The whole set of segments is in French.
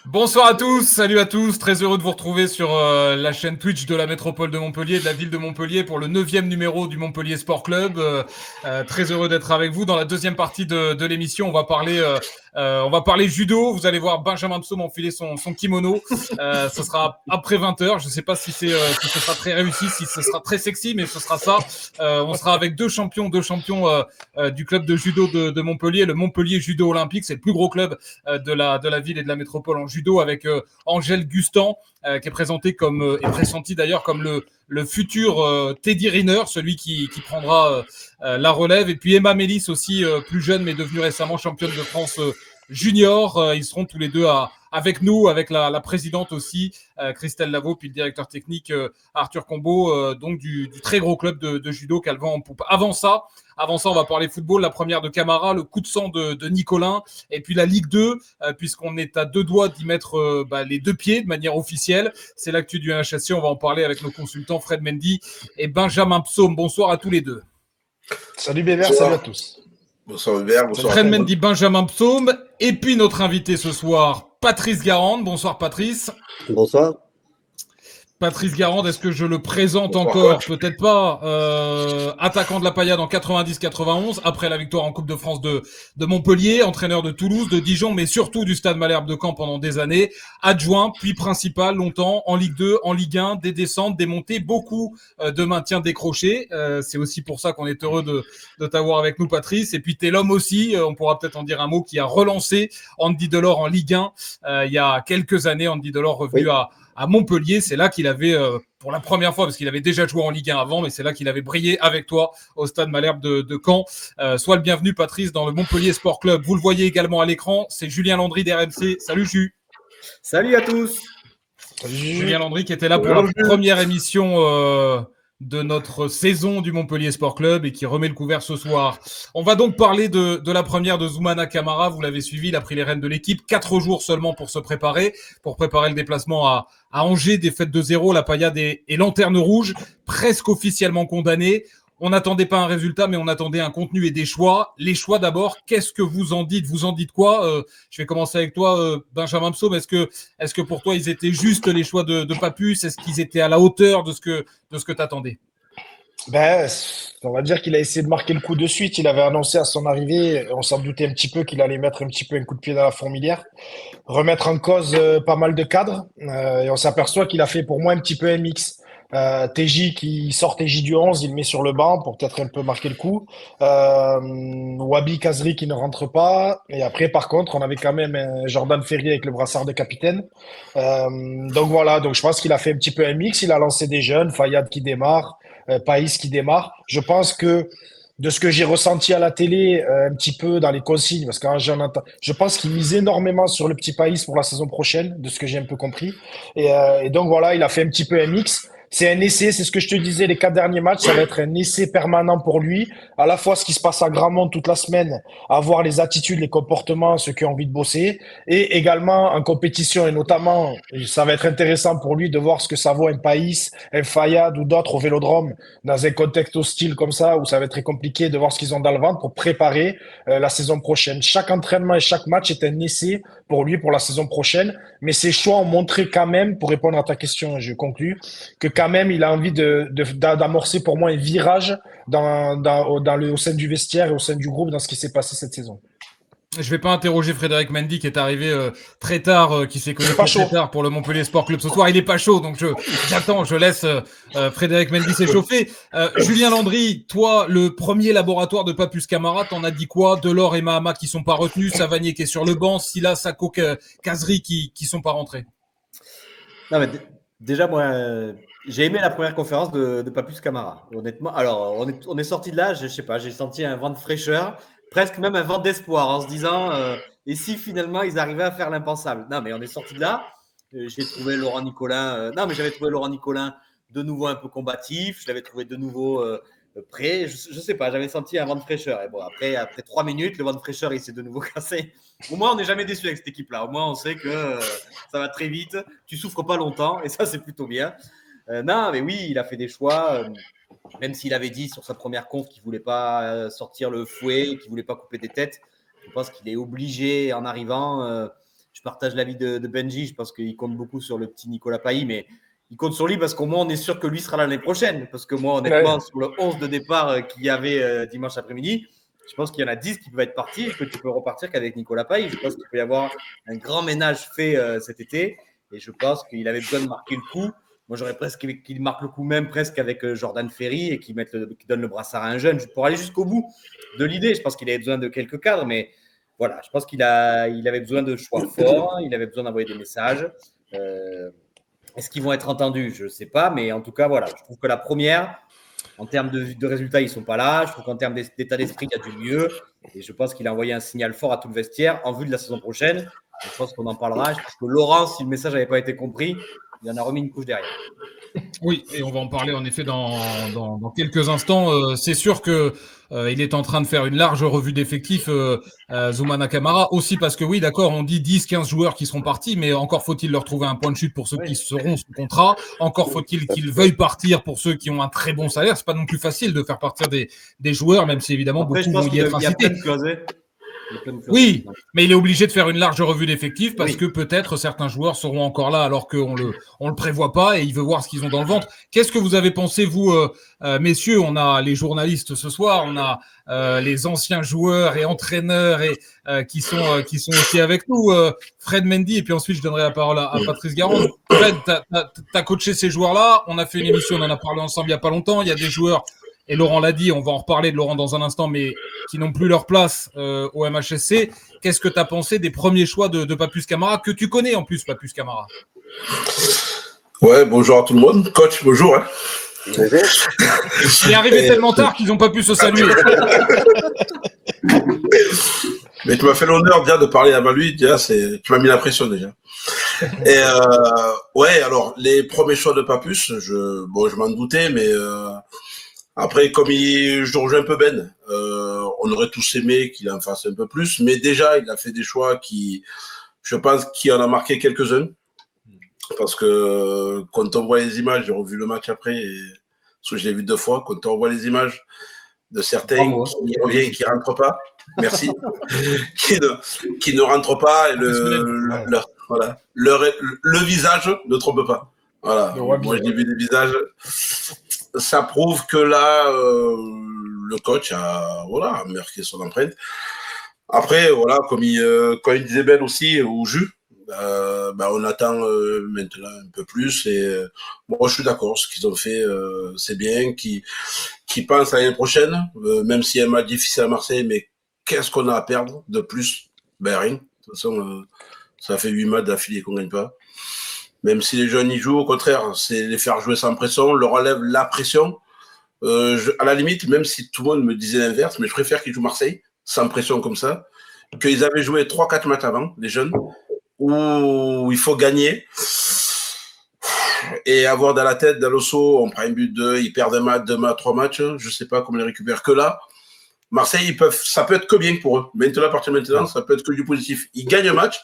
Bonsoir à tous, salut à tous, très heureux de vous retrouver sur la chaîne Twitch de la métropole de Montpellier, de la ville de Montpellier pour le 9e numéro du Montpellier Sport Club. Très heureux d'être avec vous. Dans la deuxième partie de l'émission, on va parler judo. Vous allez voir Benjamin Psaume enfiler son kimono. Ce sera après 20h. Je ne sais pas si ce sera très réussi, si ce sera très sexy, mais ce sera ça. On sera avec deux champions du club de judo de Montpellier, le Montpellier Judo Olympique. C'est le plus gros club de la ville et de la métropole en judo, avec Angèle Gustan, qui est présenté comme et pressenti d'ailleurs comme le futur Teddy Riner, celui qui prendra la relève, et puis Emma Mélis aussi, plus jeune mais devenue récemment championne de France junior. Ils seront tous les deux avec nous, avec la présidente aussi, Christelle Lavaux, puis le directeur technique Arthur Combeau, donc du très gros club de judo Calvin en poupe. Avant ça, on va parler football, la première de Camara, le coup de sang de Nicolin, et puis la Ligue 2, puisqu'on est à deux doigts d'y mettre les deux pieds de manière officielle. C'est l'actu du NHSC, on va en parler avec nos consultants Fred Mendy et Benjamin Psaume. Bonsoir à tous les deux. Salut Bébert, salut à tous. Bonsoir Hubert, bonsoir. Fred Mendy, Benjamin Psaume, et puis notre invité ce soir, Patrice Garande. Bonsoir Patrice. Bonsoir. Patrice Garande, est-ce que je le présente Bonsoir, encore? coach. Peut-être pas. Attaquant de la Paillade en 90-91, après la victoire en Coupe de France de Montpellier, entraîneur de Toulouse, de Dijon, mais surtout du Stade Malherbe de Caen pendant des années, adjoint, puis principal longtemps, en Ligue 2, en Ligue 1, des descentes, des montées, beaucoup de maintien décroché. C'est aussi pour ça qu'on est heureux de t'avoir avec nous, Patrice. Et puis t'es l'homme aussi, on pourra peut-être en dire un mot, qui a relancé Andy Delors en Ligue 1 il y a quelques années. Andy Delors revenu à Montpellier, c'est là qu'il avait, pour la première fois, parce qu'il avait déjà joué en Ligue 1 avant, mais c'est là qu'il avait brillé avec toi au Stade Malherbe de Caen. Sois le bienvenu, Patrice, dans le Montpellier Sport Club. Vous le voyez également à l'écran, c'est Julien Landry d'RMC. Salut Jus. Salut à tous. Julien Landry qui était là pour la première émission de notre saison du Montpellier Sport Club et qui remet le couvert ce soir. On va donc parler de la première de Zoumana Camara. Vous l'avez suivi, il a pris les rênes de l'équipe. 4 jours seulement pour préparer le déplacement à Angers, défaite de 0. La Paillade et Lanterne Rouge, presque officiellement condamnés. On n'attendait pas un résultat, mais on attendait un contenu et des choix. Les choix d'abord, qu'est-ce que vous en dites? Vous en dites quoi? Je vais commencer avec toi, Benjamin Psaume. Est-ce que pour toi, ils étaient justes, les choix de Papus? Est-ce qu'ils étaient à la hauteur de ce que t'attendais? On va dire qu'il a essayé de marquer le coup de suite. Il avait annoncé à son arrivée, on s'en doutait un petit peu qu'il allait mettre un petit peu un coup de pied dans la fourmilière, remettre en cause pas mal de cadres. Et on s'aperçoit qu'il a fait pour moi un petit peu un mix. TJ qui sort TJ du 11, il le met sur le banc pour peut-être un peu marquer le coup. Wabi Kazri qui ne rentre pas. Et après, par contre, on avait quand même un Jordan Ferry avec le brassard de capitaine. Donc voilà, donc je pense qu'il a fait un petit peu un mix. Il a lancé des jeunes, Fayad qui démarre, Païs qui démarre. Je pense que de ce que j'ai ressenti à la télé, un petit peu dans les consignes, parce que je pense qu'il mise énormément sur le petit Païs pour la saison prochaine, de ce que j'ai un peu compris. Et donc voilà, il a fait un petit peu un mix. C'est un essai, c'est ce que je te disais, les 4 derniers matchs, ça va être un essai permanent pour lui. À la fois ce qui se passe à Grammont toute la semaine, avoir les attitudes, les comportements, ceux qui ont envie de bosser, et également en compétition, et notamment, ça va être intéressant pour lui de voir ce que ça vaut un Païs, un Fayad ou d'autres au Vélodrome, dans un contexte hostile comme ça, où ça va être très compliqué de voir ce qu'ils ont dans le ventre pour préparer la saison prochaine. Chaque entraînement et chaque match est un essai pour lui pour la saison prochaine, mais ses choix ont montré quand même, pour répondre à ta question, je conclus, que quand même il a envie d'amorcer pour moi un virage au sein du vestiaire et au sein du groupe dans ce qui s'est passé cette saison. Je vais pas interroger Frédéric Mendy qui est arrivé très tard, qui s'est connecté très tard pour le Montpellier Sport Club ce soir. Il est pas chaud, donc je laisse Frédéric Mendy s'échauffer. Julien Landry, toi, le premier laboratoire de Papus Camara, t'en as dit quoi? Delors et Mahama qui sont pas retenus, Savanier qui est sur le banc, Silas, Sako, Kazri qui sont pas rentrés. Non, mais déjà, moi, j'ai aimé la première conférence de Papus Camara. Honnêtement, alors, on est sorti de là, je sais pas, j'ai senti un vent de fraîcheur, presque même un vent d'espoir en se disant et si finalement ils arrivaient à faire l'impensable. Non, mais on est sorti de là. J'ai trouvé Laurent Nicolin. J'avais trouvé Laurent Nicolin de nouveau un peu combatif. Je l'avais trouvé de nouveau prêt. Je sais pas, j'avais senti un vent de fraîcheur. Et bon, après 3 minutes, le vent de fraîcheur il s'est de nouveau cassé. Au moins, on n'est jamais déçu avec cette équipe-là. Au moins, on sait que ça va très vite. Tu souffres pas longtemps et ça, c'est plutôt bien. Non, mais oui, il a fait des choix. Même s'il avait dit sur sa première conf qu'il ne voulait pas sortir le fouet, qu'il ne voulait pas couper des têtes, Je pense qu'il est obligé en arrivant. Je partage l'avis de Benji. Je pense qu'il compte beaucoup sur le petit Nicolas Pailly, mais il compte sur lui parce qu'au moins on est sûr que lui sera l'année prochaine. Parce que moi, honnêtement, sur le 11 de départ qu'il y avait dimanche après-midi, je pense qu'il y en a 10 qui peuvent être partis et que tu peux repartir qu'avec Nicolas Pailly. Je pense qu'il peut y avoir un grand ménage fait cet été et je pense qu'il avait besoin de marquer le coup. Moi, j'aurais presque qu'il marque le coup même presque avec Jordan Ferry et qu'il donne le brassard à un jeune pour aller jusqu'au bout de l'idée. Je pense qu'il avait besoin de quelques cadres, mais voilà, je pense qu'il avait besoin de choix forts, il avait besoin d'envoyer des messages. Est-ce qu'ils vont être entendus? Je ne sais pas, mais en tout cas, voilà, je trouve que la première, en termes de résultats, ils ne sont pas là. Je trouve qu'en termes d'état d'esprit, il y a du mieux. Et je pense qu'il a envoyé un signal fort à tout le vestiaire en vue de la saison prochaine. Je pense qu'on en parlera. Je pense que Laurent, si le message n'avait pas été compris, il en a remis une couche derrière. Oui, et on va en parler en effet dans quelques instants. C'est sûr que il est en train de faire une large revue d'effectifs, Zoumana Camara, aussi parce que oui, d'accord, on dit 10-15 joueurs qui seront partis, mais encore faut-il leur trouver un point de chute pour ceux qui seront sous contrat. Encore faut-il qu'ils veuillent partir pour ceux qui ont un très bon salaire. C'est pas non plus facile de faire partir des joueurs, même si évidemment Après, beaucoup vont y être incités. Oui, mais il est obligé de faire une large revue d'effectifs parce que peut-être certains joueurs seront encore là alors qu'on le prévoit pas et il veut voir ce qu'ils ont dans le ventre. Qu'est-ce que vous avez pensé, vous, messieurs? On a les journalistes ce soir, on a les anciens joueurs et entraîneurs et qui sont aussi avec nous. Fred Mendy, et puis ensuite je donnerai la parole à Patrice Garande. Fred, t'as coaché ces joueurs-là. On a fait une émission, on en a parlé ensemble il y a pas longtemps. Il y a des joueurs. Et Laurent l'a dit, on va en reparler de Laurent dans un instant, mais qui n'ont plus leur place au MHSC. Qu'est-ce que tu as pensé des premiers choix de Papus Camara, que tu connais en plus, Papus Camara? Ouais, bonjour à tout le monde. Coach, bonjour. Hein. Il est arrivé tellement tard qu'ils n'ont pas pu se saluer. Mais tu m'as fait l'honneur déjà de parler avant lui. Déjà, tu m'as mis la pression déjà. Et ouais, alors, les premiers choix de Papus, je m'en doutais, mais... Après, comme je rejoins un peu Ben, on aurait tous aimé qu'il en fasse un peu plus, mais déjà, il a fait des choix je pense qu'il en a marqué quelques-uns. Parce que quand on voit les images, j'ai revu le match après, parce que je l'ai vu 2 fois, quand on voit les images de certains qui reviennent et qui ne rentrent pas, merci, qui ne rentrent pas, et le visage ne trompe pas. Voilà, moi j'ai vu des visages... Ça prouve que là, le coach a marqué son empreinte. Après, voilà, comme il disait Ben aussi, au jus, on attend maintenant un peu plus. Et moi, je suis d'accord. Ce qu'ils ont fait, c'est bien. Qui pensent à l'année prochaine, même si elle m'a difficile à Marseille, mais qu'est-ce qu'on a à perdre de plus? Ben rien. De toute façon, ça fait 8 matchs d'affilée qu'on ne gagne pas. Même si les jeunes y jouent, au contraire, c'est les faire jouer sans pression, leur enlève la pression. À la limite, même si tout le monde me disait l'inverse, mais je préfère qu'ils jouent Marseille, sans pression comme ça, qu'ils avaient joué 3-4 matchs avant, les jeunes, où il faut gagner et avoir dans la tête, dans l'osso, on prend un but ils perdent un match, 2 matchs, 3 matchs, je ne sais pas comment les récupérer que là. Marseille, ça peut être que bien pour eux. Maintenant, à partir de maintenant, ça peut être que du positif. Ils gagnent un match.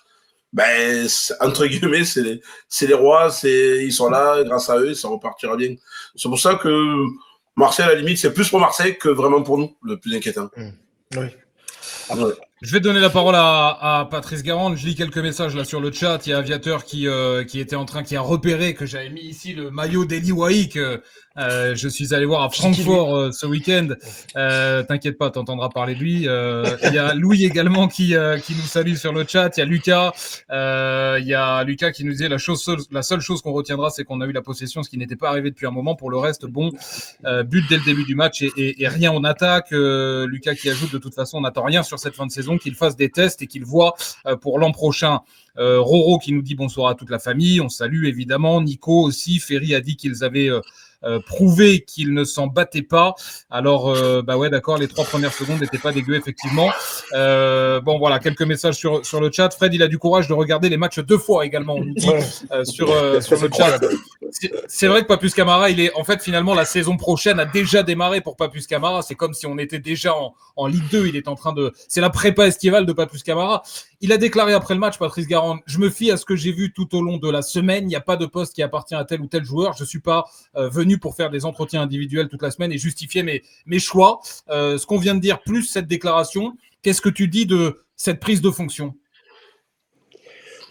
Ben, entre guillemets, c'est les rois, ils sont là, grâce à eux, ça repartira bien. C'est pour ça que Marseille, à la limite, c'est plus pour Marseille que vraiment pour nous, le plus inquiétant. Oui. Ouais. Je vais donner la parole à Patrice Garande. Je lis quelques messages là sur le chat. Il y a Aviateur qui a repéré que j'avais mis ici le maillot d'Eli Wahi que je suis allé voir à Francfort ce week-end. T'inquiète pas, t'entendras parler de lui. Il y a Louis également qui nous salue sur le chat. Il y a Lucas. Il y a Lucas qui nous disait la seule chose qu'on retiendra, c'est qu'on a eu la possession, ce qui n'était pas arrivé depuis un moment. Pour le reste, but dès le début du match et rien en attaque. Lucas qui ajoute de toute façon, on n'attend rien sur cette fin de saison, qu'il fasse des tests et qu'il voit pour l'an prochain. Roro qui nous dit bonsoir à toute la famille, on salue évidemment. Nico aussi, Ferry a dit qu'ils avaient prouvé qu'ils ne s'en battaient pas. Alors, ouais, d'accord, les 3 premières secondes n'étaient pas dégueu, effectivement. Bon, voilà, quelques messages sur le chat. Fred, il a du courage de regarder les matchs 2 fois également, on nous dit sur le chat. C'est vrai que Papus Camara, en fait, finalement, la saison prochaine a déjà démarré pour Papus Camara. C'est comme si on était déjà en Ligue 2. Il est en train c'est la prépa estivale de Papus Camara. Il a déclaré après le match, Patrice Garande, je me fie à ce que j'ai vu tout au long de la semaine. Il n'y a pas de poste qui appartient à tel ou tel joueur. Je ne suis pas venu pour faire des entretiens individuels toute la semaine et justifier mes choix. Ce qu'on vient de dire, plus cette déclaration, qu'est-ce que tu dis de cette prise de fonction?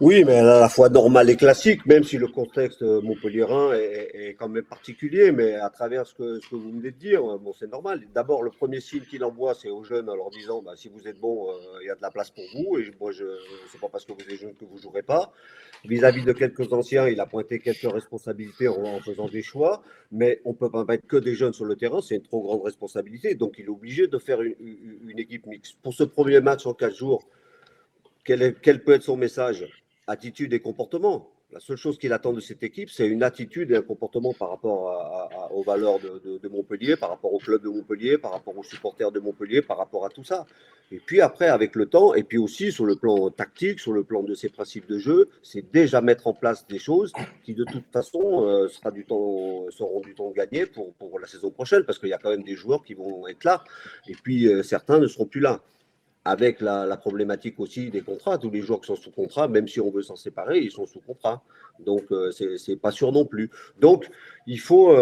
Oui, mais elle est à la fois normale et classique, même si le contexte montpelliérain est quand même particulier. Mais à travers ce que vous venez de dire, bon, c'est normal. D'abord, le premier signe qu'il envoie, c'est aux jeunes en leur disant si vous êtes bons, il y a de la place pour vous. Et moi, c'est pas parce que vous êtes jeunes que vous jouerez pas. Vis-à-vis de quelques anciens, il a pointé quelques responsabilités en faisant des choix. Mais on ne peut pas mettre que des jeunes sur le terrain, c'est une trop grande responsabilité. Donc, il est obligé de faire une équipe mixte. Pour ce premier match en 4 jours, quel peut être son message ? Attitude et comportement. La seule chose qu'il attend de cette équipe, c'est une attitude et un comportement par rapport aux valeurs de Montpellier, par rapport au club de Montpellier, par rapport aux supporters de Montpellier, par rapport à tout ça. Et puis après, avec le temps, et puis aussi sur le plan tactique, sur le plan de ses principes de jeu, c'est déjà mettre en place des choses qui de toute façon seront du temps gagné pour la saison prochaine, parce qu'il y a quand même des joueurs qui vont être là, et puis certains ne seront plus là. Avec la problématique aussi des contrats, tous les joueurs qui sont sous contrat, même si on veut s'en séparer, ils sont sous contrat. Donc, c'est pas sûr non plus. Donc, il faut...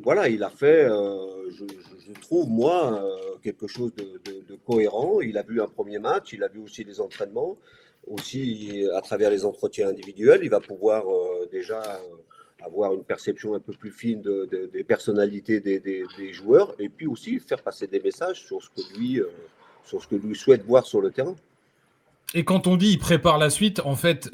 voilà, il a fait, je trouve, moi, quelque chose de cohérent. Il a vu un premier match, il a vu aussi les entraînements. Aussi, à travers les entretiens individuels, il va pouvoir déjà avoir une perception un peu plus fine des personnalités des joueurs et puis aussi faire passer des messages sur ce que lui souhaite voir sur le terrain. Et quand on dit il prépare la suite, en fait,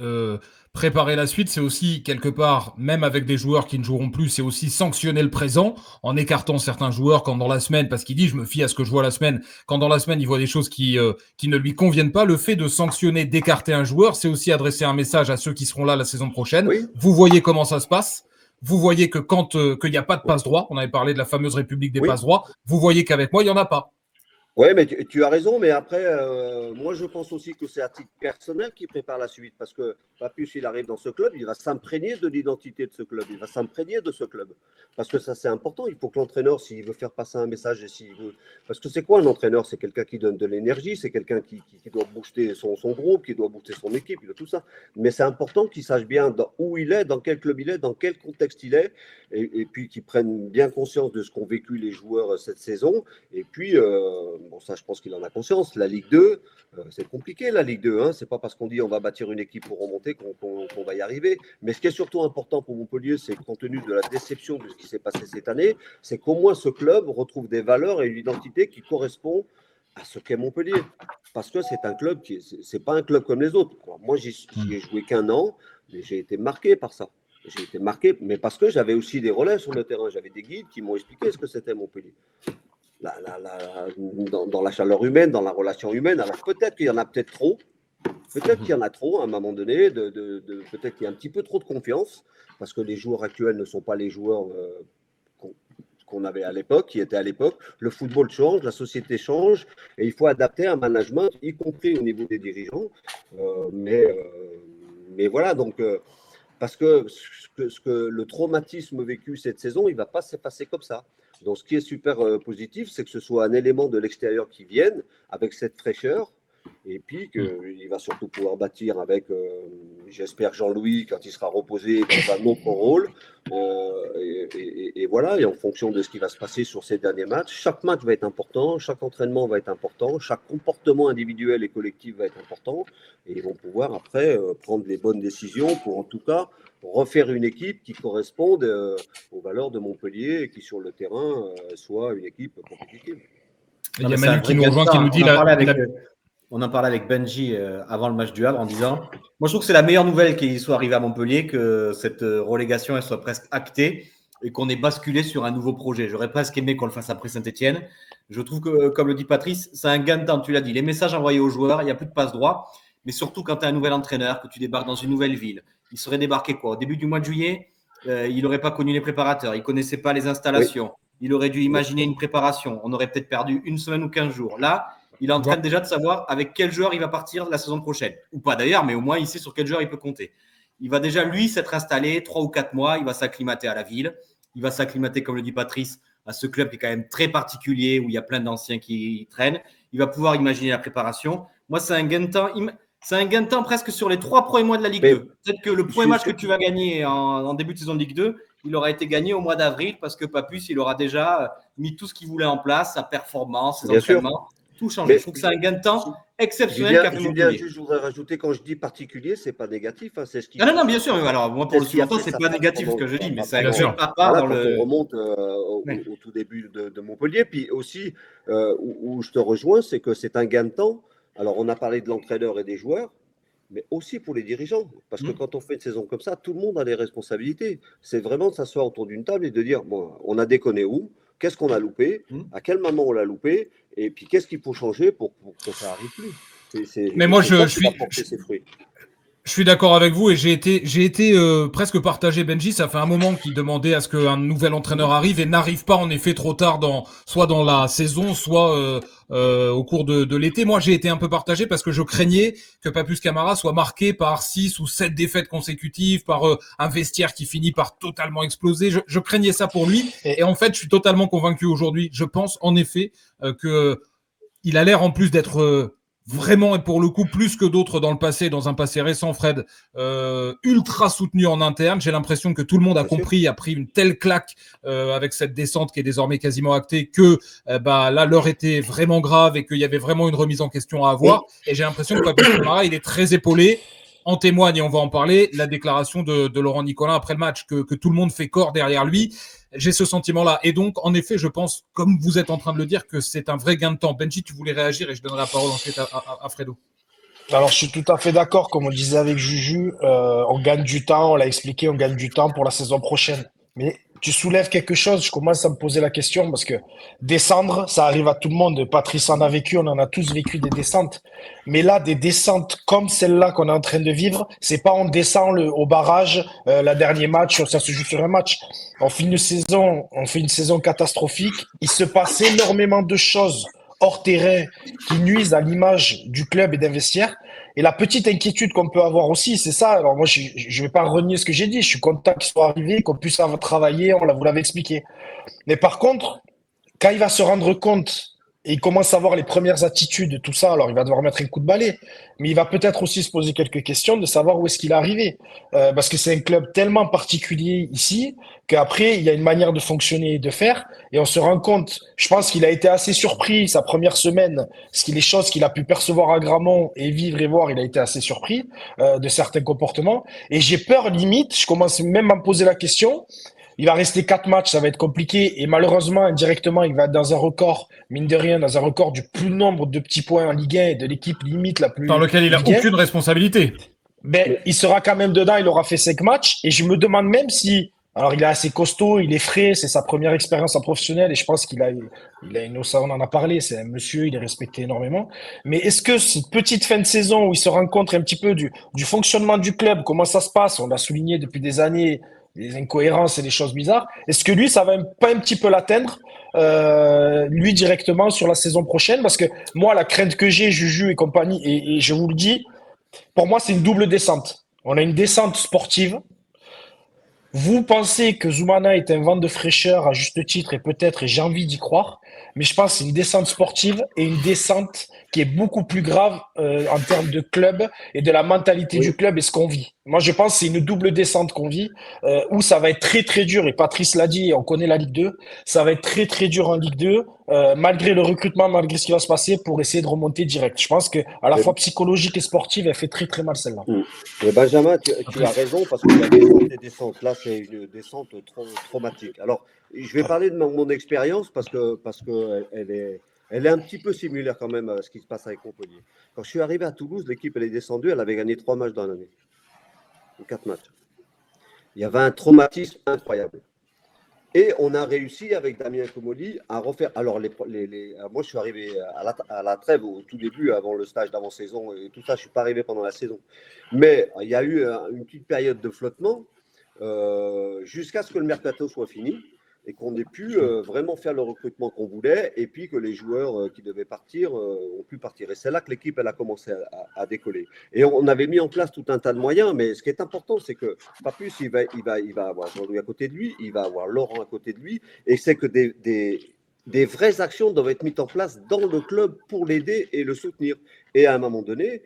préparer la suite, c'est aussi quelque part, même avec des joueurs qui ne joueront plus, c'est aussi sanctionner le présent en écartant certains joueurs quand dans la semaine, parce qu'il dit je me fie à ce que je vois la semaine, quand dans la semaine il voit des choses qui ne lui conviennent pas, le fait de sanctionner, d'écarter un joueur, c'est aussi adresser un message à ceux qui seront là la saison prochaine. Oui. Vous voyez comment ça se passe. Vous voyez que quand qu'il n'y a pas de passe droit, on avait parlé de la fameuse République des passes droits, vous voyez qu'avec moi, il n'y en a pas. Oui, mais tu as raison, mais après, moi je pense aussi que c'est à titre personnel qui prépare la suite, parce que Papus, il arrive dans ce club, il va s'imprégner de l'identité de ce club, il va s'imprégner de ce club, parce que ça c'est important, il faut que l'entraîneur, s'il veut faire passer un message, parce que c'est quoi un entraîneur? C'est quelqu'un qui donne de l'énergie, c'est quelqu'un qui doit booster son groupe, qui doit booster son équipe, tout ça, mais c'est important qu'il sache bien où il est, dans quel club il est, dans quel contexte il est, et puis qu'il prenne bien conscience de ce qu'ont vécu les joueurs cette saison, et puis... bon, ça, je pense qu'il en a conscience. La Ligue 2, c'est compliqué, la Ligue 2. Hein. Ce n'est pas parce qu'on dit on va bâtir une équipe pour remonter qu'on va y arriver. Mais ce qui est surtout important pour Montpellier, c'est compte tenu de la déception de ce qui s'est passé cette année, c'est qu'au moins ce club retrouve des valeurs et une identité qui correspond à ce qu'est Montpellier. Parce que c'est un club c'est pas un club comme les autres. Moi, j'y ai joué qu'1 an, mais j'ai été marqué par ça. J'ai été marqué, mais parce que j'avais aussi des relais sur le terrain. J'avais des guides qui m'ont expliqué ce que c'était Montpellier. Dans la chaleur humaine, dans la relation humaine. Alors peut-être qu'il y en a trop. Peut-être qu'il y en a trop à un moment donné. Peut-être qu'il y a un petit peu trop de confiance parce que les joueurs actuels ne sont pas les joueurs qu'on avait à l'époque, qui étaient à l'époque. Le football change, la société change et il faut adapter un management, y compris au niveau des dirigeants. Mais voilà, donc... parce que le traumatisme vécu cette saison, il ne va pas s'effacer comme ça. Donc, ce qui est super positif, c'est que ce soit un élément de l'extérieur qui vienne avec cette fraîcheur et puis qu'il va surtout pouvoir bâtir avec, j'espère, Jean-Louis quand il sera reposé dans un autre rôle. Et voilà, et en fonction de ce qui va se passer sur ces derniers matchs, chaque match va être important, chaque entraînement va être important, chaque comportement individuel et collectif va être important. Et ils vont pouvoir après prendre les bonnes décisions pour en tout cas refaire une équipe qui corresponde aux valeurs de Montpellier et qui sur le terrain soit une équipe compétitive. Il y a Manu qui nous rejoint, qui nous dit on en parlait avec Benji avant le match du Havre en disant moi je trouve que c'est la meilleure nouvelle qu'il soit arrivé à Montpellier, que cette relégation elle soit presque actée et qu'on ait basculé sur un nouveau projet. J'aurais presque aimé qu'on le fasse après Saint-Etienne. Je trouve que, comme le dit Patrice, c'est un gain de temps, tu l'as dit, les messages envoyés aux joueurs, il n'y a plus de passe droit, mais surtout quand tu as un nouvel entraîneur, que tu débarques dans une nouvelle ville. Il serait débarqué quoi? Au début du mois de juillet, il n'aurait pas connu les préparateurs, il ne connaissait pas les installations, oui. Il aurait dû imaginer une préparation, on aurait peut-être perdu 1 semaine ou 15 jours. Là, il est en train déjà de savoir avec quel joueur il va partir la saison prochaine. Ou pas d'ailleurs, mais au moins il sait sur quel joueur il peut compter. Il va déjà, lui, s'être installé 3 ou 4 mois, il va s'acclimater à la ville, il va s'acclimater, comme le dit Patrice, à ce club qui est quand même très particulier, où il y a plein d'anciens qui traînent. Il va pouvoir imaginer la préparation. Moi, c'est un gain de temps. C'est un gain de temps presque sur les 3 premiers mois de la Ligue 2. Peut-être que le premier match que tu vas gagner en début de saison de Ligue 2, il aura été gagné au mois d'avril parce que Papus, il aura déjà mis tout ce qu'il voulait en place, sa performance, ses entraînements. tout changer. Je trouve que c'est un gain de temps exceptionnel qu'a fait Montpellier. Julien, je voudrais rajouter, quand je dis particulier, c'est pas négatif. Hein, c'est ce qui non, bien sûr. Alors, moi, pour le suivant, c'est pas négatif ce que je dis, mais c'est un gain à part dans le. On remonte au tout début de Montpellier. Puis aussi, où je te rejoins, c'est que c'est un gain de temps. Alors, on a parlé de l'entraîneur et des joueurs, mais aussi pour les dirigeants. Parce que quand on fait une saison comme ça, tout le monde a des responsabilités. C'est vraiment de s'asseoir autour d'une table et de dire, bon, on a déconné où? Qu'est-ce qu'on a loupé? À quel moment on l'a loupé? Et puis, qu'est-ce qu'il faut changer pour que ça n'arrive plus? Mais moi, je suis d'accord avec vous et j'ai été presque partagé, Benji. Ça fait un moment qu'il demandait à ce qu'un nouvel entraîneur arrive et n'arrive pas en effet trop tard soit dans la saison, soit au cours de l'été. Moi, j'ai été un peu partagé parce que je craignais que Papus Camara soit marqué par 6 ou 7 défaites consécutives, par un vestiaire qui finit par totalement exploser. Je craignais ça pour lui et en fait, je suis totalement convaincu aujourd'hui. Je pense en effet que il a l'air en plus d'être vraiment, et pour le coup, plus que d'autres dans le passé, dans un passé récent, Fred, ultra soutenu en interne. J'ai l'impression que tout le monde a compris, a pris une telle claque avec cette descente qui est désormais quasiment actée que là, l'heure était vraiment grave et qu'il y avait vraiment une remise en question à avoir. Et j'ai l'impression que Papus Camara, il est très épaulé. En témoigne, et on va en parler, la déclaration de Laurent Nicolin après le match, que tout le monde fait corps derrière lui. J'ai ce sentiment-là. Et donc, en effet, je pense, comme vous êtes en train de le dire, que c'est un vrai gain de temps. Benji, tu voulais réagir et je donnerai la parole ensuite à Fredo. Alors, je suis tout à fait d'accord. Comme on disait avec Juju, on gagne du temps, on l'a expliqué, on gagne du temps pour la saison prochaine. Mais tu soulèves quelque chose, je commence à me poser la question parce que descendre, ça arrive à tout le monde. Patrice en a vécu, on en a tous vécu des descentes. Mais là, des descentes comme celle-là qu'on est en train de vivre, c'est pas on descend au barrage, la dernier match, ça se joue sur un match. On fait une saison catastrophique. Il se passe énormément de choses hors terrain qui nuisent à l'image du club et des vestiaires. Et la petite inquiétude qu'on peut avoir aussi, c'est ça. Alors moi, je vais pas renier ce que j'ai dit. Je suis content qu'il soit arrivé, qu'on puisse travailler. Vous l'avez expliqué. Mais par contre, quand il va se rendre compte et il commence à avoir les premières attitudes, tout ça, alors il va devoir mettre un coup de balai. Mais il va peut-être aussi se poser quelques questions de savoir où est-ce qu'il est arrivé. Parce que c'est un club tellement particulier ici qu'après, il y a une manière de fonctionner et de faire. Et on se rend compte, je pense qu'il a été assez surpris sa première semaine, parce que les choses qu'il a pu percevoir à Gramont et vivre et voir, il a été assez surpris de certains comportements. Et j'ai peur, limite, je commence même à me poser la question. Il va rester 4 matchs, ça va être compliqué. Et malheureusement, indirectement, il va être dans un record, mine de rien, dans un record du plus nombre de petits points en Ligue 1 et de l'équipe limite la plus. Dans lequel il n'a aucune responsabilité. Ben, il sera quand même dedans, il aura fait 5 matchs. Et je me demande même si. Alors, il est assez costaud, il est frais, c'est sa première expérience en professionnel. Et je pense qu'il a une. Ça, on en a parlé, c'est un monsieur, il est respecté énormément. Mais est-ce que cette petite fin de saison où il se rend compte un petit peu du fonctionnement du club, comment ça se passe, on l'a souligné depuis des années, les incohérences et les choses bizarres. Est-ce que lui, ça va pas un petit peu l'atteindre, lui directement sur la saison prochaine? Parce que moi, la crainte que j'ai, Juju et compagnie, et je vous le dis, pour moi, c'est une double descente. On a une descente sportive. Vous pensez que Zoumana est un vent de fraîcheur à juste titre et peut-être, et j'ai envie d'y croire, mais je pense que c'est une descente sportive et une descente qui est beaucoup plus grave en termes de club et de la mentalité du club et ce qu'on vit. Moi, je pense que c'est une double descente qu'on vit où ça va être très, très dur. Et Patrice l'a dit, on connaît la Ligue 2. Ça va être très, très dur en Ligue 2, malgré le recrutement, malgré ce qui va se passer pour essayer de remonter direct. Je pense qu'à la fois psychologique et sportive, elle fait très, très mal celle-là. Et Benjamin, tu as raison parce qu'il y a des descentes. Là, c'est une descente traumatique. Alors, je vais parler de mon expérience parce que elle est un petit peu similaire quand même à ce qui se passe avec Montpellier. Quand je suis arrivé à Toulouse, l'équipe elle est descendue, elle avait gagné 3 matchs dans l'année. 4 matchs. Il y avait un traumatisme incroyable. Et on a réussi avec Damien Comolli à refaire. Alors, moi, je suis arrivé à la trêve au tout début, avant le stage d'avant-saison et tout ça. Je ne suis pas arrivé pendant la saison. Mais il y a eu une petite période de flottement jusqu'à ce que le mercato soit fini et qu'on ait pu vraiment faire le recrutement qu'on voulait et puis que les joueurs qui devaient partir ont pu partir. Et c'est là que l'équipe elle a commencé à décoller. Et on avait mis en place tout un tas de moyens, mais ce qui est important, c'est que Papus, il va avoir Jean-Louis à côté de lui, il va avoir Laurent à côté de lui, et c'est que des vraies actions doivent être mises en place dans le club pour l'aider et le soutenir. Et à un moment donné,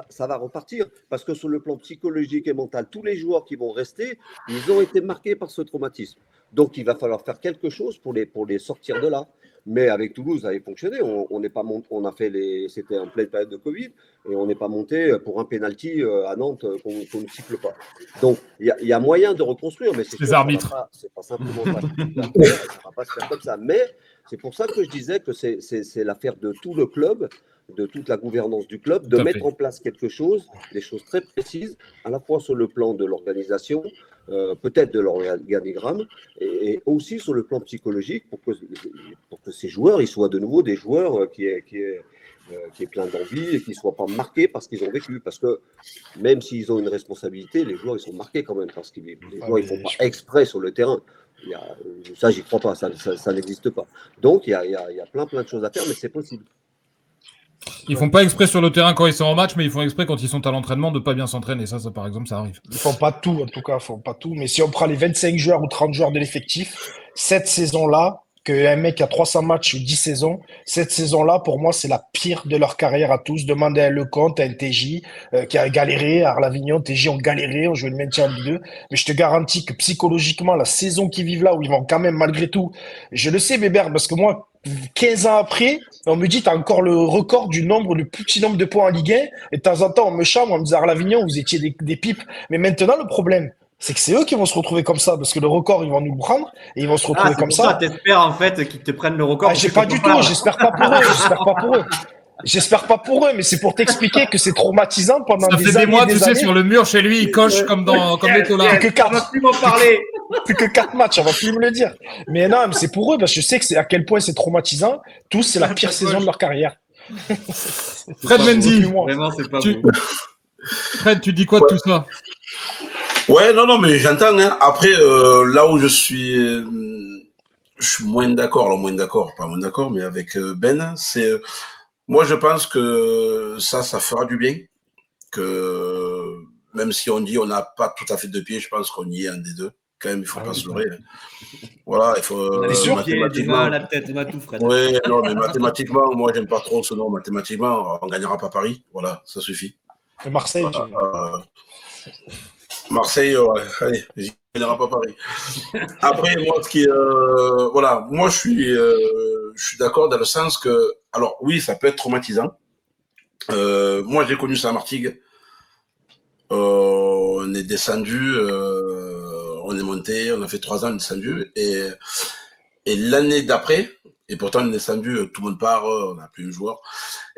ça va repartir. Parce que sur le plan psychologique et mental, tous les joueurs qui vont rester, ils ont été marqués par ce traumatisme. Donc, il va falloir faire quelque chose pour les sortir de là. Mais avec Toulouse, ça avait fonctionné. On n'est pas monté, c'était en pleine période de Covid, et on n'est pas monté pour un penalty à Nantes qu'on ne siffle pas. Donc, il y a moyen de reconstruire, mais c'est Les sûr, arbitres. c'est pas simplement ça. Ça ne va pas se faire comme ça. Mais c'est pour ça que je disais que c'est l'affaire de tout le club, de toute la gouvernance du club, de mettre en place quelque chose, des choses très précises, à la fois sur le plan de l'organisation, peut-être de l'organigramme, et aussi sur le plan psychologique, pour que ces joueurs ils soient de nouveau des joueurs qui est plein d'envie et qui ne soient pas marqués parce qu'ils ont vécu. Parce que même s'ils ont une responsabilité, les joueurs ils sont marqués quand même, parce que les joueurs ils ne font pas exprès sur le terrain. Ça, j'y crois pas, ça n'existe pas. Donc, il y a plein de choses à faire, mais c'est possible. Ils font pas exprès sur le terrain quand ils sont en match, mais ils font exprès quand ils sont à l'entraînement de pas bien s'entraîner. Ça, par exemple, ça arrive. Ils font pas tout, en tout cas, ils font pas tout. Mais si on prend les 25 joueurs ou 30 joueurs de l'effectif, cette saison-là, qu'un mec a 300 matchs ou 10 saisons, cette saison-là, pour moi, c'est la pire de leur carrière à tous. Demandez à Lecomte, à un TJ, qui a galéré, à Arlavignon, TJ ont galéré, ont joué le maintien en Ligue 2. Mais je te garantis que psychologiquement, la saison qu'ils vivent là, où ils vont quand même, malgré tout, je le sais, Bébert, parce que moi, 15 ans après, on me dit, tu as encore le record le plus petit nombre de points en Ligue 1. Et de temps en temps, on me chambre, on me dit, Arlavignon, vous étiez des pipes. Mais maintenant, le problème, c'est que c'est eux qui vont se retrouver comme ça, parce que le record, ils vont nous le prendre, et ils vont se retrouver comme ça. T'espères, en fait, qu'ils te prennent le record. J'ai pas du tout, j'espère pas pour eux. J'espère pas pour eux, mais c'est pour t'expliquer que c'est traumatisant pendant des années. Ça fait des mois, tu sais, sur le mur chez lui, il coche comme les tolards. Plus que 4. On va plus m'en parler. Plus que 4 matchs, on va plus me le dire. Mais non, mais c'est pour eux, parce que je sais que c'est à quel point c'est traumatisant. Tous, c'est la pire saison de leur carrière. Fred Mendy. Vraiment, c'est pas beau. Fred, tu dis quoi de tout ça? Ouais, non, mais j'entends. Hein. Après, là où je suis moins d'accord, pas moins d'accord, mais avec Ben, c'est, moi, je pense que ça fera du bien. Que même si on dit on n'a pas tout à fait de pied, je pense qu'on y est un des deux. Quand même, il ne faut pas se leurrer. Voilà, il faut. On a les pieds, des mains, la tête, on a tout, Fred. Oui, non, mais mathématiquement, moi, j'aime pas trop ce nom. Mathématiquement, on ne gagnera pas Paris. Voilà, ça suffit. Et Marseille. Marseille, ouais, allez, j'y gagnera pas Paris. Après, moi, voilà, moi, je suis d'accord dans le sens que, alors, oui, ça peut être traumatisant. Moi, j'ai connu ça à Martigues. On est descendu, on est monté, on a fait 3 ans, on est descendu. Et l'année d'après, et pourtant on est descendu, tout le monde part, on n'a plus de joueurs.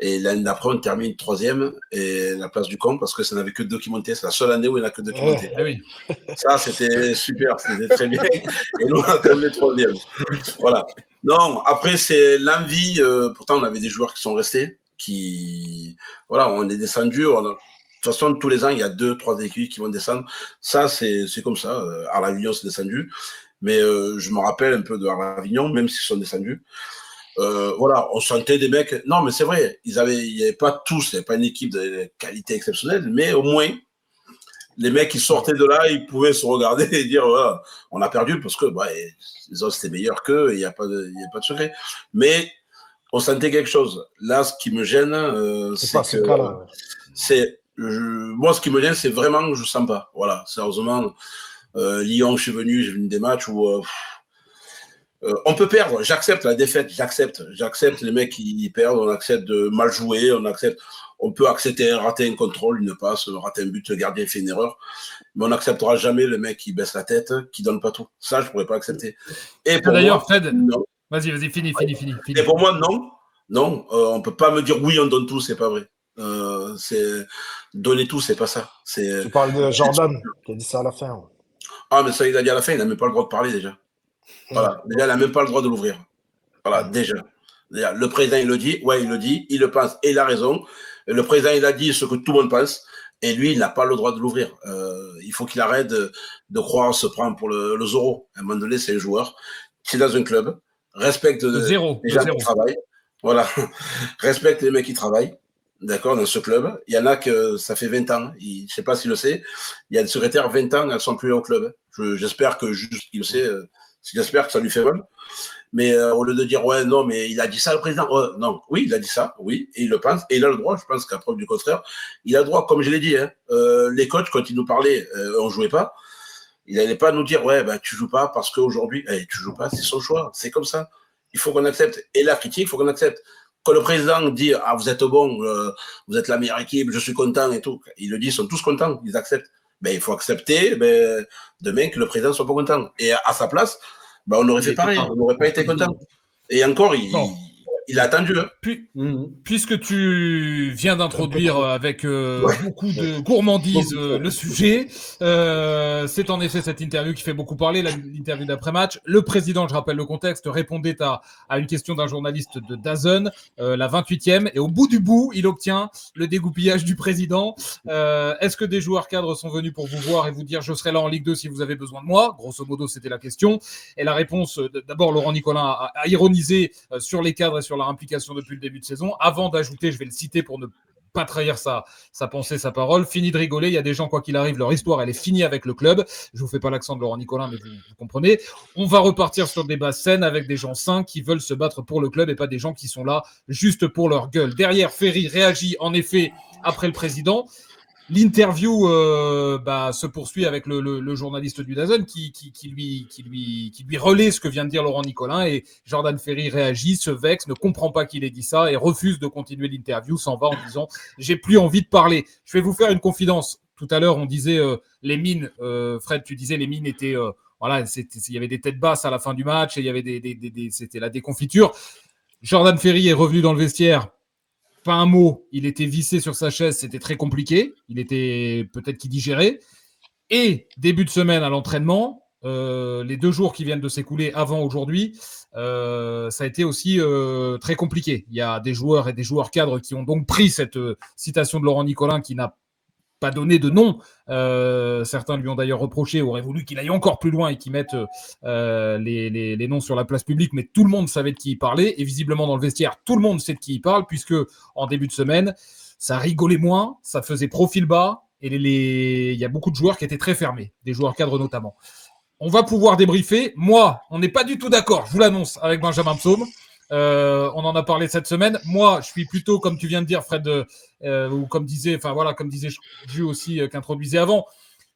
Et l'année d'après, on termine 3e et la place du camp parce que ça n'avait que 2 qui montaient. C'est la seule année où il n'y en a que 2 qui montaient. Ah oui. Ça, c'était super, c'était très bien. Et nous, on a terminé 3e. Voilà. Non, après, c'est l'envie. Pourtant, on avait des joueurs qui sont restés. Voilà, on est descendu. De toute façon, tous les ans, il y a 2-3 équipes qui vont descendre. Ça, c'est comme ça. Arlavignon s'est descendu. Mais je me rappelle un peu de Arlavignon, même s'ils sont descendus. Voilà, on sentait des mecs. Non, mais c'est vrai, il n'y avait pas tous, il n'y avait pas une équipe de qualité exceptionnelle, mais au moins, les mecs qui sortaient de là, ils pouvaient se regarder et dire voilà, on a perdu parce que les autres c'était meilleur qu'eux, il n'y a pas de secret. Mais on sentait quelque chose. Là, ce qui me gêne, moi, ce qui me gêne, c'est vraiment que je ne sens pas. Voilà, sérieusement. Lyon, j'ai venu des matchs où on peut perdre, j'accepte la défaite, j'accepte les mecs qui perdent, on accepte de mal jouer, on peut accepter rater un contrôle, une passe, rater un but, le gardien fait une erreur, mais on n'acceptera jamais le mec qui baisse la tête, qui donne pas tout. Ça, je pourrais pas accepter. Et pour d'ailleurs, moi, Fred, non. Vas-y, finis. Et pour moi, non, on peut pas me dire oui, on donne tout, c'est pas vrai. C'est donner tout, c'est pas ça. Tu parles de Jordan qui a dit ça à la fin. Ah, mais ça, il a dit à la fin, il n'a même pas le droit de parler déjà. Voilà, déjà, il n'a même pas le droit de l'ouvrir. Voilà, déjà. Le président, il le dit, il le pense, et il a raison. Le président, il a dit ce que tout le monde pense, et lui, il n'a pas le droit de l'ouvrir. Il faut qu'il arrête de croire se prendre pour le Zorro. À un moment donné, c'est un joueur qui est dans un club, respecte les gens qui travaillent. Voilà, respecte les mecs qui travaillent. D'accord, dans ce club. Il y en a que ça fait 20 ans. Je ne sais pas s'il le sait. Il y a des secrétaires 20 ans, elles ne sont plus au club. J'espère que juste qu'il le sait. J'espère que ça lui fait mal. Mais au lieu de dire, ouais, non, mais il a dit ça, le président. Non, oui, il a dit ça, oui, et il le pense. Et il a le droit, je pense qu'à preuve du contraire, il a le droit, comme je l'ai dit. Hein, les coachs, quand ils nous parlaient, on ne jouait pas. Il n'allait pas nous dire, ouais, tu ne joues pas parce qu'aujourd'hui, tu ne joues pas, c'est son choix. C'est comme ça. il faut qu'on accepte. Et la critique, il faut qu'on accepte. Quand le président dit « Ah, vous êtes bon, vous êtes la meilleure équipe, je suis content et tout », ils le disent, ils sont tous contents, ils acceptent. Ben, il faut accepter demain que le président soit pas content. Et à sa place, ben, on aurait fait pareil, on n'aurait pas été content. Et encore, il a attendu. Hein. Puisque tu viens d'introduire avec beaucoup de gourmandise le sujet, c'est en effet cette interview qui fait beaucoup parler, l'interview d'après-match. Le président, je rappelle le contexte, répondait à une question d'un journaliste de DAZN, la 28e, et au bout du bout, il obtient le dégoupillage du président. Est-ce que des joueurs cadres sont venus pour vous voir et vous dire « Je serai là en Ligue 2 si vous avez besoin de moi ?» Grosso modo, c'était la question. Et la réponse, d'abord, Laurent Nicolin a ironisé sur les cadres et sur leur implication depuis le début de saison, avant d'ajouter, je vais le citer pour ne pas trahir sa pensée, sa parole, fini de rigoler, il y a des gens, quoi qu'il arrive, leur histoire, elle est finie avec le club. Je vous fais pas l'accent de Laurent Nicolin, mais vous comprenez. On va repartir sur des bases saines avec des gens sains qui veulent se battre pour le club et pas des gens qui sont là juste pour leur gueule. Derrière, Ferry réagit en effet après le président. L'interview se poursuit avec le journaliste du DAZN qui lui relaie ce que vient de dire Laurent Nicolin, et Jordan Ferry réagit, se vexe, ne comprend pas qu'il ait dit ça et refuse de continuer l'interview, s'en va en disant « J'ai plus envie de parler ». Je vais vous faire une confidence. Tout à l'heure, on disait les mines, Fred, tu disais les mines étaient… il y avait des têtes basses à la fin du match et il y avait c'était la déconfiture. Jordan Ferry est revenu dans le vestiaire. Pas un mot, il était vissé sur sa chaise, c'était très compliqué, il était peut-être qu'il digérait. Et début de semaine à l'entraînement, les 2 jours qui viennent de s'écouler avant aujourd'hui, ça a été aussi très compliqué. Il y a des joueurs et des joueurs cadres qui ont donc pris cette citation de Laurent Nicolin qui n'a pas donné de nom. Certains lui ont d'ailleurs reproché, auraient voulu qu'il aille encore plus loin et qu'il mette les noms sur la place publique, mais tout le monde savait de qui il parlait, et visiblement dans le vestiaire, tout le monde sait de qui il parle, puisque en début de semaine, ça rigolait moins, ça faisait profil bas, et il y a beaucoup de joueurs qui étaient très fermés, des joueurs cadres notamment. On va pouvoir débriefer. Moi, on n'est pas du tout d'accord, je vous l'annonce, avec Benjamin Psaume. On en a parlé cette semaine. Moi, je suis plutôt, comme tu viens de dire, Fred, ou comme disait Jules aussi, qu'introduisait avant.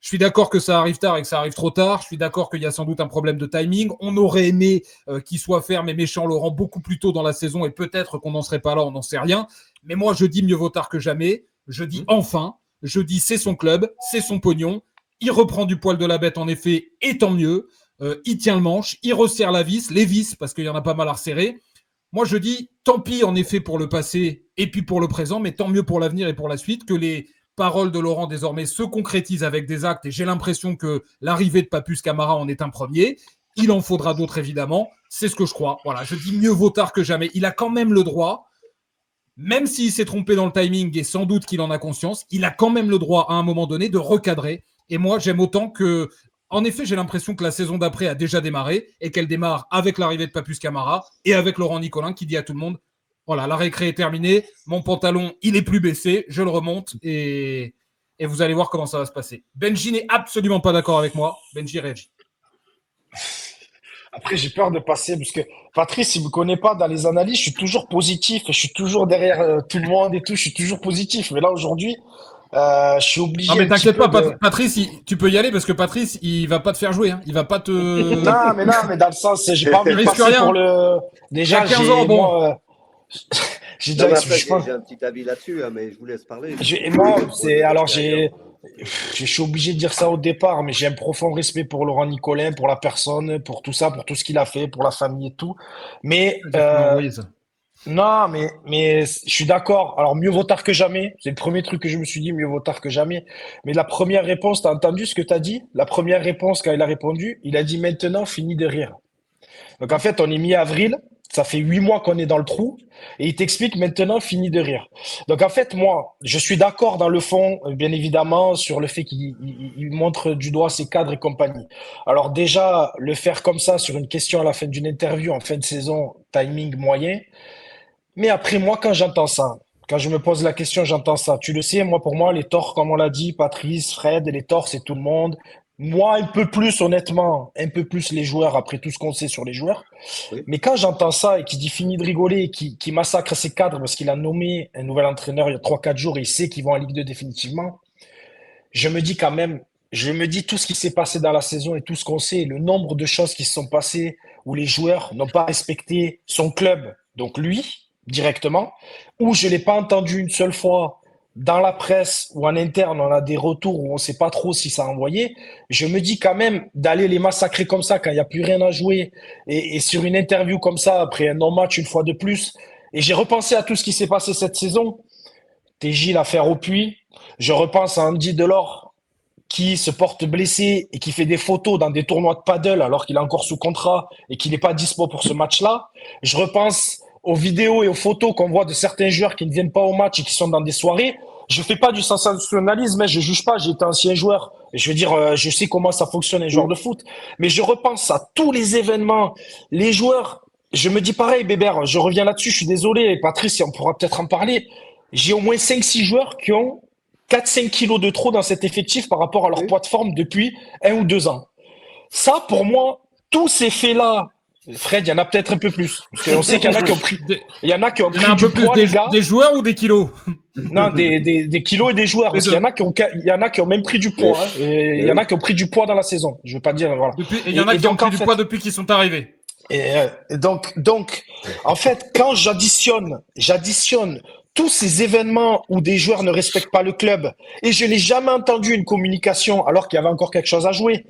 Je suis d'accord que ça arrive tard et que ça arrive trop tard. Je suis d'accord qu'il y a sans doute un problème de timing. On aurait aimé qu'il soit ferme et méchant, Laurent, beaucoup plus tôt dans la saison, et peut-être qu'on n'en serait pas là, on n'en sait rien. Mais moi, je dis mieux vaut tard que jamais. Je dis enfin. Je dis c'est son club, c'est son pognon. Il reprend du poil de la bête, en effet, et tant mieux. Il tient le manche, il resserre les vis, parce qu'il y en a pas mal à resserrer. Moi, je dis, tant pis en effet pour le passé et puis pour le présent, mais tant mieux pour l'avenir et pour la suite, que les paroles de Laurent désormais se concrétisent avec des actes, et j'ai l'impression que l'arrivée de Papus Camara en est un premier. Il en faudra d'autres, évidemment. C'est ce que je crois. Voilà, je dis mieux vaut tard que jamais. Il a quand même le droit, même s'il s'est trompé dans le timing, et sans doute qu'il en a conscience, il a quand même le droit à un moment donné de recadrer. Et moi, j'aime autant que… En effet, j'ai l'impression que la saison d'après a déjà démarré et qu'elle démarre avec l'arrivée de Papus Camara et avec Laurent Nicolin qui dit à tout le monde « Voilà, la récré est terminée, mon pantalon, il est plus baissé, je le remonte et vous allez voir comment ça va se passer. » Benji n'est absolument pas d'accord avec moi. Benji réagit. Après, j'ai peur de passer parce que Patrice, il me connaît pas dans les analyses. Je suis toujours positif et je suis toujours derrière tout le monde et tout. Je suis toujours positif. Mais là, aujourd'hui… je suis obligé. Non, mais t'inquiète pas, Patrice, tu peux y aller parce que Patrice, il va pas te faire jouer. Hein. Il va pas te. non, mais dans le sens, j'ai pas envie de passer rien. pour le. Déjà, 15 ans, bon. Moi, j'ai déjà. J'ai un petit avis là-dessus, hein, mais je vous laisse parler. Je suis obligé de dire ça au départ, mais j'ai un profond respect pour Laurent Nicolin, pour la personne, pour tout ça, pour tout ce qu'il a fait, pour la famille et tout. Mais. Non, mais je suis d'accord. Alors, mieux vaut tard que jamais. C'est le premier truc que je me suis dit, mieux vaut tard que jamais. Mais la première réponse, t'as entendu ce que t'as dit? La première réponse, quand il a répondu, il a dit maintenant, fini de rire. Donc, en fait, on est mi-avril. Ça fait 8 mois qu'on est dans le trou. Et il t'explique maintenant, fini de rire. Donc, en fait, moi, je suis d'accord dans le fond, bien évidemment, sur le fait qu'il montre du doigt ses cadres et compagnie. Alors, déjà, le faire comme ça sur une question à la fin d'une interview, en fin de saison, timing moyen. Mais après, moi, quand j'entends ça, quand je me pose la question, j'entends ça. Tu le sais, moi, pour moi, les torts, comme on l'a dit, Patrice, Fred, les torts, c'est tout le monde. Moi, un peu plus, honnêtement, un peu plus les joueurs, après tout ce qu'on sait sur les joueurs. Oui. Mais quand j'entends ça et qu'il dit fini de rigoler et qu'il massacre ses cadres parce qu'il a nommé un nouvel entraîneur il y a 3-4 jours et il sait qu'ils vont en Ligue 2 définitivement, je me dis quand même, je me dis tout ce qui s'est passé dans la saison et tout ce qu'on sait, le nombre de choses qui se sont passées où les joueurs n'ont pas respecté son club, donc lui, directement, où je l'ai pas entendu une seule fois dans la presse ou en interne, on a des retours où on sait pas trop si ça a envoyé. Je me dis quand même d'aller les massacrer comme ça quand il n'y a plus rien à jouer et sur une interview comme ça après un non-match une fois de plus. Et j'ai repensé à tout ce qui s'est passé cette saison. TJ, l'affaire au puits. Je repense à Andy Delors qui se porte blessé et qui fait des photos dans des tournois de paddle alors qu'il est encore sous contrat et qu'il n'est pas dispo pour ce match-là. Je repense aux vidéos et aux photos qu'on voit de certains joueurs qui ne viennent pas au match et qui sont dans des soirées. Je fais pas du sensationnalisme, hein, je juge pas, j'ai été ancien joueur. Et je veux dire, je sais comment ça fonctionne un joueur de foot. Mais je repense à tous les événements, les joueurs. Je me dis pareil, Bébert, je reviens là-dessus, je suis désolé, Patrice, on pourra peut-être en parler. J'ai au moins 5-6 joueurs qui ont 4-5 kilos de trop dans cet effectif par rapport à leur poids de forme depuis 1 ou 2 ans. Ça, pour moi, tous ces faits-là, Fred, il y en a peut-être un peu plus. Parce qu'on sait qu'il y en a qui ont pris, il y en a qui ont pris un du peu plus poids, les gars. des joueurs ou des kilos? Non, des kilos et des joueurs. Parce qu'il y en a il y en a qui ont même pris du poids. Hein, et il y en a qui ont pris du poids dans la saison. Je veux pas dire, voilà. Et il y en a qui ont pris du poids depuis qu'ils sont arrivés. Et donc, en fait, quand j'additionne tous ces événements où des joueurs ne respectent pas le club, et je n'ai jamais entendu une communication alors qu'il y avait encore quelque chose à jouer.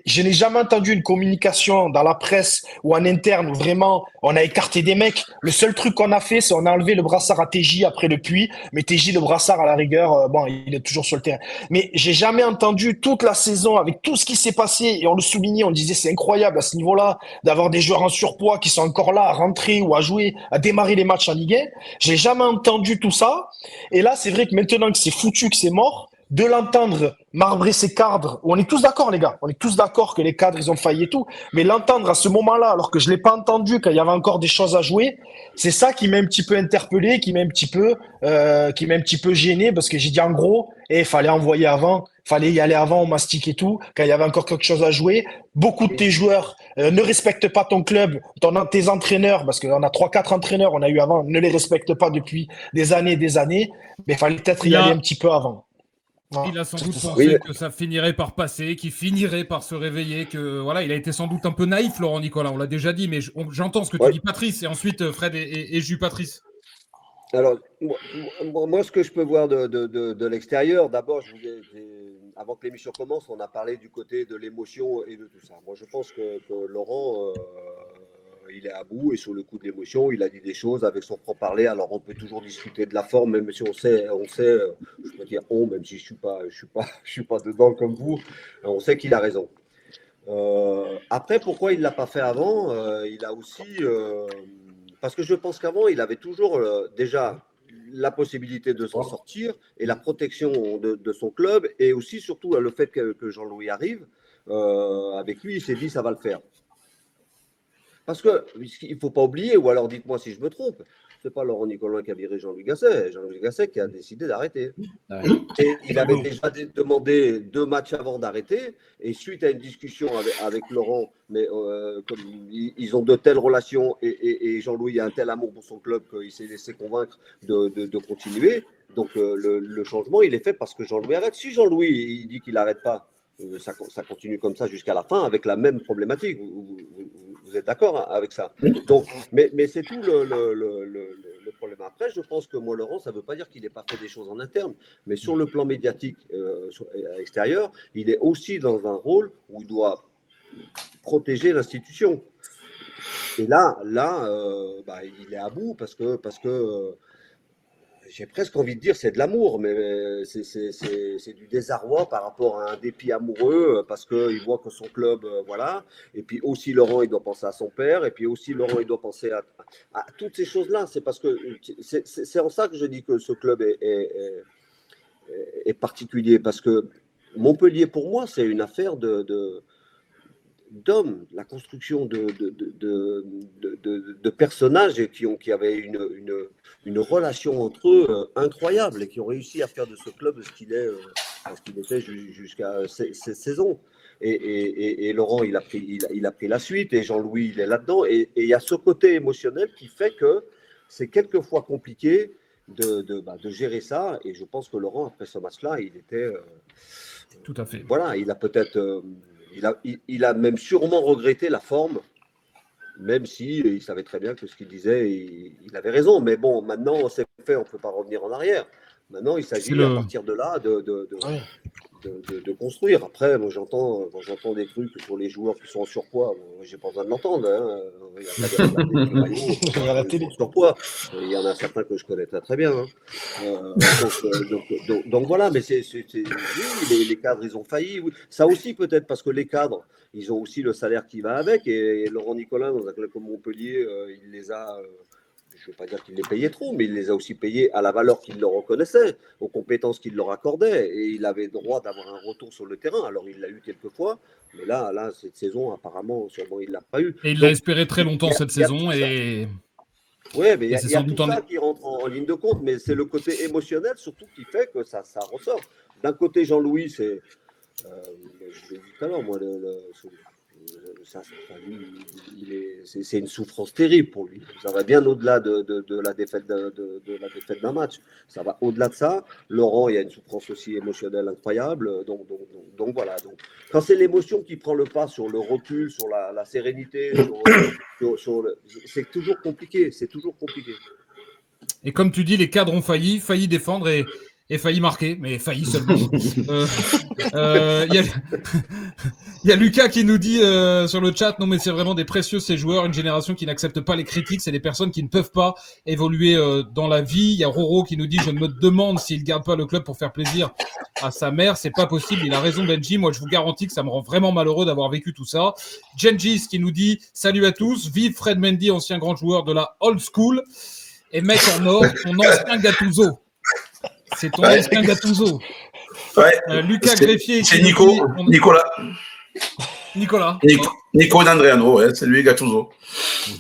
Je n'ai jamais entendu une communication dans la presse ou en interne où vraiment on a écarté des mecs. Le seul truc qu'on a fait, c'est on a enlevé le brassard à TJ après le puits, mais TJ, le brassard à la rigueur, bon, il est toujours sur le terrain. Mais j'ai jamais entendu toute la saison avec tout ce qui s'est passé, et on le soulignait, on disait c'est incroyable à ce niveau-là d'avoir des joueurs en surpoids qui sont encore là à rentrer ou à jouer, à démarrer les matchs en Ligue 1. J'ai jamais entendu tout ça. Et là, c'est vrai que maintenant que c'est foutu, que c'est mort, de l'entendre marbrer ses cadres, on est tous d'accord, les gars, on est tous d'accord que les cadres, ils ont failli et tout, mais l'entendre à ce moment-là, alors que je l'ai pas entendu, quand il y avait encore des choses à jouer, c'est ça qui m'a un petit peu interpellé, qui m'a un petit peu gêné, parce que j'ai dit en gros, fallait envoyer avant, fallait y aller avant, on mastique et tout, quand il y avait encore quelque chose à jouer. Beaucoup de tes joueurs ne respectent pas ton club, tes entraîneurs, parce qu'on a 3-4 entraîneurs, on a eu avant, ne les respectent pas depuis des années, mais il fallait peut-être y aller un petit peu avant. Il a sans doute pensé que ça finirait par passer, qu'il finirait par se réveiller, que voilà, il a été sans doute un peu naïf, Laurent Nicolas, on l'a déjà dit, mais j'entends ce que tu dis, Patrice, et ensuite Fred et Jus Patrice. Alors, moi, ce que je peux voir de l'extérieur, d'abord, avant que l'émission commence, on a parlé du côté de l'émotion et de tout ça. Moi, je pense que Laurent, il est à bout et sur le coup de l'émotion, il a dit des choses avec son franc-parler. Alors, on peut toujours discuter de la forme, même si on sait, je peux dire même si je suis pas dedans comme vous, on sait qu'il a raison. Après, pourquoi il l'a pas fait avant? Il a aussi, parce que je pense qu'avant, il avait toujours déjà la possibilité de s'en sortir et la protection de son club, et aussi surtout le fait que Jean-Louis arrive avec lui, il s'est dit ça va le faire. Parce qu'il ne faut pas oublier, ou alors dites-moi si je me trompe, ce n'est pas Laurent Nicolas qui a viré Jean-Louis Gasset. Jean-Louis Gasset qui a décidé d'arrêter. Et il avait déjà demandé 2 matchs avant d'arrêter. Et suite à une discussion avec Laurent, mais comme ils ont de telles relations et Jean-Louis a un tel amour pour son club qu'il s'est laissé convaincre de continuer. Donc le changement, il est fait parce que Jean-Louis arrête. Si Jean-Louis il dit qu'il n'arrête pas, ça continue comme ça jusqu'à la fin avec la même problématique. Vous êtes d'accord avec ça? Donc, mais c'est tout le problème. Après, je pense que moi, Laurent, ça ne veut pas dire qu'il n'ait pas fait des choses en interne, mais sur le plan médiatique à l'extérieur, il est aussi dans un rôle où il doit protéger l'institution. Et là, il est à bout parce que j'ai presque envie de dire c'est de l'amour, mais c'est du désarroi par rapport à un dépit amoureux, parce qu'il voit que son club, voilà. Et puis aussi, Laurent, il doit penser à son père. Et puis aussi, Laurent, il doit penser à toutes ces choses-là. C'est parce que c'est en ça que je dis que ce club est particulier. Parce que Montpellier, pour moi, c'est une affaire d'hommes, la construction de personnages qui avaient une relation entre eux incroyable et qui ont réussi à faire de ce club ce qu'il était jusqu'à cette saison. Et Laurent, il a pris la suite, et Jean-Louis, il est là-dedans. Et il y a ce côté émotionnel qui fait que c'est quelquefois compliqué de gérer ça. Et je pense que Laurent, après ce match-là, il était Tout à fait. Voilà, il a peut-être, il a même sûrement regretté la forme, même si il savait très bien que ce qu'il disait, il avait raison. Mais bon, maintenant, c'est fait, on ne peut pas revenir en arrière. Maintenant, il s'agit à partir de là de construire. Après, moi, j'entends des trucs sur les joueurs qui sont en surpoids. J'ai pas besoin de l'entendre. Hein. Il y a la télé. Surpoids. Il y en a certains que je connais très bien. Hein. Donc voilà, mais oui, les cadres, ils ont failli. Oui. Ça aussi, peut-être, parce que les cadres, ils ont aussi le salaire qui va avec. Et Laurent Nicolin, dans un club comme Montpellier, il les a. Je ne veux pas dire qu'il les payait trop, mais il les a aussi payés à la valeur qu'il leur reconnaissait, aux compétences qu'il leur accordait. Et il avait droit d'avoir un retour sur le terrain. Alors, il l'a eu quelques fois, mais là cette saison, apparemment, sûrement, il ne l'a pas eu. Et il l'a espéré très longtemps cette saison. Oui, mais il y a tout ça qui rentre en ligne de compte, mais c'est le côté émotionnel surtout qui fait que ça ressort. D'un côté, Jean-Louis, c'est. Je l'ai dit tout à l'heure, moi, c'est une souffrance terrible pour lui. Ça va bien au-delà de la défaite d'un match. Ça va au-delà de ça. Laurent, il y a une souffrance aussi émotionnelle incroyable. Donc voilà. Donc, quand c'est l'émotion qui prend le pas sur le recul, sur la sérénité, c'est toujours compliqué. C'est toujours compliqué. Et comme tu dis, les cadres ont failli défendre et failli marquer, mais failli seulement. Il y a Lucas qui nous dit sur le chat, non mais c'est vraiment des précieux ces joueurs, une génération qui n'accepte pas les critiques, c'est des personnes qui ne peuvent pas évoluer dans la vie. Il y a Roro qui nous dit, je me demande s'il garde pas le club pour faire plaisir à sa mère, c'est pas possible, il a raison Benji, moi je vous garantis que ça me rend vraiment malheureux d'avoir vécu tout ça. Gengis qui nous dit, salut à tous, vive Fred Mendy, ancien grand joueur de la old school, et mec en or, ton ancien Gattuso. C'est ton ancien Gattuso. Ouais. Lucas Greffier. C'est Nicolas. Nico d'Andriano, ouais, c'est lui Gattuso.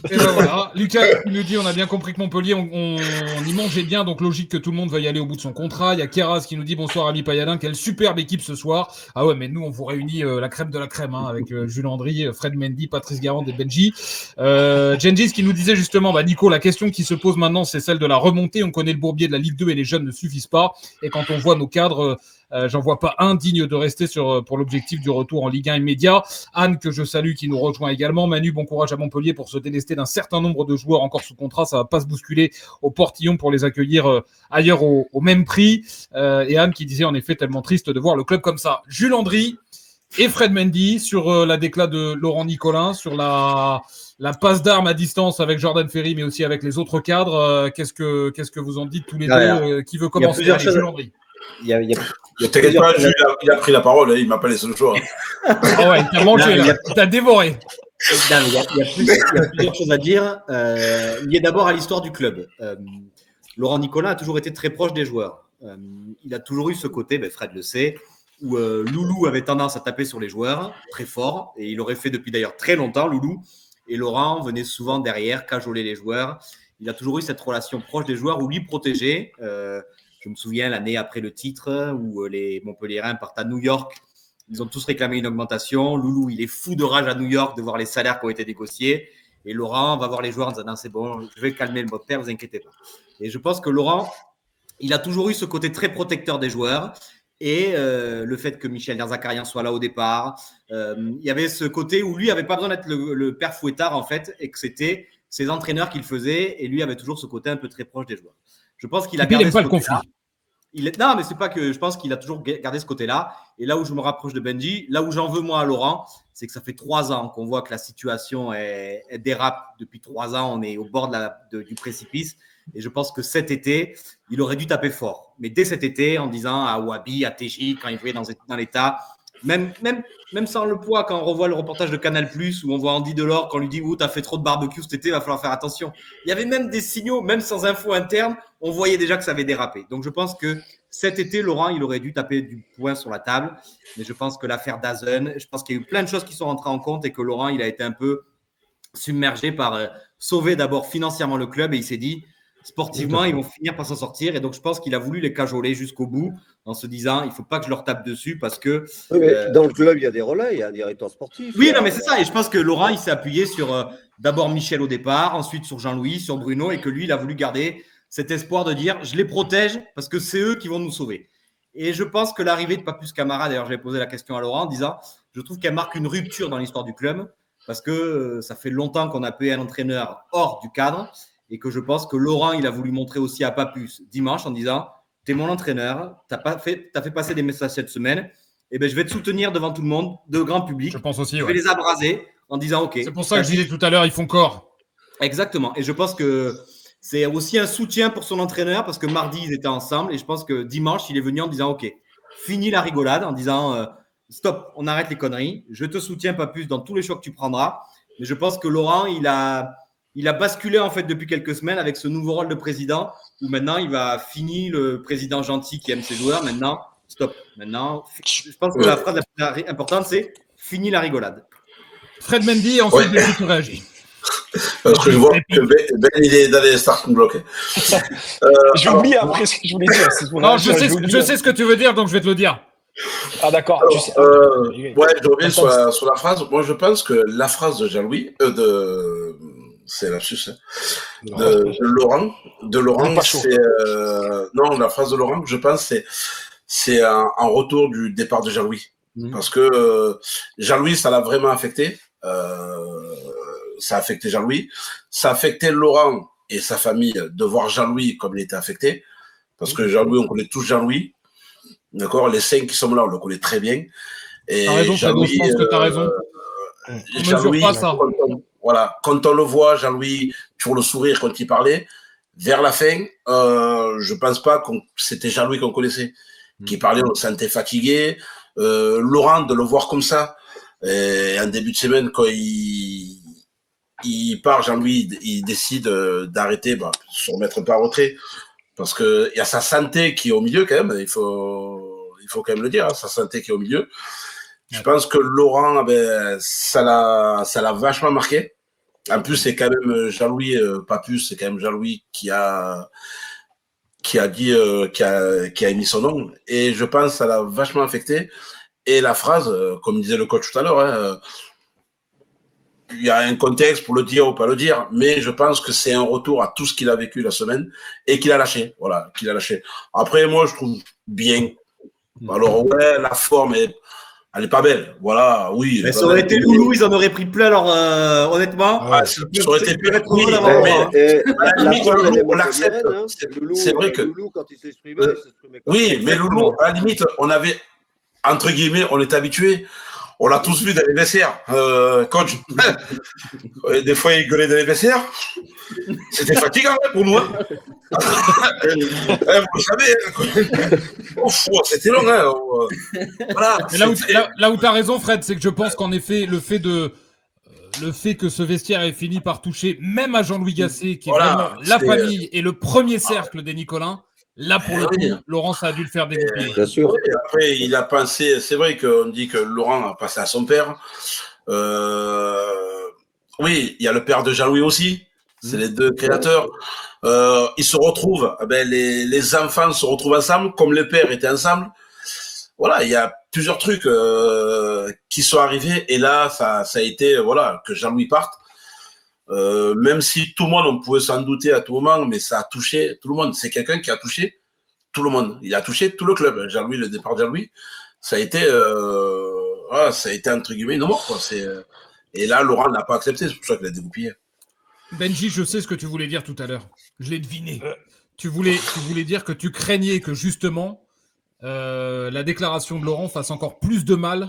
Et ben voilà. Lucas qui nous dit, on a bien compris que Montpellier, on y mangeait bien, donc logique que tout le monde veuille aller au bout de son contrat. Il y a Keras qui nous dit, bonsoir Ali Payadin, quelle superbe équipe ce soir. Ah ouais, mais nous on vous réunit la crème de la crème, hein, avec Jules Landry, Fred Mendy, Patrice Garand et Benji. Gengis qui nous disait justement, Nico, la question qui se pose maintenant, c'est celle de la remontée. On connaît le bourbier de la Ligue 2 et les jeunes ne suffisent pas. Et quand on voit nos cadres, j'en vois pas un digne de rester pour l'objectif du retour en Ligue 1 immédiat. Anne, que je salue, qui nous rejoint également. Manu, bon courage à Montpellier pour se délester d'un certain nombre de joueurs encore sous contrat. Ça va pas se bousculer au portillon pour les accueillir ailleurs au même prix. Et Anne qui disait en effet tellement triste de voir le club comme ça. Jules Landry et Fred Mendy sur la déclat de Laurent Nicolin, sur la passe d'armes à distance avec Jordan Ferry, mais aussi avec les autres cadres. Qu'est-ce que vous en dites tous les deux? Qui veut commencer? Jules Landry. T'inquiète pas, Jules, il a pris la parole, il m'a pas laissé le choix. Ah ouais, il t'a mangé, il t'a dévoré. Il y a plusieurs choses à dire. Lié d'abord à l'histoire du club. Laurent Nicolin a toujours été très proche des joueurs. Il a toujours eu ce côté, Fred le sait, où Loulou avait tendance à taper sur les joueurs, très fort, et il l'aurait fait depuis d'ailleurs très longtemps, Loulou. Et Laurent venait souvent derrière, cajoler les joueurs. Il a toujours eu cette relation proche des joueurs où lui protégeait. Je me souviens l'année après le titre où les Montpelliérains partent à New York. Ils ont tous réclamé une augmentation. Loulou, il est fou de rage à New York de voir les salaires qui ont été négociés. Et Laurent va voir les joueurs en disant, non, c'est bon, je vais calmer le moteur, vous inquiétez pas. Et je pense que Laurent, il a toujours eu ce côté très protecteur des joueurs. Et le fait que Michel Derzakarian soit là au départ, il y avait ce côté où lui n'avait pas besoin d'être le père fouettard, en fait, et que c'était ses entraîneurs qui le faisaient. Et lui avait toujours ce côté un peu très proche des joueurs. Je pense qu'il a gardé ce côté-là. Non, mais c'est pas que je pense qu'il a toujours gardé ce côté-là. Et là où je me rapproche de Benji, là où j'en veux moi à Laurent, c'est que ça fait 3 ans qu'on voit que la situation elle dérape. Depuis 3 ans, on est au bord du précipice. Et je pense que cet été, il aurait dû taper fort. Mais dès cet été, en disant à Wabi, à TJ, quand il voyait dans l'état, même sans le poids, quand on revoit le reportage de Canal+, où on voit Andy Delors, quand on lui dit « t'as fait trop de barbecue cet été, il va falloir faire attention ». Il y avait même des signaux, même sans info interne, on voyait déjà que ça avait dérapé. Donc je pense que cet été, Laurent, il aurait dû taper du poing sur la table. Mais je pense que l'affaire Dazen, je pense qu'il y a eu plein de choses qui sont rentrées en compte et que Laurent, il a été un peu submergé par sauver d'abord financièrement le club et il s'est dit sportivement, ils vont finir par s'en sortir. Et donc, je pense qu'il a voulu les cajoler jusqu'au bout en se disant, il ne faut pas que je leur tape dessus parce que… Oui, mais dans le club, il y a des relais, il y a un directeur sportif. Oui, non, mais c'est ça. Et je pense que Laurent, il s'est appuyé sur d'abord Michel au départ, ensuite sur Jean-Louis, sur Bruno, et que lui, il a voulu garder cet espoir de dire, je les protège parce que c'est eux qui vont nous sauver. Et je pense que l'arrivée de Papus Camara, d'ailleurs, j'avais posé la question à Laurent en disant, je trouve qu'elle marque une rupture dans l'histoire du club parce que ça fait longtemps qu'on a payé un entraîneur hors du cadre et que je pense que Laurent, il a voulu montrer aussi à Papus dimanche en disant, tu es mon entraîneur, tu as fait passer des messages cette semaine, et ben, je vais te soutenir devant tout le monde, de grand public. Je pense aussi, je vais les abraser en disant, OK. C'est pour ça que je disais tout à l'heure, ils font corps. Exactement. Et je pense que c'est aussi un soutien pour son entraîneur parce que mardi, ils étaient ensemble et je pense que dimanche, il est venu en disant, OK, fini la rigolade, en disant, stop, on arrête les conneries, je te soutiens pas plus dans tous les choix que tu prendras. Mais je pense que Laurent, il a basculé en fait depuis quelques semaines avec ce nouveau rôle de président où maintenant, il va finir le président gentil qui aime ses joueurs. Maintenant, stop. Maintenant, je pense que la phrase la plus importante, c'est fini la rigolade. Fred Mendy, ensuite, tu réagis. Parce que je vois que Ben il est dans les starting blocks. J'ai oublié après ce que je voulais dire. Non, je sais ce que tu veux dire, donc je vais te le dire. Ah d'accord. Ouais, je reviens sur la phrase. Moi, je pense que la phrase de Jean-Louis, c'est lapsus, hein, de Laurent, c'est non, la phrase de Laurent, je pense, c'est un retour du départ de Jean-Louis, parce que Jean-Louis, ça l'a vraiment affecté. Ça a affecté Jean-Louis, ça a affecté Laurent et sa famille de voir Jean-Louis comme il était affecté, parce que Jean-Louis, on connaît tous Jean-Louis, d'accord, les 5 qui sont là, on le connaît très bien. Et t'as raison, Jean-Louis, je pense que t'as raison. Jean-Louis, quand on le voit, Jean-Louis, toujours le sourire quand il parlait, vers la fin, je pense pas que c'était Jean-Louis qu'on connaissait, qui parlait, on le sentait fatigué. Laurent, de le voir comme ça, et en début de semaine, quand il part, Jean-Louis, il décide d'arrêter, se remettre pas en retrait, parce que il y a sa santé qui est au milieu quand même. Il faut quand même le dire, hein, sa santé qui est au milieu. Je pense que Laurent, ça l'a vachement marqué. En plus, c'est quand même Jean-Louis, Papus, c'est quand même Jean-Louis qui a émis son nom. Et je pense que ça l'a vachement affecté. Et la phrase, comme disait le coach tout à l'heure, hein, il y a un contexte pour le dire ou pas le dire, mais je pense que c'est un retour à tout ce qu'il a vécu la semaine et qu'il a lâché. Voilà, qu'il a lâché. Après, moi, je trouve bien. Alors, ouais, la forme, elle est pas belle. Voilà, oui. Mais ça aurait été Loulou, ils en auraient pris plein. Alors, honnêtement, ça aurait été plus oui, on l'accepte. C'est vrai que. Loulou, quand il s'exprimait, oui, mais Loulou, à la limite, on avait, entre guillemets, on est habitué. On l'a tous vu dans les vestiaires. Coach, des fois, il gueulait dans les vestiaires. C'était fatigant pour nous. Hein. Vous savez, c'était long. Hein. Voilà, là où tu as raison, Fred, c'est que je pense qu'en effet, le fait que ce vestiaire ait fini par toucher même à Jean-Louis Gasset, qui est vraiment la famille et le premier cercle des Nicolins, là, pour le coup, Laurent, ça a dû le faire dégoupiller. Bien sûr. Et après, il a pensé, c'est vrai qu'on dit que Laurent a passé à son père. Oui, il y a le père de Jean-Louis aussi. C'est les deux créateurs. Ils se retrouvent, les enfants se retrouvent ensemble, comme les pères étaient ensemble. Voilà, il y a plusieurs trucs qui sont arrivés. Et là, ça a été, voilà, que Jean-Louis parte. Même si tout le monde, on pouvait s'en douter à tout moment, mais ça a touché tout le monde. C'est quelqu'un qui a touché tout le monde. Il a touché tout le club. Jean-Louis, le départ de Jean-Louis, ça a été entre guillemets une mort, quoi. Et là, Laurent n'a pas accepté. C'est pour ça qu'il a dégoupillé. Benji, je sais ce que tu voulais dire tout à l'heure. Je l'ai deviné. Tu voulais dire que tu craignais que justement la déclaration de Laurent fasse encore plus de mal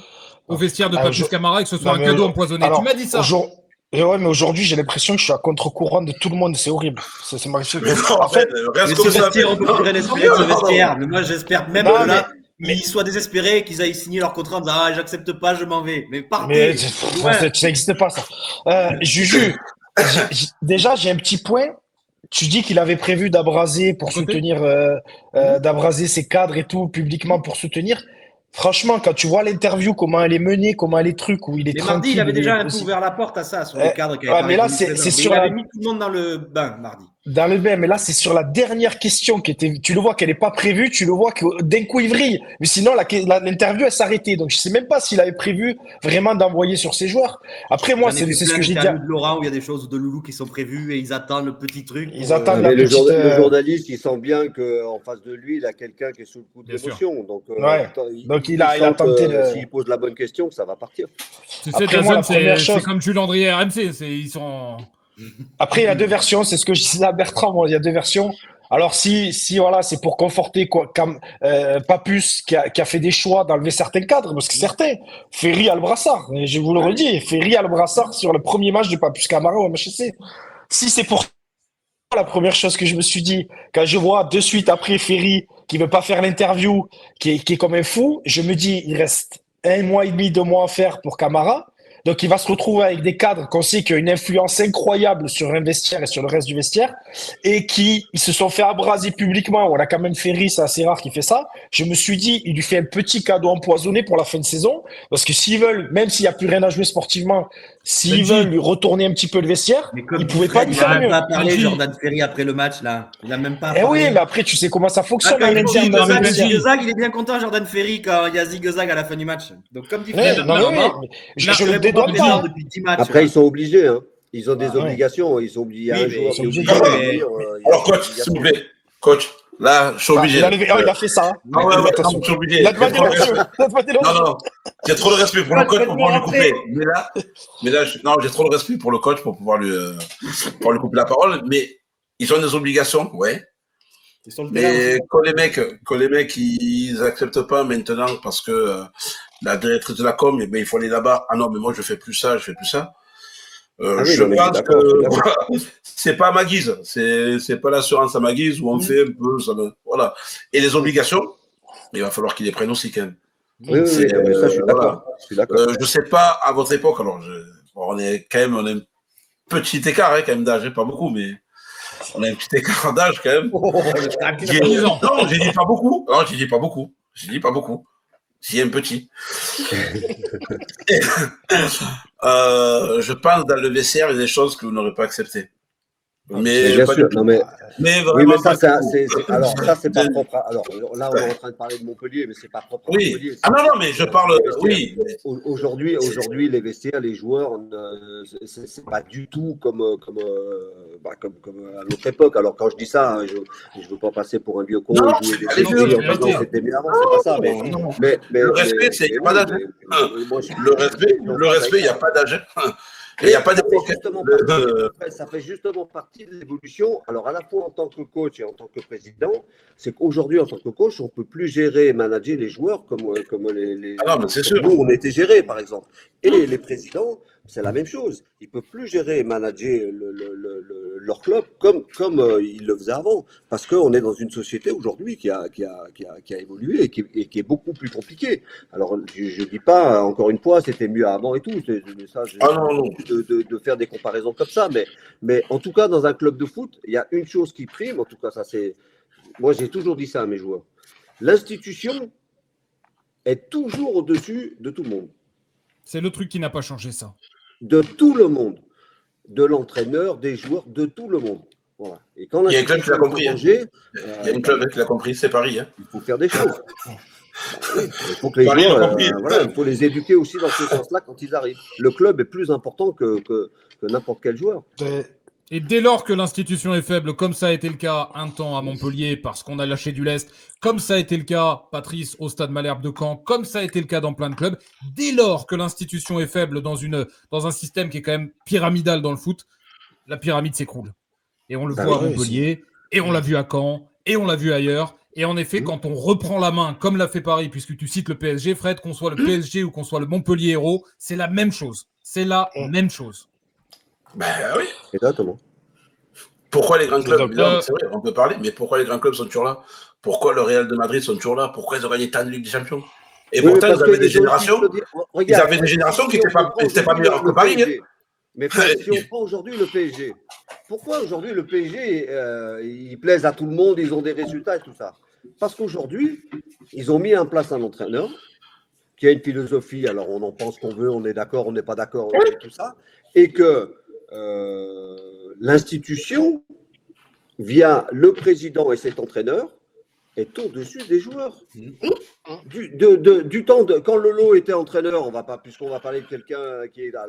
au vestiaire de Papus Camara et que ce soit un cadeau empoisonné. Tu m'as dit ça. Ouais, mais aujourd'hui, j'ai l'impression que je suis à contre-courant de tout le monde. C'est horrible. C'est ma question. En fait, ce vestiaire, on peut plus rien espérer de ce vestiaire. Mais moi, j'espère même que là, ils soient désespérés, qu'ils aillent signer leur contrat en disant « Ah, j'accepte pas, je m'en vais. » Mais partez. Ça n'existe pas, ça. Juju, déjà, j'ai un petit point. Tu dis qu'il avait prévu d'abraser pour soutenir, d'abraser ses cadres et tout, publiquement pour soutenir. Franchement, quand tu vois l'interview, comment elle est menée, comment elle est truc, où il est tranquille. Mardi, il avait déjà un peu ouvert la porte à ça, sur les cadres qui avaient mais là, c'est sûr. Il avait mis tout le monde dans le bain, mardi. Dans le même, mais là, c'est sur la dernière question qui était. Tu le vois qu'elle n'est pas prévue, tu le vois que d'un coup, il vrille. Mais sinon, l'interview, elle s'arrêtait. Donc, je sais même pas s'il avait prévu vraiment d'envoyer sur ses joueurs. Après, moi, c'est ce que j'ai dit. De Laurent, où il y a des choses de Loulou qui sont prévues et ils attendent le petit truc. Ils attendent la le petite. Le journaliste, il sent bien qu'en face de lui, il a quelqu'un qui est sous le coup de l'émotion. Donc, donc, il a tenté de. S'il pose la bonne question, ça va partir. Tu sais, c'est comme Jules Andrier et RMC. Ils sont. Après, il y a deux versions, c'est ce que je disais à Bertrand, moi, il y a deux versions. Alors, si voilà, c'est pour conforter Papus qui a fait des choix d'enlever certains cadres, parce que certains, Ferry a le brassard, et je vous le redis, Ferry a le brassard sur le premier match de Papus Camara au MHSC. Si c'est pour la première chose que je me suis dit, quand je vois de suite après Ferry qui veut pas faire l'interview, qui est comme un fou, je me dis, il reste 1 mois et demi, 2 mois à faire pour Camara. Donc, il va se retrouver avec des cadres qu'on sait qui ont une influence incroyable sur un vestiaire et sur le reste du vestiaire et qui ils se sont fait abraser publiquement. On a quand même Ferry, c'est assez rare qu'il fait ça. Je me suis dit, il lui fait un petit cadeau empoisonné pour la fin de saison parce que s'ils veulent, même s'il n'y a plus rien à jouer sportivement, s'ils veulent lui retourner un petit peu le vestiaire, ils pouvaient pas lui faire mieux. Il n'a pas parlé, Jordan Ferry, après le match, là. Il n'a même pas parlé. Oui, mais après, tu sais comment ça fonctionne. Zigzag, il est bien content, Jordan Ferry, quand il y a Zigzag à la fin du match. Donc, comme dit Fred, je le dédouane pas. Depuis 10 matchs. Après, ils sont obligés. Hein. Ils ont des obligations. Ils sont obligés. Il y a un joueur qui est obligé. Alors, coach, s'il vous plaît. Coach, là, je suis obligé. Il a fait ça. Non, je suis obligé. Non, j'ai trop de respect pour le coach pour pouvoir lui couper. Mais là, j'ai trop de respect pour le coach pour pouvoir lui couper la parole. Mais ils ont des obligations, ouais. Mais quand les mecs, ils acceptent pas maintenant parce que la directrice de la com, eh ben, il faut aller là-bas. Ah non, mais moi, je fais plus ça. Je pense que c'est pas à ma guise. C'est pas l'assurance à ma guise où on fait un peu. Voilà. Et les obligations, il va falloir qu'ils les prennent aussi quand même. Oui, ça, je suis d'accord. Je sais pas, à votre époque, alors, on est un petit écart, hein, quand même, d'âge, pas beaucoup, mais on a un petit écart d'âge quand même. Non, j'ai dit pas beaucoup. Non, j'ai dit pas beaucoup. J'ai un petit. Je pense dans le vestiaire, il y a des choses que vous n'aurez pas acceptées. Mais bien sûr. Mais vraiment. Oui, mais ça, c'est pas propre. Alors là, on est en train de parler de Montpellier, mais c'est pas propre à Montpellier. Non, mais je parle. Oui. Aujourd'hui, les vestiaires, les joueurs, c'est pas du tout comme à notre époque. Alors quand je dis ça, je veux pas passer pour un vieux con. C'était mieux avant, c'est pas ça. Mais le respect, c'est il n'y a pas d'âge. Le respect, il n'y a pas d'âge. Il n'y a pas ça fait justement partie de l'évolution. Alors, à la fois en tant que coach et en tant que président, c'est qu'aujourd'hui, en tant que coach, on ne peut plus gérer et manager les joueurs comme nous, on était gérés, par exemple. Et les présidents, c'est la même chose. Ils ne peuvent plus gérer et manager leur club comme ils le faisaient avant. Parce qu'on est dans une société aujourd'hui qui a évolué et qui est beaucoup plus compliquée. Alors, je ne dis pas, encore une fois, c'était mieux avant et tout. De faire des comparaisons comme ça. Mais en tout cas, dans un club de foot, il y a une chose qui prime. En tout cas, ça c'est. Moi, j'ai toujours dit ça à mes joueurs. L'institution est toujours au-dessus de tout le monde. C'est le truc qui n'a pas changé, ça. De tout le monde. De l'entraîneur, des joueurs, de tout le monde. Voilà. Et quand il y a un club qui l'a compris. Il y a un club qui l'a compris, c'est Paris. Hein. Il faut faire des choses. Il faut que les joueurs, il faut les éduquer aussi dans ce sens-là quand ils arrivent. Le club est plus important que n'importe quel joueur. Et dès lors que l'institution est faible, comme ça a été le cas un temps à Montpellier parce qu'on a lâché du lest, comme ça a été le cas, Patrice, au Stade Malherbe de Caen, comme ça a été le cas dans plein de clubs, dès lors que l'institution est faible dans un système qui est quand même pyramidal dans le foot, la pyramide s'écroule. Et on le voit à Montpellier, et on l'a vu à Caen, et on l'a vu ailleurs. Et en effet, quand on reprend la main, comme l'a fait Paris, puisque tu cites le PSG, Fred, qu'on soit le PSG ou qu'on soit le Montpellier Hérault, c'est la même chose. C'est la même chose. Ben oui. Exactement. Pourquoi les grands clubs, c'est vrai, on peut parler, mais pourquoi les grands clubs sont toujours là? Pourquoi le Real de Madrid sont toujours là? Pourquoi ils ont gagné tant de Ligue des Champions? Et pourtant, ils avaient des générations qui n'étaient pas meilleures que Paris. Mais si on prend aujourd'hui le PSG, pourquoi aujourd'hui le PSG, il plaise à tout le monde, ils ont des résultats et tout ça? Parce qu'aujourd'hui, ils ont mis en place un entraîneur qui a une philosophie, alors on en pense qu'on veut, on est d'accord, on n'est pas d'accord, tout ça, et que l'institution via le président et cet entraîneur, est au-dessus des joueurs. Du temps quand Lolo était entraîneur, puisqu'on va parler de quelqu'un qui est là,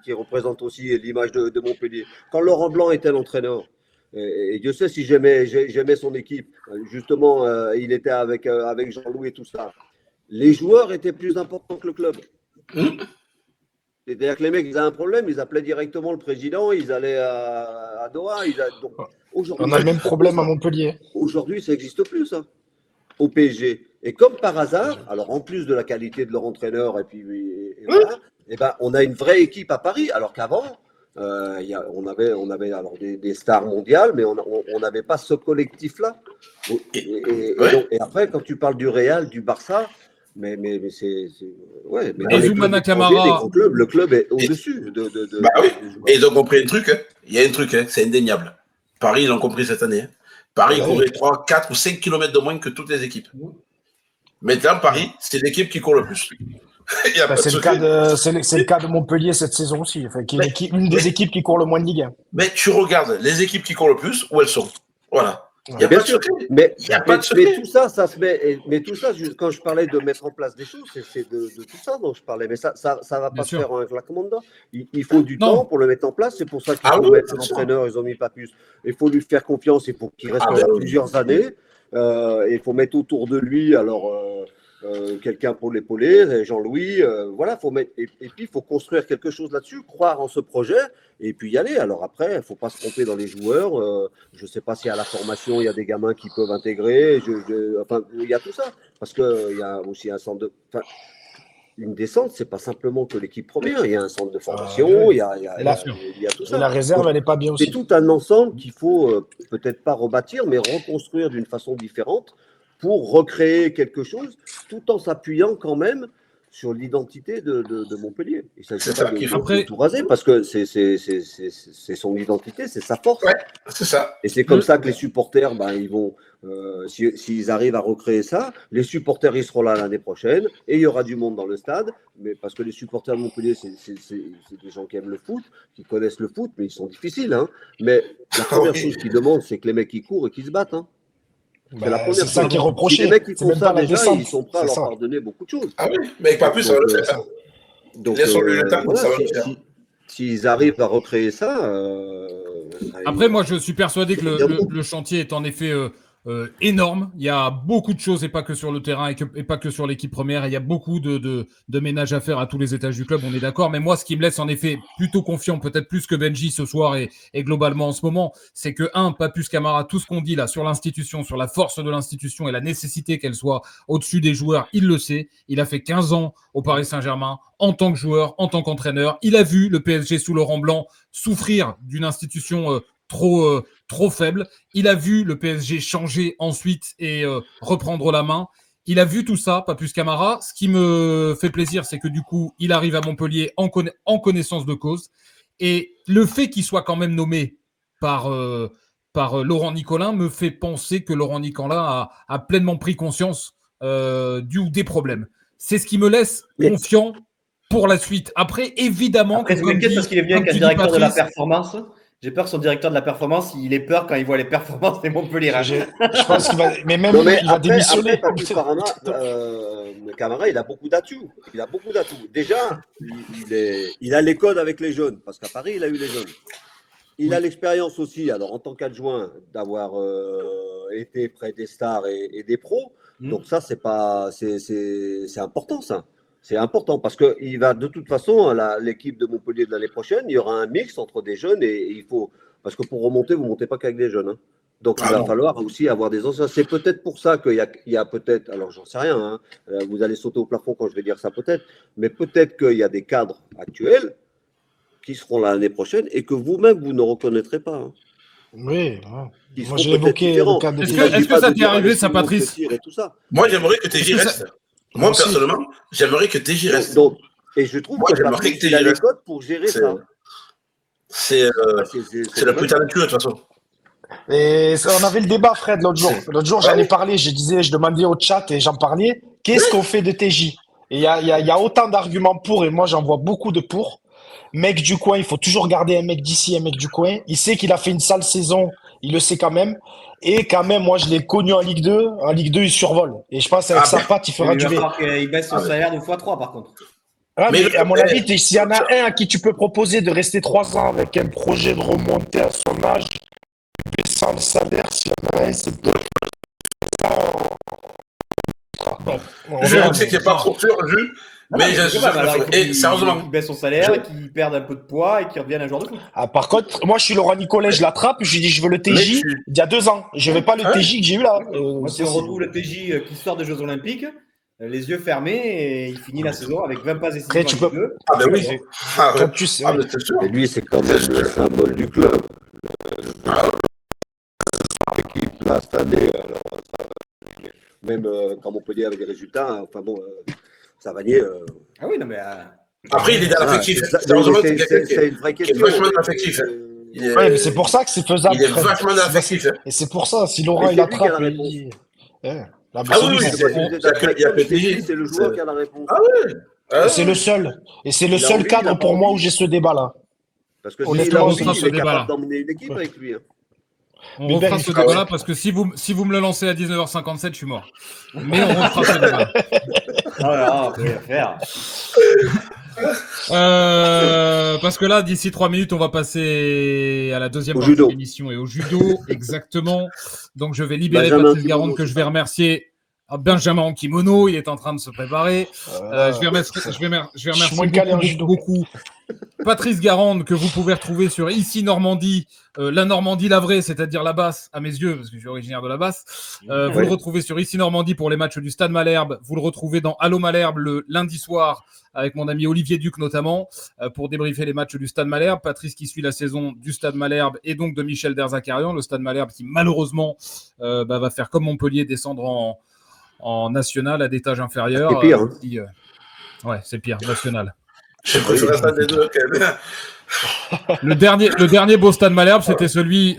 qui représente aussi l'image de Montpellier. Quand Laurent Blanc était l'entraîneur, et Dieu sait si j'aimais son équipe, justement, il était avec Jean-Louis et tout ça. Les joueurs étaient plus importants que le club. C'est-à-dire que les mecs, ils avaient un problème, ils appelaient directement le président, ils allaient à Doha. Donc, on a le même problème à Montpellier. Aujourd'hui, ça n'existe plus, ça, au PSG. Et comme par hasard, alors en plus de la qualité de leur entraîneur, voilà, on a une vraie équipe à Paris, alors qu'avant, on avait alors des stars mondiales, mais on n'avait pas ce collectif-là. Et après, quand tu parles du Real, du Barça, mais c'est ouais. Mais Azumana Camara, le club est au-dessus Bah oui. Et ils ont compris un truc. Il y a un truc, c'est indéniable. Paris, ils l'ont compris cette année. Paris courait 3, 4 ou 5 km de moins que toutes les équipes. Maintenant, Paris, c'est l'équipe qui court le plus. C'est le cas de Montpellier cette saison aussi. Enfin, une des équipes qui court le moins de Ligue 1. Mais tu regardes les équipes qui courent le plus, où elles sont. Voilà. Il y a bien sûr, mais tout ça se met. Mais tout ça, quand je parlais de mettre en place des choses, c'est de tout ça dont je parlais. Mais ça va pas se faire en un claquement de doigts. Il faut du temps pour le mettre en place. C'est pour ça qu'il faut mettre un entraîneur. Ils ont mis pas plus. Il faut lui faire confiance. Il faut qu'il reste plusieurs années. Il faut mettre autour de lui. Alors. Quelqu'un pour l'épauler, Jean-Louis, voilà, faut mettre, et puis il faut construire quelque chose là-dessus, croire en ce projet, et puis y aller. Alors après, il ne faut pas se tromper dans les joueurs, je ne sais pas si à la formation, il y a des gamins qui peuvent intégrer, enfin, il y a tout ça, parce qu'il y a aussi un centre de... Enfin, une descente, ce n'est pas simplement que l'équipe première, il y a un centre de formation, il y a tout ça. Et la réserve, elle n'est pas bien aussi. C'est tout un ensemble qu'il faut peut-être pas rebâtir, mais reconstruire d'une façon différente, pour recréer quelque chose, tout en s'appuyant quand même sur l'identité de Montpellier. Il ne s'agit pas de tout raser, parce que c'est son identité, c'est sa force. Ouais, c'est ça. Et c'est comme ça que les supporters, ils vont, s'ils arrivent à recréer ça, les supporters, ils seront là l'année prochaine, et il y aura du monde dans le stade, mais parce que les supporters de Montpellier, c'est des gens qui aiment le foot, qui connaissent le foot, mais ils sont difficiles. Hein. Mais la première chose qu'ils demandent, c'est que les mecs qui courent et qui se battent. Hein. C'est ça qui est reproché. Si les mecs qui font ça déjà, ils sont prêts à leur pardonner beaucoup de choses. Ah oui, mais pas plus, ça va le faire. Donc, s'ils arrivent à recréer ça... Après, moi, je suis persuadé que le chantier est en effet énorme. Il y a beaucoup de choses, et pas que sur le terrain, et pas que sur l'équipe première. Il y a beaucoup de ménage à faire à tous les étages du club, on est d'accord. Mais moi, ce qui me laisse en effet plutôt confiant, peut-être plus que Benji ce soir et globalement en ce moment, c'est que, Papus Camara, tout ce qu'on dit là sur l'institution, sur la force de l'institution et la nécessité qu'elle soit au-dessus des joueurs, il le sait. Il a fait 15 ans au Paris Saint-Germain en tant que joueur, en tant qu'entraîneur. Il a vu le PSG sous Laurent Blanc souffrir d'une institution trop faible. Il a vu le PSG changer ensuite et reprendre la main. Il a vu tout ça, Papus Camara. Ce qui me fait plaisir, c'est que du coup, il arrive à Montpellier en connaissance de cause. Et le fait qu'il soit quand même nommé par Laurent Nicolin me fait penser que Laurent Nicolin a pleinement pris conscience des problèmes. C'est ce qui me laisse confiant pour la suite. Après, évidemment... Après, c'est peut-être parce qu'il est venu avec un directeur de la performance. J'ai peur que son directeur de la performance, il ait peur quand il voit les performances des Montpellier. Je pense qu'il va, mais même il va démissionner. Camara, il a beaucoup d'atouts. Déjà, il a les codes avec les jeunes, parce qu'à Paris, il a eu les jeunes. Il a l'expérience aussi, alors en tant qu'adjoint, d'avoir été près des stars et des pros. Donc ça, c'est important, ça. C'est important parce que il va de toute façon, l'équipe de Montpellier de l'année prochaine, il y aura un mix entre des jeunes et il faut, parce que pour remonter, vous ne montez pas qu'avec des jeunes. Hein. Donc il va falloir aussi avoir des anciens. C'est peut-être pour ça qu'il y a peut-être, alors j'en sais rien, hein, vous allez sauter au plafond quand je vais dire ça peut-être, mais peut-être qu'il y a des cadres actuels qui seront là l'année prochaine et que vous-même, vous ne reconnaîtrez pas. Hein. Oui, moi j'ai évoqué le cas de Est-ce que ça t'est arrivé, ça, Patrice? Moi, j'aimerais que TJ reste. Moi, personnellement, j'aimerais que TJ reste. Et je trouve que Patrice, il a les codes pour gérer ça. C'est le plus talentueux, de toute façon. Et on avait le débat, Fred, l'autre jour. L'autre jour, j'en ai parlé, je demandais au chat et j'en parlais. Qu'est-ce qu'on fait de TJ? Et il y a autant d'arguments pour, et moi, j'en vois beaucoup de pour. mec du coin, il faut toujours garder un mec d'ici, un mec du coin. Il sait qu'il a fait une sale saison, il le sait quand même. Et quand même, moi, je l'ai connu en Ligue 2. En Ligue 2, il survole. Et je pense qu'avec sa patte, il fera durer. Il baisse son salaire 2 fois 3, par contre. Ah, mais à mon avis, s'il y en a un à qui tu peux proposer de rester 3 ans avec un projet de remonter à son âge, baissant le salaire, s'il y en a un, c'est peut-être Je sais qu'il n'est pas trop sûr, Jules. Mais sérieusement. Qu'il baisse son salaire, qu'il perde un peu de poids et qu'il revienne un joueur de foot. Ah, par contre, moi, je suis Laurent Nicolet, je l'attrape, je lui dis, je veux le TJ il y a 2 ans. Je ne veux pas le TJ que j'ai eu là. Moi, si on retrouve le TJ qui sort des Jeux Olympiques, les yeux fermés, et il finit la saison avec 20 passes décisives. Tu peux... Ah, ben oui. Tu sais, mais c'est sûr. Et lui, c'est quand même le symbole du club. L'équipe, là, cette année, même quand Montpellier avait des résultats, enfin bon, Savanier. Ah oui, non, mais. Après, il est dans l'affectif. C'est une vraie question. Il est vachement dans l'affectif. Ouais, mais c'est pour ça que c'est faisable. Il est vachement dans l'affectif. Et c'est pour ça, si Laurent, il attrape. Ah oui, c'est le joueur qui a la réponse. Ah oui. C'est le seul. Et c'est le seul cadre pour moi où j'ai ce débat-là. Parce que il est capable d'emmener une équipe avec lui. On refera ce débat-là parce que si vous me le lancez à 19h57, je suis mort. Mais on refera ce débat. Voilà, on peut faire. Parce que là, d'ici 3 minutes, on va passer à la deuxième partie de l'émission et au judo, exactement. Donc, je vais libérer Patrice Garande, que je vais remercier. Benjamin en kimono, il est en train de se préparer. Je vais remercier beaucoup Patrice Garande, que vous pouvez retrouver sur Ici Normandie, la Normandie la vraie, c'est-à-dire la Basse, à mes yeux, parce que je suis originaire de la Basse. Vous le retrouvez sur Ici Normandie pour les matchs du Stade Malherbe. Vous le retrouvez dans Allô Malherbe le lundi soir, avec mon ami Olivier Duc notamment, pour débriefer les matchs du Stade Malherbe. Patrice qui suit la saison du Stade Malherbe et donc de Michel Derzakarian, le Stade Malherbe qui malheureusement va faire comme Montpellier, descendre en national à d'étage inférieur. C'est pire. Ouais, c'est pire, national. Je préfère ça des deux quand même. Le dernier beau Stade Malherbe, c'était celui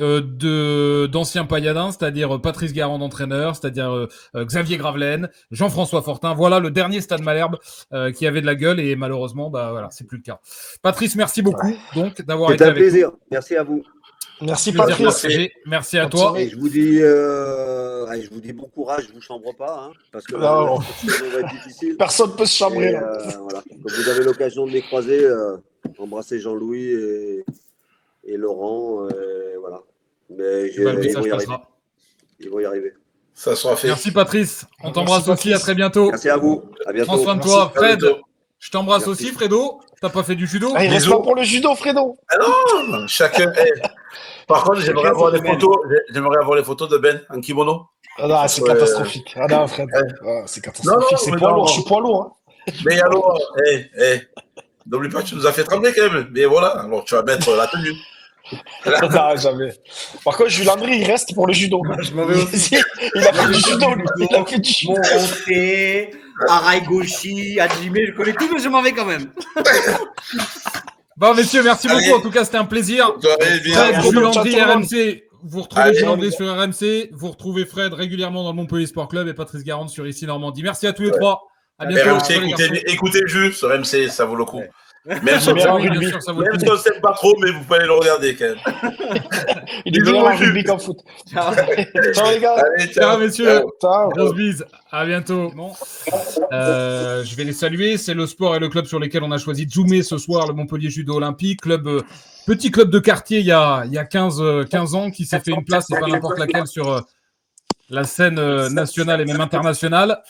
d'anciens Payadins, c'est-à-dire Patrice Garande entraîneur, c'est-à-dire Xavier Gravelaine, Jean-François Fortin. Voilà le dernier Stade Malherbe qui avait de la gueule et malheureusement, voilà, c'est plus le cas. Patrice, merci beaucoup donc d'avoir été avec nous. C'était un plaisir. Merci à vous. Merci Patrice. Merci à toi. Et je vous dis bon courage, je vous chambre pas, hein, parce que là, ça va être difficile. Personne ne peut se chambrer. Voilà. Quand vous avez l'occasion de les croiser, embrassez Jean-Louis et Laurent, voilà. Mais ils vont y arriver. Ça sera fait. Merci Patrice. On t'embrasse aussi. À très bientôt. Merci à vous. À bientôt. Prends soin de toi, Fred. Je t'embrasse aussi, Fredo. T'as pas fait du judo? Il reste pas pour le judo, Fredo. Ah non, chacun. Par contre, j'aimerais avoir les photos de Ben en kimono. Ah non, c'est catastrophique. Ah non, Fred. C'est catastrophique. C'est poids lourd. Je suis poids lourd. Mais alors, n'oublie pas que tu nous as fait trembler quand même. Mais voilà, alors tu vas mettre la tenue. Non, jamais. Par contre, Jules Landry, il reste pour le judo. Je m'en vais aussi. Il a fait du judo. Il a fait du judo. Monté, Araigoshi, Hajime, je connais tout, mais je m'en vais quand même. Bon, messieurs, merci beaucoup. En tout cas, c'était un plaisir. Jules Landry, RMC. Vous retrouvez Jules Landry sur RMC. Vous retrouvez Fred régulièrement dans le Montpellier Sport Club et Patrice Garande sur Ici Normandie. Merci à tous les trois. À bientôt. RMC, écoutez le jeu sur RMC, ça vaut le coup. Même si on ne s'aime pas trop, mais vous pouvez aller le regarder quand même. Il est meilleur en rugby qu'en foot. Ciao les gars. Allez, ciao messieurs. Ciao. Grosse bise. À bientôt. Bon. Je vais les saluer. C'est le sport et le club sur lesquels on a choisi de zoomer ce soir, le Montpellier Judo Olympique. Petit club de quartier il y a 15 ans qui s'est fait une place, et pas n'importe laquelle, sur la scène nationale et même internationale.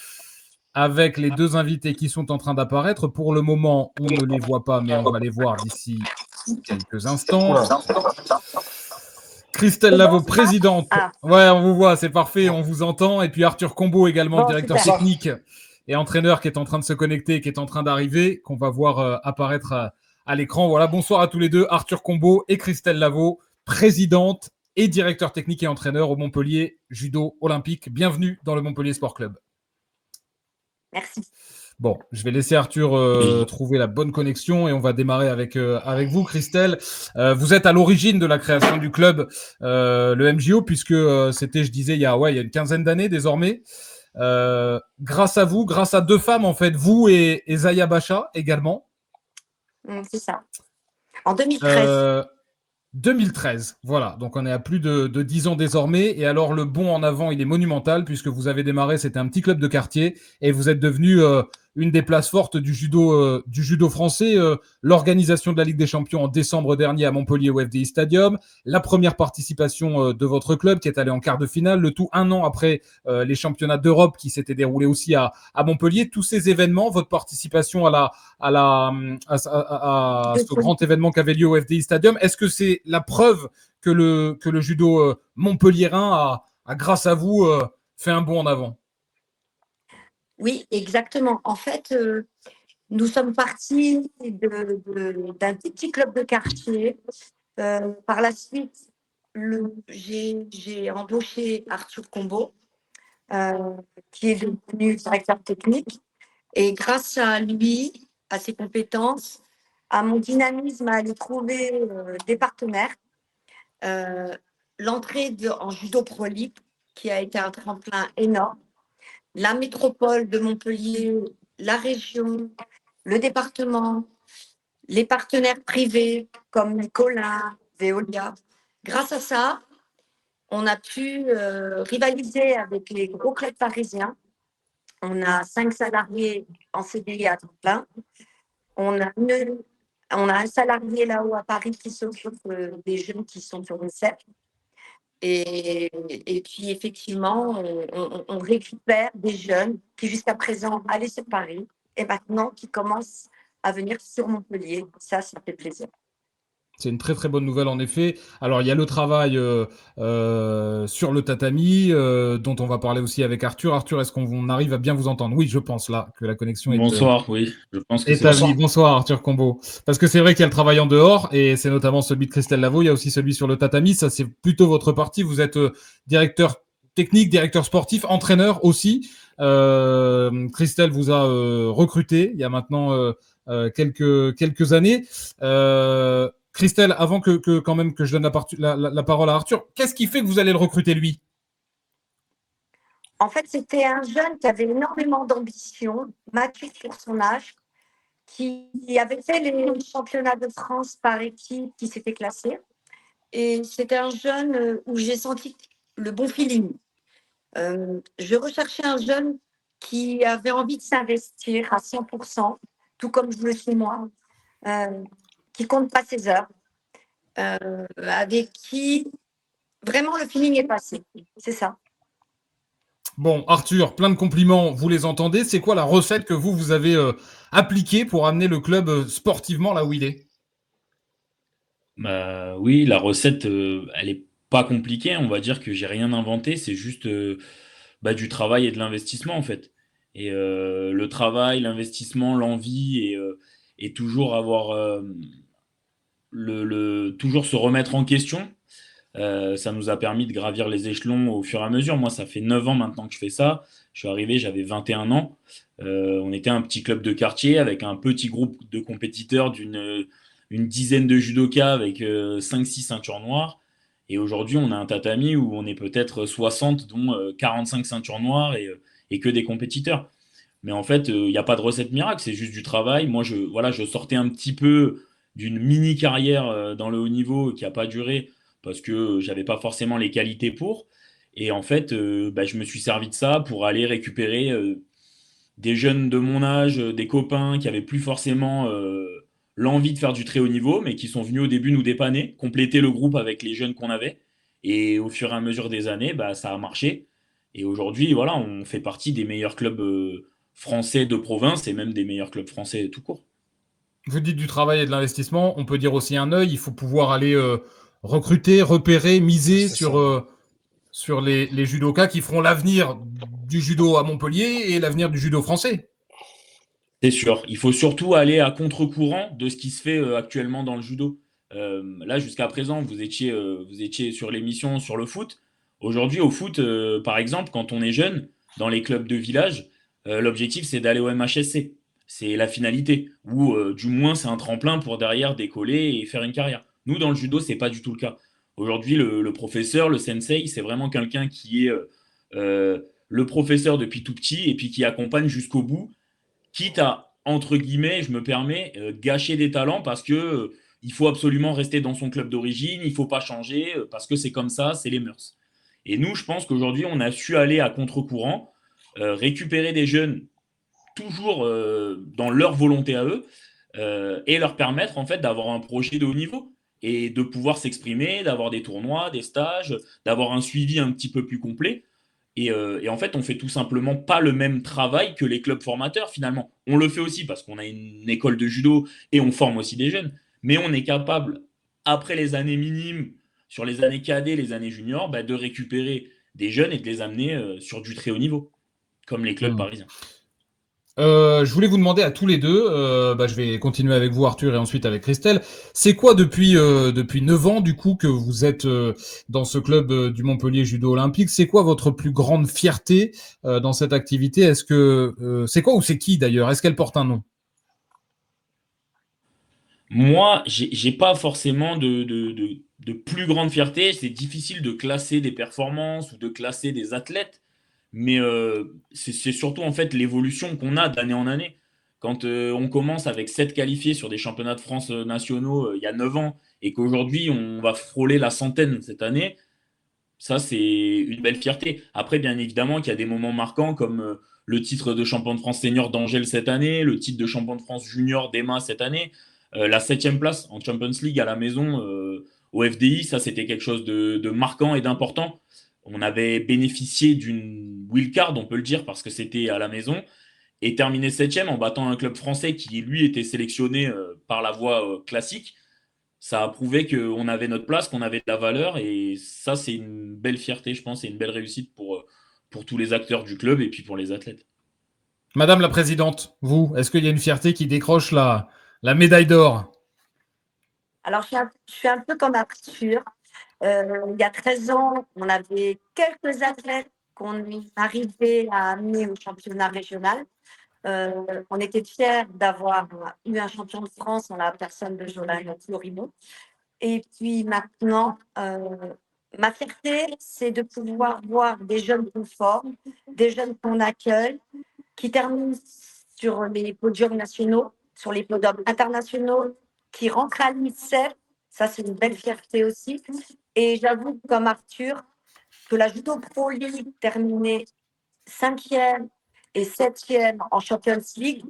Avec les deux invités qui sont en train d'apparaître. Pour le moment, on ne les voit pas, mais on va les voir d'ici quelques instants. Christelle Lavaux, présidente. Ouais, on vous voit, c'est parfait, on vous entend. Et puis Arthur Combeau, également, directeur technique et entraîneur, qui est en train de se connecter, qui est en train d'arriver, qu'on va voir apparaître à l'écran. Voilà, bonsoir à tous les deux, Arthur Combeau et Christelle Lavaux, présidente et directeur technique et entraîneur au Montpellier Judo Olympique. Bienvenue dans le Montpellier Sport Club. Merci. Bon, je vais laisser Arthur trouver la bonne connexion et on va démarrer avec vous, Christelle. Vous êtes à l'origine de la création du club, le MJO, puisque c'était, je disais, il y a une quinzaine d'années désormais. Grâce à vous, grâce à deux femmes, en fait, vous et Zaya Bacha également. C'est ça. En 2013. 2013, voilà. Donc on est à plus de 10 ans désormais. Et alors le bond en avant, il est monumental puisque vous avez démarré, c'était un petit club de quartier et vous êtes devenu une des places fortes du judo français. L'organisation de la Ligue des Champions en décembre dernier à Montpellier au FDI Stadium, la première participation de votre club qui est allé en quart de finale, le tout un an après les championnats d'Europe qui s'étaient déroulés aussi à Montpellier. Tous ces événements, votre participation à ce grand événement qui avait lieu au FDI Stadium, est-ce que c'est la preuve que le judo montpelliérain a, grâce à vous, fait un bond en avant? Oui, exactement. En fait, nous sommes partis d'un petit club de quartier. Par la suite, j'ai embauché Arthur Combeau, qui est devenu directeur technique. Et grâce à lui, à ses compétences, à mon dynamisme à aller trouver des partenaires, l'entrée en judo pro league, qui a été un tremplin énorme, la métropole de Montpellier, la région, le département, les partenaires privés comme Nicolas, Veolia. Grâce à ça, on a pu rivaliser avec les gros clubs parisiens. On a 5 salariés en CDI à temps plein. On a un salarié là-haut à Paris qui s'occupe des jeunes qui sont sur une CEP. Et puis, effectivement, on récupère des jeunes qui, jusqu'à présent, allaient sur Paris et maintenant qui commencent à venir sur Montpellier. Ça fait plaisir. C'est une très très bonne nouvelle en effet. Alors il y a le travail sur le tatami dont on va parler aussi avec Arthur. Arthur, est-ce qu'on arrive à bien vous entendre? Oui, je pense là que la connexion est Bonsoir, oui, je pense que c'est établie. Bonsoir Arthur Combeau. Parce que c'est vrai qu'il y a le travail en dehors et c'est notamment celui de Christelle Lavaux. Il y a aussi celui sur le tatami. Ça c'est plutôt votre partie. Vous êtes directeur technique, directeur sportif, entraîneur aussi. Christelle vous a recruté il y a maintenant quelques années. Christelle, avant quand même que je donne la parole à Arthur, qu'est-ce qui fait que vous allez le recruter lui? En fait, c'était un jeune qui avait énormément d'ambition, mature pour son âge, qui avait fait les championnats de France par équipe, qui s'était classé. Et c'était un jeune où j'ai senti le bon feeling. Je recherchais un jeune qui avait envie de s'investir à 100%, tout comme je le suis moi, qui compte pas ses heures, avec qui vraiment le feeling est passé. C'est ça. Bon, Arthur, plein de compliments, vous les entendez. C'est quoi la recette que vous avez appliquée pour amener le club sportivement là où il est? Oui, la recette, elle est pas compliquée. On va dire que j'ai rien inventé. C'est juste du travail et de l'investissement en fait. Et le travail, l'investissement, l'envie et toujours avoir toujours se remettre en question. Ça nous a permis de gravir les échelons au fur et à mesure. Moi, ça fait 9 ans maintenant que je fais ça. Je suis arrivé, j'avais 21 ans. On était un petit club de quartier avec un petit groupe de compétiteurs une dizaine de judokas avec 5-6 ceintures noires. Et aujourd'hui, on a un tatami où on est peut-être 60, dont 45 ceintures noires et que des compétiteurs. Mais en fait, il n'y a pas de recette miracle, c'est juste du travail. Moi, je sortais un petit peu d'une mini carrière dans le haut niveau qui n'a pas duré parce que j'avais pas forcément les qualités pour. Et en fait, je me suis servi de ça pour aller récupérer des jeunes de mon âge, des copains qui avaient plus forcément l'envie de faire du très haut niveau, mais qui sont venus au début nous dépanner, compléter le groupe avec les jeunes qu'on avait. Et au fur et à mesure des années, ça a marché. Et aujourd'hui, voilà, on fait partie des meilleurs clubs français de province et même des meilleurs clubs français tout court. Vous dites du travail et de l'investissement, on peut dire aussi un œil. Il faut pouvoir aller recruter, repérer, miser sur les judokas qui feront l'avenir du judo à Montpellier et l'avenir du judo français. C'est sûr. Il faut surtout aller à contre-courant de ce qui se fait actuellement dans le judo. Là, jusqu'à présent, vous étiez sur l'émission sur le foot. Aujourd'hui, au foot, par exemple, quand on est jeune, dans les clubs de village, l'objectif, c'est d'aller au MHSC. C'est la finalité. Ou du moins, c'est un tremplin pour derrière décoller et faire une carrière. Nous, dans le judo, c'est pas du tout le cas. Aujourd'hui, le professeur, le sensei, c'est vraiment quelqu'un qui est le professeur depuis tout petit et puis qui accompagne jusqu'au bout, quitte à, entre guillemets, je me permets, gâcher des talents parce que il faut absolument rester dans son club d'origine, il ne faut pas changer parce que c'est comme ça, c'est les mœurs. Et nous, je pense qu'aujourd'hui, on a su aller à contre-courant, récupérer des jeunes toujours dans leur volonté à eux et leur permettre en fait d'avoir un projet de haut niveau et de pouvoir s'exprimer, d'avoir des tournois, des stages, d'avoir un suivi un petit peu plus complet. Et en fait, on fait tout simplement pas le même travail que les clubs formateurs finalement. On le fait aussi parce qu'on a une école de judo et on forme aussi des jeunes. Mais on est capable, après les années minimes, sur les années cadets, les années juniors, de récupérer des jeunes et de les amener sur du très haut niveau, comme les clubs parisiens. Je voulais vous demander à tous les deux, je vais continuer avec vous Arthur et ensuite avec Christelle, c'est quoi depuis 9 ans du coup que vous êtes dans ce club du Montpellier Judo Olympique, c'est quoi votre plus grande fierté dans cette activité? Est-ce que c'est quoi ou c'est qui d'ailleurs? Est-ce qu'elle porte un nom? Moi, j'ai pas forcément de plus grande fierté. C'est difficile de classer des performances ou de classer des athlètes, mais c'est surtout en fait l'évolution qu'on a d'année en année. Quand on commence avec 7 qualifiés sur des championnats de France nationaux il y a 9 ans et qu'aujourd'hui on va frôler la centaine cette année, ça c'est une belle fierté. Après, bien évidemment qu'il y a des moments marquants comme le titre de champion de France senior d'Angèle cette année, le titre de champion de France junior d'Emma cette année. La 7e place en Champions League à la maison au FDI, ça c'était quelque chose de marquant et d'important. On avait bénéficié d'une wildcard, on peut le dire, parce que c'était à la maison, et terminé 7e en battant un club français qui, lui, était sélectionné par la voie classique. Ça a prouvé qu'on avait notre place, qu'on avait de la valeur, et ça c'est une belle fierté, je pense, et une belle réussite pour tous les acteurs du club et puis pour les athlètes. Madame la Présidente, vous, est-ce qu'il y a une fierté qui décroche la médaille d'or? Alors, je suis un peu comme Arthur. Il y a 13 ans, on avait quelques athlètes qu'on arrivait à amener au championnat régional. On était fiers d'avoir eu un champion de France en la personne de Jolan Florimont. Et puis maintenant, ma fierté, c'est de pouvoir voir des jeunes qu'on forme, des jeunes qu'on accueille, qui terminent sur les podiums nationaux, sur les podiums internationaux, qui rentrent à l'INSEP. Ça, c'est une belle fierté aussi. Et j'avoue, comme Arthur, que la Judo Pro League terminait 5e et 7e en Champions League,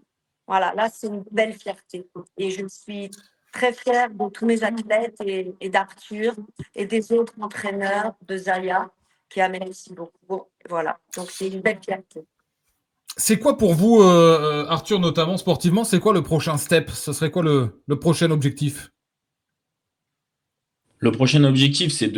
voilà, là, c'est une belle fierté. Et je suis très fière de tous mes athlètes et d'Arthur et des autres entraîneurs de Zaya qui amènent aussi beaucoup. Voilà, donc c'est une belle fierté. C'est quoi pour vous, Arthur, notamment sportivement, c'est quoi le prochain step? Ce serait quoi le prochain objectif? Le prochain objectif, c'est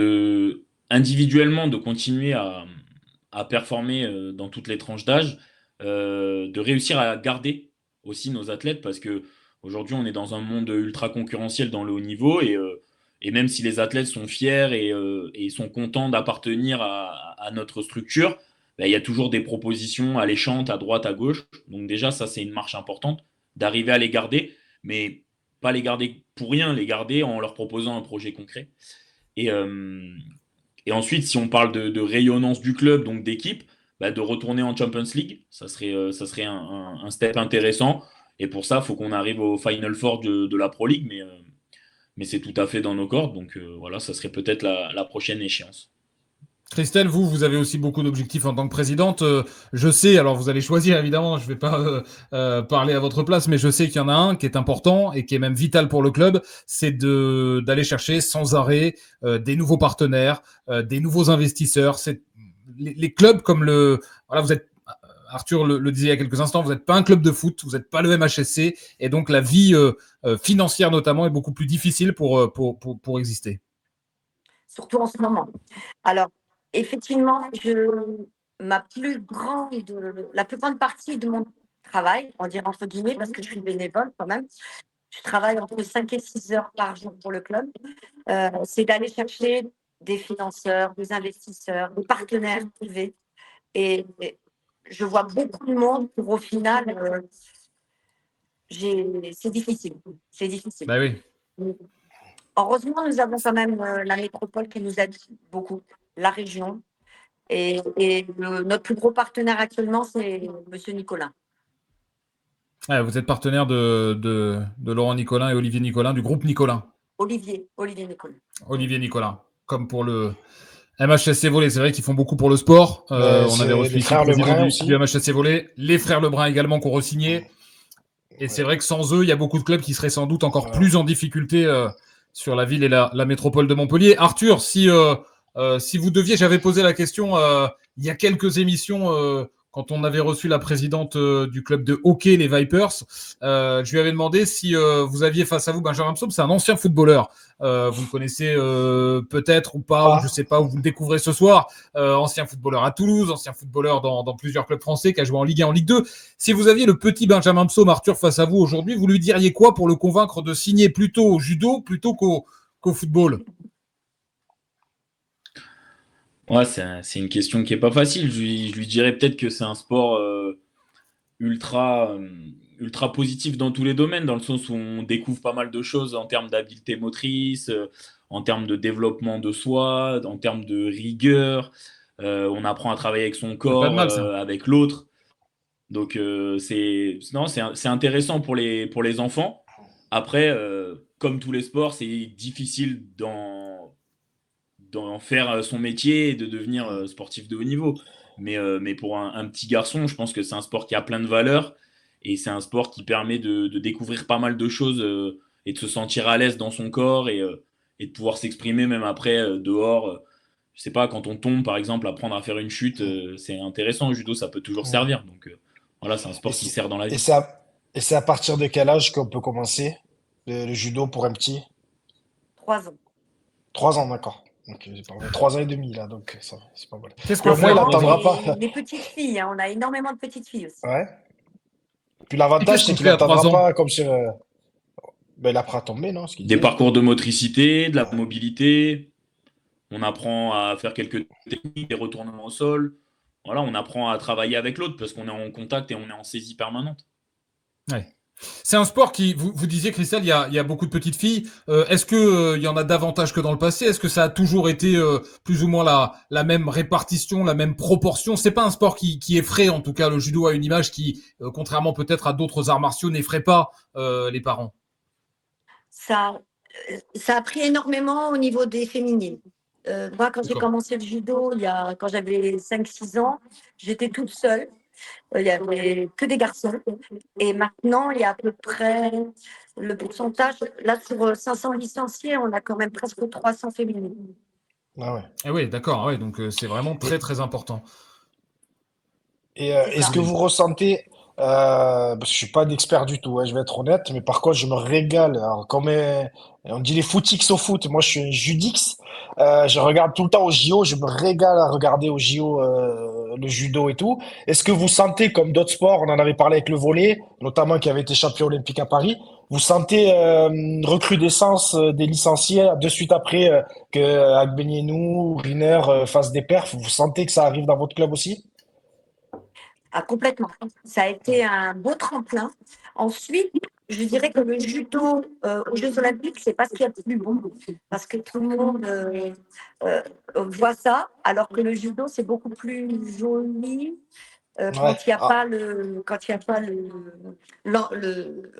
individuellement de continuer à performer dans toutes les tranches d'âge, de réussir à garder aussi nos athlètes parce que aujourd'hui on est dans un monde ultra concurrentiel dans le haut niveau et même si les athlètes sont fiers et sont contents d'appartenir à notre structure, il y a toujours des propositions alléchantes à droite, à gauche. Donc déjà, ça c'est une marche importante d'arriver à les garder, mais pas les garder pour rien, les garder en leur proposant un projet concret. Et, et ensuite, si on parle de rayonnance du club, donc d'équipe, de retourner en Champions League, ça serait un step intéressant. Et pour ça, il faut qu'on arrive au Final Four de la Pro League, mais c'est tout à fait dans nos cordes. Donc voilà, ça serait peut-être la prochaine échéance. Christelle, vous avez aussi beaucoup d'objectifs en tant que présidente. Je sais, alors vous allez choisir évidemment, je ne vais pas parler à votre place, mais je sais qu'il y en a un qui est important et qui est même vital pour le club, c'est d'aller chercher sans arrêt des nouveaux partenaires, des nouveaux investisseurs. Les clubs comme voilà, vous êtes, Arthur le disait il y a quelques instants, vous n'êtes pas un club de foot, vous n'êtes pas le MHSC, et donc la vie financière notamment est beaucoup plus difficile pour exister. Surtout en ce moment. Alors, effectivement, la plus grande partie de mon travail, on va dire entre guillemets, parce que je suis bénévole quand même, je travaille entre 5 et 6 heures par jour pour le club, c'est d'aller chercher des financeurs, des investisseurs, des partenaires privés. Et je vois beaucoup de monde pour au final, c'est difficile. C'est difficile. Bah oui. Heureusement, nous avons quand même la métropole qui nous aide beaucoup, la région. Et notre plus gros partenaire actuellement, c'est M. Nicolin. Ouais, vous êtes partenaire de Laurent Nicolin et Olivier Nicolin, du groupe Nicolin. Olivier Nicolas. Olivier Nicolas, comme pour le MHSC Volley, c'est vrai qu'ils font beaucoup pour le sport. On avait reçu ici le président du MHSC Volley, les frères Lebrun également qui ont re-signé. Et c'est vrai que sans eux, il y a beaucoup de clubs qui seraient sans doute encore plus en difficulté sur la ville et la métropole de Montpellier. Arthur, si vous deviez, j'avais posé la question il y a quelques émissions quand on avait reçu la présidente du club de hockey, les Vipers. Je lui avais demandé si vous aviez face à vous Benjamin Psaume, c'est un ancien footballeur. Vous le connaissez peut-être ou pas, ou je sais pas, ou vous le découvrez ce soir. Ancien footballeur à Toulouse, ancien footballeur dans plusieurs clubs français, qui a joué en Ligue 1, en Ligue 2. Si vous aviez le petit Benjamin Psaume, Arthur, face à vous aujourd'hui, vous lui diriez quoi pour le convaincre de signer plutôt au judo plutôt qu'au football? Ouais, c'est une question qui est pas facile. Je lui dirais peut-être que c'est un sport ultra positif dans tous les domaines, dans le sens où on découvre pas mal de choses en termes d'habileté motrice, en termes de développement de soi, en termes de rigueur. On apprend à travailler avec son corps, avec l'autre. Donc c'est intéressant pour les enfants. Après, comme tous les sports, c'est difficile d'en faire son métier et de devenir sportif de haut niveau. Mais pour un petit garçon, je pense que c'est un sport qui a plein de valeurs et c'est un sport qui permet de découvrir pas mal de choses et de se sentir à l'aise dans son corps et de pouvoir s'exprimer même après dehors. Je sais pas, quand on tombe, par exemple, apprendre à faire une chute, c'est intéressant. Au judo, ça peut toujours servir. Donc voilà, c'est un sport qui sert dans la vie. Et c'est à partir de quel âge qu'on peut commencer le judo pour un petit? 3 ans. 3 ans, d'accord. Donc, 3 ans et demi, là, donc ça, c'est pas mal. Qu'est-ce qu'on fait? Il n'attendra pas. Les petites filles, hein, on a énormément de petites filles aussi. Ouais. Puis l'avantage, c'est qu'il n'attendra pas comme sur. Ben, il apprend à tomber, non? Des parcours de motricité, de la mobilité. On apprend à faire quelques techniques, des retournements au sol. Voilà, on apprend à travailler avec l'autre parce qu'on est en contact et on est en saisie permanente. Ouais. C'est un sport qui, vous disiez, Christelle, il y a beaucoup de petites filles. Est-ce que il y en a davantage que dans le passé? Est-ce que ça a toujours été plus ou moins la même répartition, la même proportion? C'est pas un sport qui effraie, en tout cas, le judo a une image qui, contrairement peut-être à d'autres arts martiaux, n'effraie pas les parents. Ça a pris énormément au niveau des féminines. Moi, quand j'ai commencé le judo, quand j'avais 5-6 ans, j'étais toute seule. Il n'y avait que des garçons. Et maintenant, il y a à peu près le pourcentage. Là, sur 500 licenciés, on a quand même presque 300 féminines. Ah ouais. Eh oui, d'accord. Ouais, donc c'est vraiment très, très important. Et est-ce que vous ressentez, parce que je suis pas un expert du tout, hein, je vais être honnête, mais par contre, je me régale. Alors, comme on dit les footix au foot, moi je suis un judix. Je regarde tout le temps au JO, je me régale à regarder au JO le judo et tout. Est-ce que vous sentez, comme d'autres sports, on en avait parlé avec le volley, notamment qui avait été champion olympique à Paris, vous sentez une recrudescence des licenciés de suite après que Agbenienou, Riner fassent des perfs? Vous sentez que ça arrive dans votre club aussi? Ah, complètement. Ça a été un beau tremplin. Ensuite, je dirais que le judo aux Jeux Olympiques, c'est pas ce qu'il y a de plus bon, parce que tout le monde voit ça, alors que le judo, c'est beaucoup plus joli quand il n'y a pas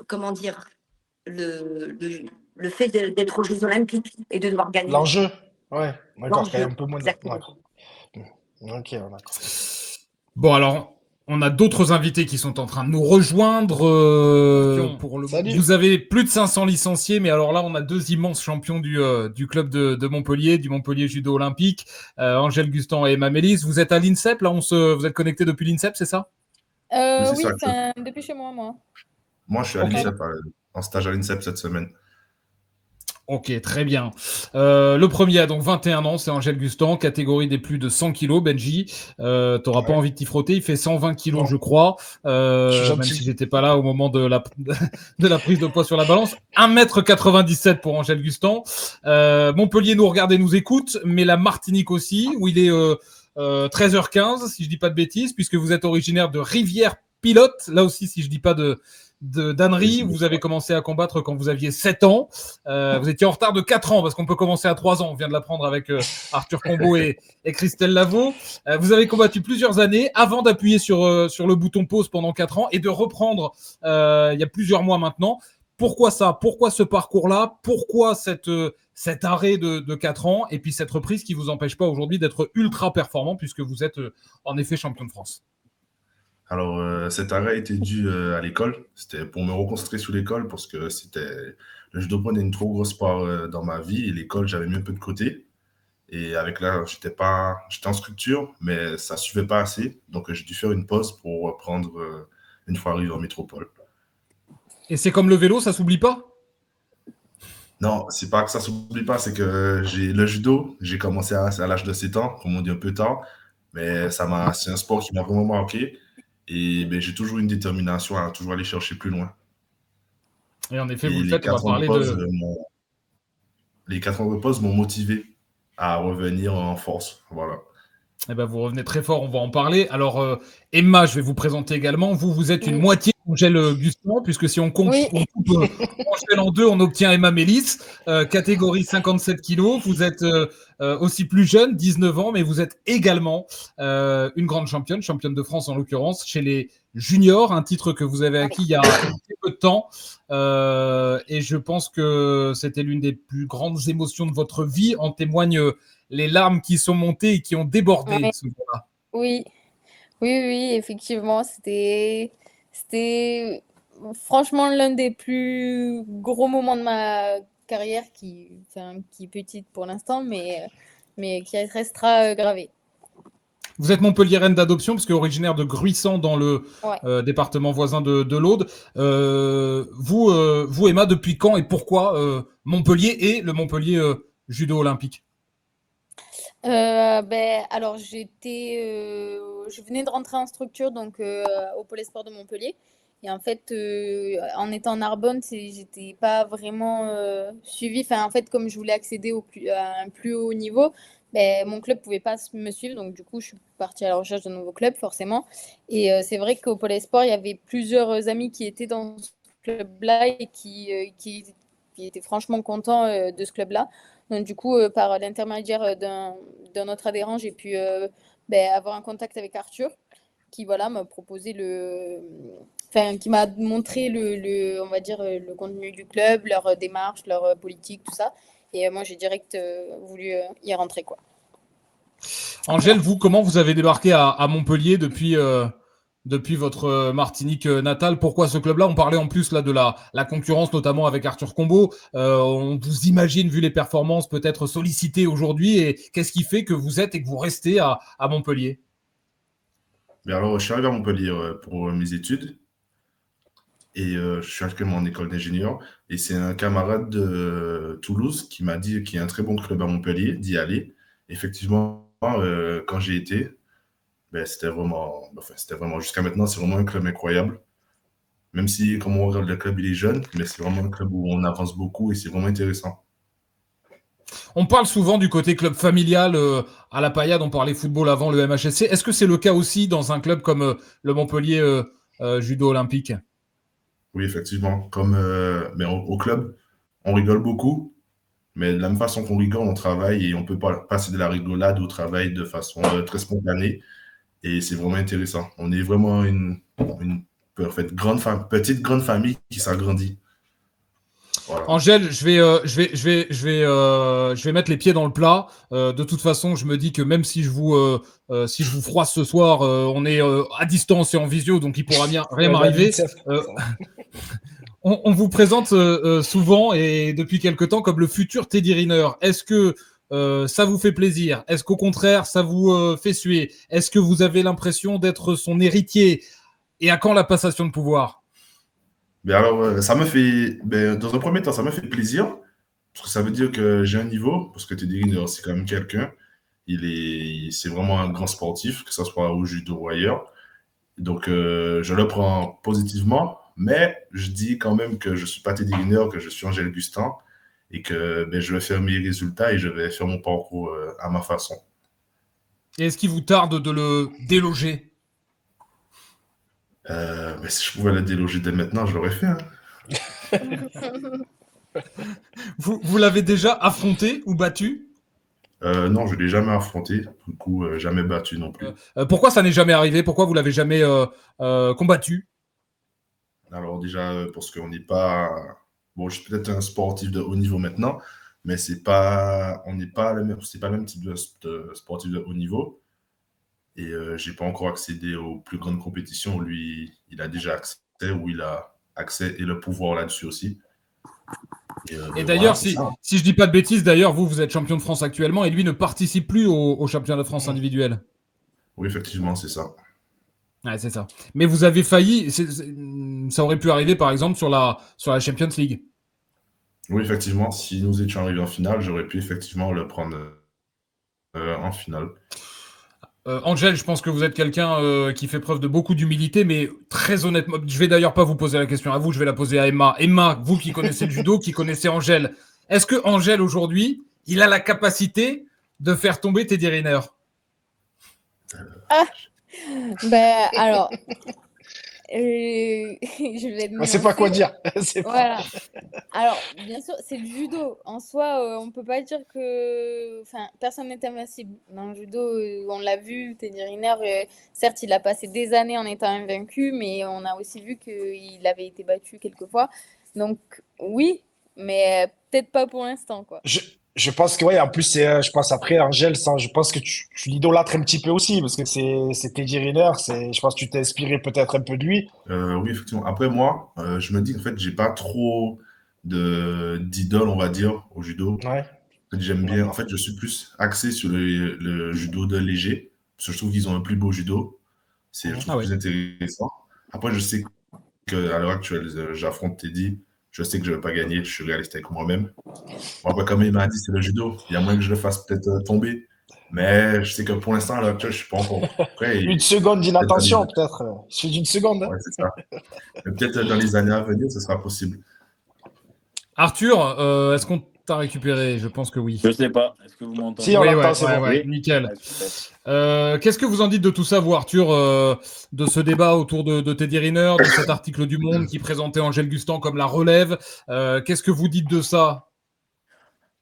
comment dire, le fait d'être aux Jeux Olympiques et de devoir gagner. L'enjeu, ouais, d'accord, quand même un peu moins. D'accord. Ok, d'accord. Bon, alors. On a d'autres invités qui sont en train de nous rejoindre. Vous avez plus de 500 licenciés, mais alors là, on a 2 immenses champions du club de Montpellier, du Montpellier Judo Olympique, Angèle Gustan et Emma Mélis. Vous êtes à l'INSEP, là, vous êtes connectés depuis l'INSEP, c'est ça? Oui, depuis chez moi. Moi, je suis à l'INSEP, en stage à l'INSEP cette semaine. Ok, très bien. Le premier a donc 21 ans, c'est Angèle Gustan, catégorie des plus de 100 kilos, Benji. T'auras pas envie de t'y frotter, il fait 120 kilos, je crois. Même si j'étais pas là au moment de la prise de poids sur la balance. 1m97 pour Angèle Gustan. Montpellier nous regarde et nous écoute, mais la Martinique aussi, où il est 13h15, si je dis pas de bêtises, puisque vous êtes originaire de Rivière-Pilote. Là aussi, si je dis pas d'ânerie, vous avez commencé à combattre quand vous aviez 7 ans. Vous étiez en retard de 4 ans, parce qu'on peut commencer à 3 ans. On vient de l'apprendre avec Arthur Combeau et Christelle Lavaux. Vous avez combattu plusieurs années avant d'appuyer sur le bouton pause pendant 4 ans et de reprendre il y a plusieurs mois maintenant. Pourquoi ça? Pourquoi ce parcours-là? Pourquoi cet arrêt de 4 ans et puis cette reprise qui ne vous empêche pas aujourd'hui d'être ultra performant puisque vous êtes en effet champion de France? Alors, cet arrêt était dû à l'école. C'était pour me reconcentrer sur l'école parce que le judo prenait une trop grosse part dans ma vie et l'école, j'avais mis un peu de côté. Et avec là, j'étais en structure, mais ça ne suivait pas assez. Donc, j'ai dû faire une pause pour reprendre une fois arrivé en métropole. Et c'est comme le vélo, ça s'oublie pas? Non, c'est pas que ça s'oublie pas, c'est que le judo, j'ai commencé à l'âge de 7 ans, comme on dit un peu tard, mais c'est un sport qui m'a vraiment marqué. Et ben, j'ai toujours une détermination à toujours aller chercher plus loin. Et en effet, vous le faites, on va parler de... Les 4 ans de pause m'ont motivé à revenir en force. Voilà. Eh ben, vous revenez très fort, on va en parler. Alors, Emma, je vais vous présenter également. Vous êtes une moitié d'Angèle Gustan, puisque si on coupe Angèle en deux, on obtient Emma Mélis, catégorie 57 kilos. Vous êtes aussi plus jeune, 19 ans, mais vous êtes également une grande championne de France en l'occurrence, chez les juniors, un titre que vous avez acquis il y a très peu de temps. Et je pense que c'était l'une des plus grandes émotions de votre vie. En témoignent les larmes qui sont montées et qui ont débordé ce jour-là. Oui, effectivement, c'était franchement l'un des plus gros moments de ma carrière qui est petite pour l'instant, mais qui restera gravé. Vous êtes montpelliéraine d'adoption, parce que originaire de Gruissant dans le département voisin de l'Aude. Vous, Emma, depuis quand et pourquoi Montpellier et le Montpellier Judo Olympique? Alors je venais de rentrer en structure donc au Pôle Sport de Montpellier et en fait en étant en Narbonne j'étais pas vraiment suivie. Enfin en fait comme je voulais accéder à un plus haut niveau, mon club pouvait pas me suivre, donc du coup je suis partie à la recherche d'un nouveau club forcément. Et c'est vrai qu'au Pôle Sport il y avait plusieurs amis qui étaient dans ce club-là et qui étaient franchement contents de ce club-là. Donc, du coup, par l'intermédiaire d'un autre adhérent, j'ai pu avoir un contact avec Arthur, qui m'a proposé qui m'a montré on va dire, le contenu du club, leur démarche, leur politique, tout ça. Et moi, j'ai direct voulu y rentrer, quoi. Angèle, vous, comment vous avez débarqué à Montpellier depuis votre Martinique natale? Pourquoi ce club-là? On parlait en plus là de la concurrence, notamment avec Arthur Combeau. On vous imagine, vu les performances, peut-être sollicité aujourd'hui. Et qu'est-ce qui fait que vous êtes et que vous restez à Montpellier? Alors, je suis arrivé à Montpellier pour mes études. Et je suis actuellement en école d'ingénieur. Et c'est un camarade de Toulouse qui m'a dit qu'il y a un très bon club à Montpellier, d'y aller. Effectivement, quand j'y étais, c'était vraiment, jusqu'à maintenant, c'est vraiment un club incroyable. Même si, comme on regarde le club, il est jeune, mais c'est vraiment un club où on avance beaucoup et c'est vraiment intéressant. On parle souvent du côté club familial. À la Paillade, on parlait football avant le MHSC. Est-ce que c'est le cas aussi dans un club comme le Montpellier Judo Olympique? Oui, effectivement. Mais au club, on rigole beaucoup. Mais de la même façon qu'on rigole, on travaille et on peut pas passer de la rigolade au travail de façon très spontanée. Et c'est vraiment intéressant. On est vraiment une petite grande famille qui s'agrandit. Voilà. Angèle, je vais mettre les pieds dans le plat. De toute façon, je me dis que même si je vous froisse ce soir, on est à distance et en visio, donc il pourra rien m'arriver. On vous présente souvent et depuis quelque temps comme le futur Teddy Riner. Est-ce que ça vous fait plaisir? Est-ce qu'au contraire, ça vous fait suer? Est-ce que vous avez l'impression d'être son héritier? Et à quand la passation de pouvoir? Alors, ça me fait, dans un premier temps, ça me fait plaisir, parce que ça veut dire que j'ai un niveau, parce que Teddy Riner, c'est quand même quelqu'un. C'est vraiment un grand sportif, que ce soit au judo ou ailleurs. Donc, je le prends positivement, mais je dis quand même que je ne suis pas Teddy Riner, que je suis Angèle Gustan, et que je vais faire mes résultats et je vais faire mon parcours à ma façon. Et est-ce qu'il vous tarde de le déloger? Si je pouvais le déloger dès maintenant, je l'aurais fait. Hein. Vous l'avez déjà affronté ou battu? Non, je ne l'ai jamais affronté. Du coup, jamais battu non plus. Pourquoi ça n'est jamais arrivé? Pourquoi vous ne l'avez jamais combattu? Alors déjà, parce qu'on n'est pas Bon, je suis peut-être un sportif de haut niveau maintenant, mais c'est pas le même type de sportif de haut niveau. Et j'ai pas encore accédé aux plus grandes compétitions. Lui, il a déjà accès, ou il a accès et le pouvoir là-dessus aussi. Et d'ailleurs, si je dis pas de bêtises, d'ailleurs, vous êtes champion de France actuellement et lui ne participe plus au championnat de France individuel. Oui, effectivement, c'est ça. Ouais, c'est ça. Mais vous avez failli, ça aurait pu arriver par exemple sur la Champions League. Oui, effectivement, si nous étions arrivés en finale, j'aurais pu effectivement le prendre en finale. Angel, je pense que vous êtes quelqu'un qui fait preuve de beaucoup d'humilité, mais très honnêtement, je vais d'ailleurs pas vous poser la question à vous, je vais la poser à Emma. Emma, vous qui connaissez le judo, qui connaissez Angel, est-ce que Angel aujourd'hui, il a la capacité de faire tomber Teddy Riner? Ben, alors, je vais On sait pas quoi dire. Voilà. Alors, bien sûr, c'est le judo. En soi, on peut pas dire que... Enfin, personne n'est invincible. Dans le judo, on l'a vu, Teddy Riner, certes, il a passé des années en étant invaincu, mais on a aussi vu qu'il avait été battu quelques fois. Donc, oui, mais peut-être pas pour l'instant, quoi. Je pense que, ouais, en plus, je pense après, Angel, je pense que tu l'idolâtres un petit peu aussi, parce que c'est Teddy Riner, je pense que tu t'es inspiré peut-être un peu de lui. Oui, effectivement. Après, moi, je me dis, en fait, j'ai pas trop d'idole, on va dire, au judo. Ouais. En fait, j'aime bien. En fait, je suis plus axé sur le judo de léger, parce que je trouve qu'ils ont un plus beau judo. Je trouve plus intéressant. Après, je sais qu'à l'heure actuelle, j'affronte Teddy. Je sais que je ne vais pas gagner. Je suis réaliste avec moi-même. Bon, après, comme il m'a dit, c'est le judo. Il y a moyen que je le fasse peut-être tomber. Mais je sais que pour l'instant, à l'heure actuelle, je ne suis pas encore prêt. Une seconde d'inattention, peut-être. Je suis d'une seconde. Hein. Ouais, c'est ça. Mais peut-être dans les années à venir, ce sera possible. Arthur, est-ce qu'on t'a récupéré? Je pense que oui. Je sais pas. Est-ce que vous m'entendez? Si, on l'entend, c'est bon. Oui, nickel. Qu'est-ce que vous en dites de tout ça, vous, Arthur, de ce débat autour de Teddy Riner, de cet article du Monde qui présentait Angel Gustan comme la relève? Qu'est-ce que vous dites de ça?